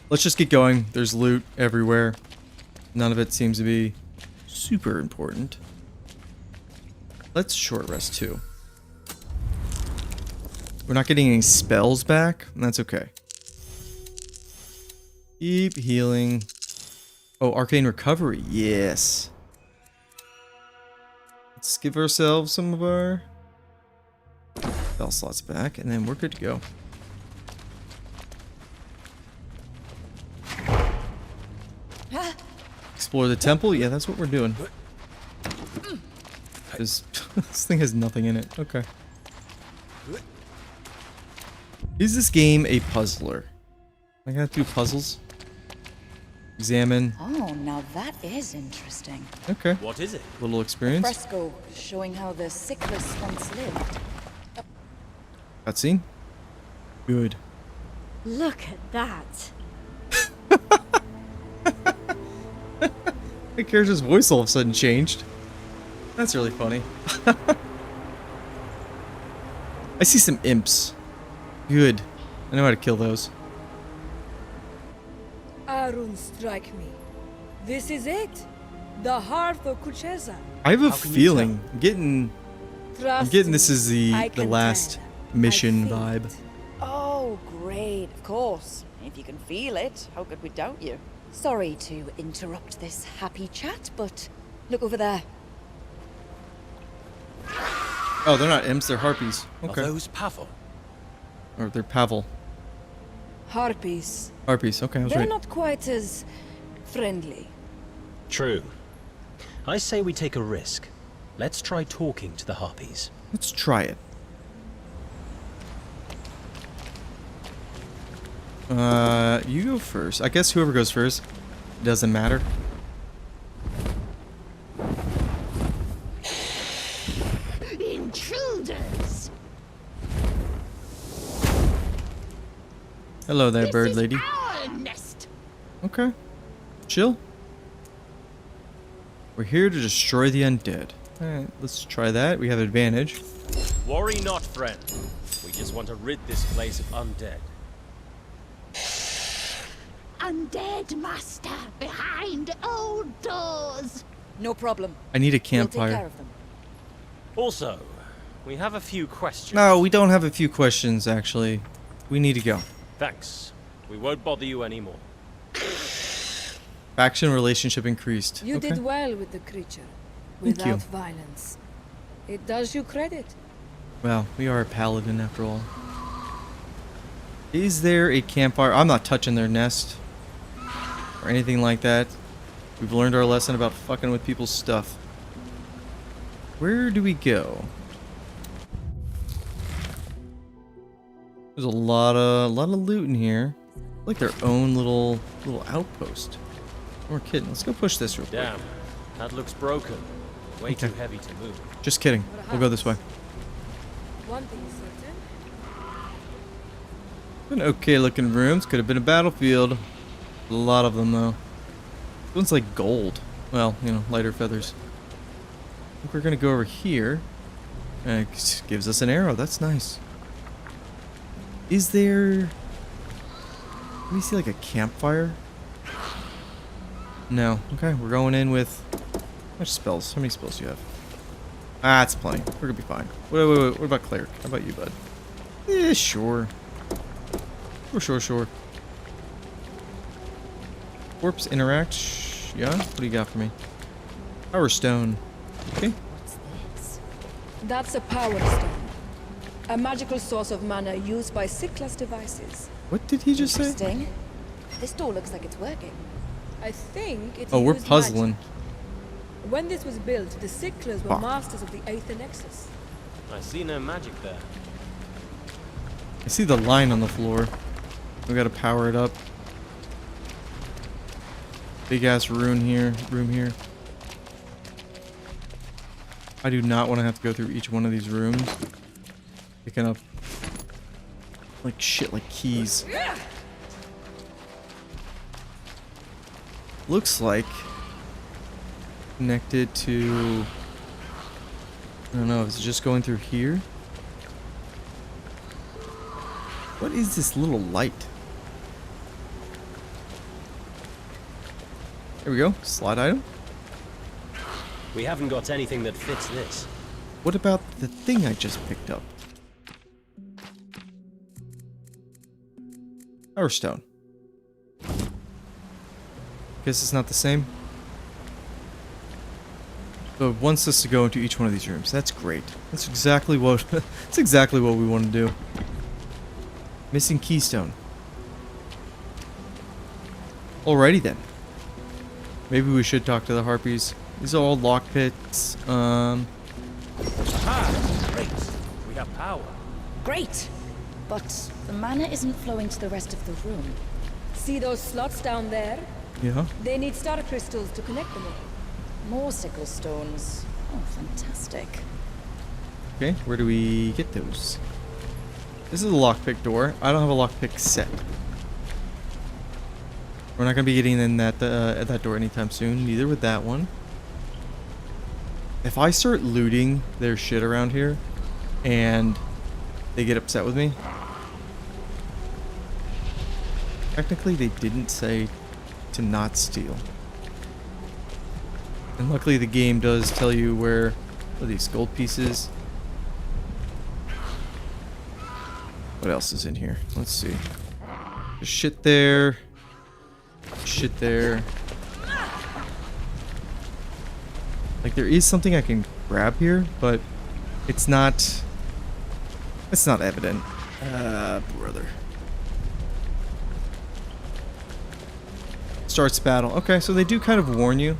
Let's just get going. There's loot everywhere. None of it seems to be super important. Let's short rest too. We're not getting any spells back, and that's okay. Keep healing. Oh, arcane recovery. Yes. Let's give ourselves some of our spell slots back, and then we're good to go. Explore the temple? Yeah, that's what we're doing. This thing has nothing in it. Okay. Is this game a puzzler? I gotta do puzzles. Examine. Oh, now that is interesting. Okay. What is it? Little A experience. fresco showing how the Sickless once lived. Cutscene. Good. Look at that. The character's voice all of a sudden changed. That's really funny. I see some imps. Good. I know how to kill those. Arun, strike me. This is it. The hearth of Kucheza. I have a How can you feeling I'm getting this me, is I the can last tell. mission I feel vibe. it. Oh, great, of course. If you can feel it, how could we doubt you? Sorry to interrupt this happy chat, but look over there. Oh, they're not imps, they're harpies. Okay. Are those Pavel? Or they're Pavel. Harpies. Harpies, okay, I was They're right. not quite as friendly. True. I say we take a risk. Let's try talking to the harpies. Let's try it. You go first. I guess whoever goes first. Doesn't matter. Intruders! Hello there, bird lady. Our nest! Okay. Chill. We're here to destroy the undead. Alright, let's try that. We have advantage. Worry not, friend. We just want to rid this place of undead. Undead master behind old doors! No problem. I need a We'll take care campfire. of them. Also, we have a few questions. No, we don't have a few questions, actually. We need to go. Thanks. We won't bother you anymore. Faction relationship increased. You Okay. did well with the creature. Thank you. Without violence. It does you credit. Well, we are a paladin after all. Is there a campfire? I'm not touching their nest. Or anything like that. We've learned our lesson about fucking with people's stuff. Where do we go? There's a lot of loot in here. Like their own little outpost. We're kidding. Let's go push this real quick. Damn, that looks broken. Way Okay. too heavy to move. Just kidding. We'll go this way. One thing is certain. An okay looking rooms. Could have been a battlefield. A lot of them though. This one's like gold. Well, you know, lighter feathers. I think we're gonna go over here. It gives us an arrow. That's nice. Is there... Let me see like a campfire. No. Okay, we're going in with... How much spells? How many spells do you have? Ah, it's plenty. We're gonna be fine. Wait. What about cleric? How about you, bud? Yeah, sure. Sure. Corpse interact. Yeah? What do you got for me? Power stone. Okay. That's a power stone. A magical source of mana used by Sickless devices. What did he just say? Interesting. This door looks like it's working. I think it's Oh, we're used puzzling. magic. When this was built, the Sicklers were Fuck. masters of the Aether Nexus. I see no magic there. I see the line on the floor. We gotta power it up. Big ass room here. I do not want to have to go through each one of these rooms. Picking up like shit, like keys. Looks like connected to... I don't know, is it just going through here? What is this little light? There we go. Slide item. We haven't got anything that fits this. What about the thing I just picked up? Power stone. Guess it's not the same. So it wants us to go into each one of these rooms. That's great. That's exactly what that's exactly what we want to do. Missing keystone. Alrighty then. Maybe we should talk to the harpies. These are all lock pits. Ah, great. We have power. Great! But the mana isn't flowing to the rest of the room. See those slots down there? Yeah. They need star crystals to connect them all. More sickle stones. Oh, fantastic. Okay, where do we get those? This is a lockpick door. I don't have a lockpick set. We're not gonna be getting in at that door anytime soon. Neither with that one. If I start looting their shit around here, and they get upset with me. Technically, they didn't say to not steal. And luckily, the game does tell you where are these gold pieces. What else is in here? Let's see. There's shit there. Shit there. Like, there is something I can grab here, but it's not evident. Brother. Starts battle. Okay, so they do kind of warn you.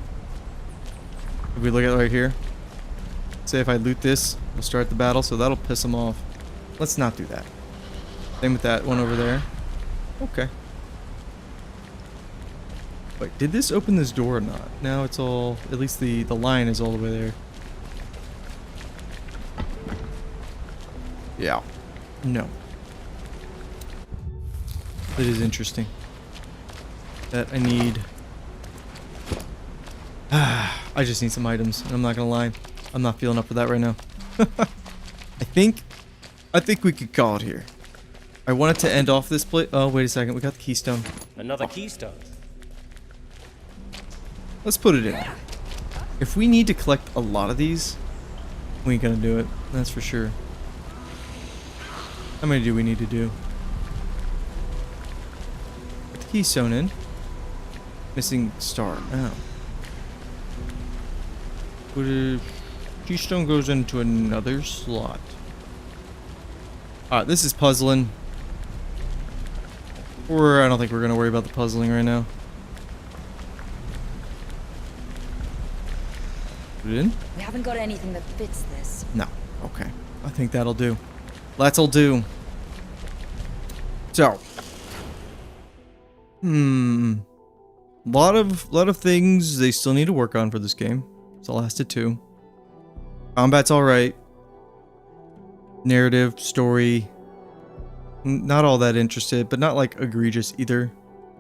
If we look at it right here. Say if I loot this, we'll start the battle, so that'll piss them off. Let's not do that. Same with that one over there. Okay. Wait, did this open this door or not? Now it's all, at least the line is all the way there. Yeah. No. That is interesting. That I need... I just need some items. I'm not gonna lie. I'm not feeling up for that right now. I think we could call it here. I wanted to end off this play. Oh, wait a second. We got the keystone. Another keystone. Let's put it in. If we need to collect a lot of these, we ain't gonna do it. That's for sure. How many do we need to do? Put the keystone in. Missing star. Oh. Put a keystone goes into another slot. Alright, this is puzzling. Or I don't think we're gonna worry about the puzzling right now. Put it in? We haven't got anything that fits this. No. Okay. I think that'll do. That'll do. So. Lot of things they still need to work on for this game. Solasta II. Combat's alright. Narrative, story. Not all that interested, but not like egregious either.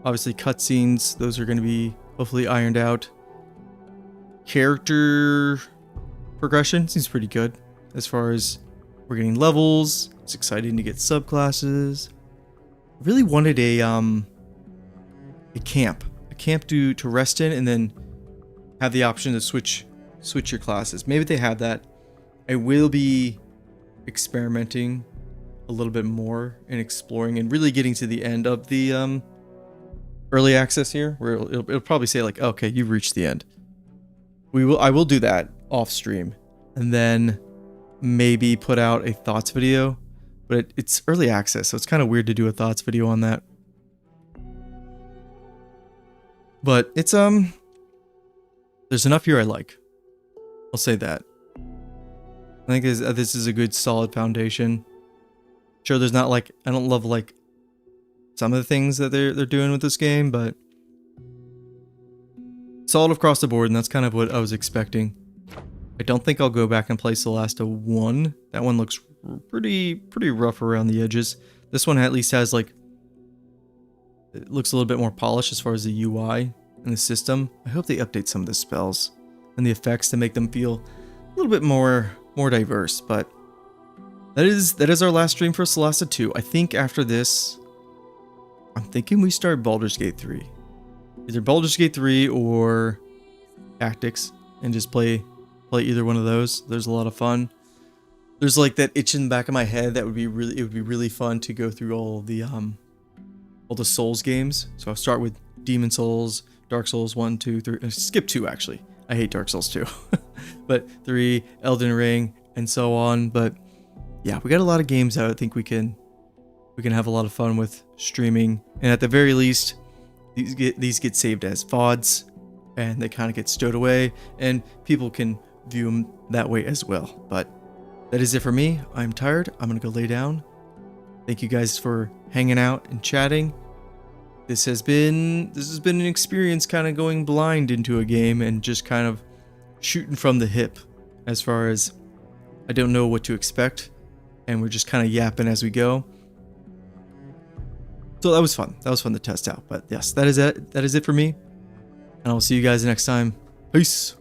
Obviously cutscenes, those are going to be hopefully ironed out. Character progression seems pretty good. As far as we're getting levels, it's exciting to get subclasses. I really wanted a camp to rest in, and then have the option to switch your classes. Maybe they have that. I will be experimenting a little bit more and exploring and really getting to the end of the early access here, where it'll probably say like, okay, you've reached the end. I will do that off stream, and then maybe put out a thoughts video, but it's early access, so it's kind of weird to do a thoughts video on that. But it's there's enough here I like. I'll say that. I think this is a good solid foundation. Sure, there's not like, I don't love like some of the things that they're doing with this game, but solid across the board, and that's kind of what I was expecting. I don't think I'll go back and play Solasta 1. That one looks pretty rough around the edges. This one at least has like, it looks a little bit more polished as far as the UI and the system. I hope they update some of the spells and the effects to make them feel a little bit more diverse, but that is our last stream for Solasta 2. I think after this, I'm thinking we start Baldur's Gate 3. Either Baldur's Gate 3 or Tactics, and just play either one of those. There's a lot of fun. There's like that itch in the back of my head that it would be really fun to go through all the Souls games. So I'll start with Demon Souls, Dark Souls 1, 2, 3, skip 2 actually. I hate Dark Souls 2. But 3, Elden Ring, and so on. But yeah, we got a lot of games that I think we can have a lot of fun with streaming. And at the very least, these get saved as VODs. and they kind of get stowed away, and people can view them that way as well. But that is it for me. I'm tired. I'm gonna go lay down. Thank you guys for hanging out and chatting. This has been an experience kind of going blind into a game and just kind of shooting from the hip as far as I don't know what to expect, and we're just kind of yapping as we go. So that was fun. That was fun to test out. But yes, that is it for me. And I'll see you guys next time. Peace.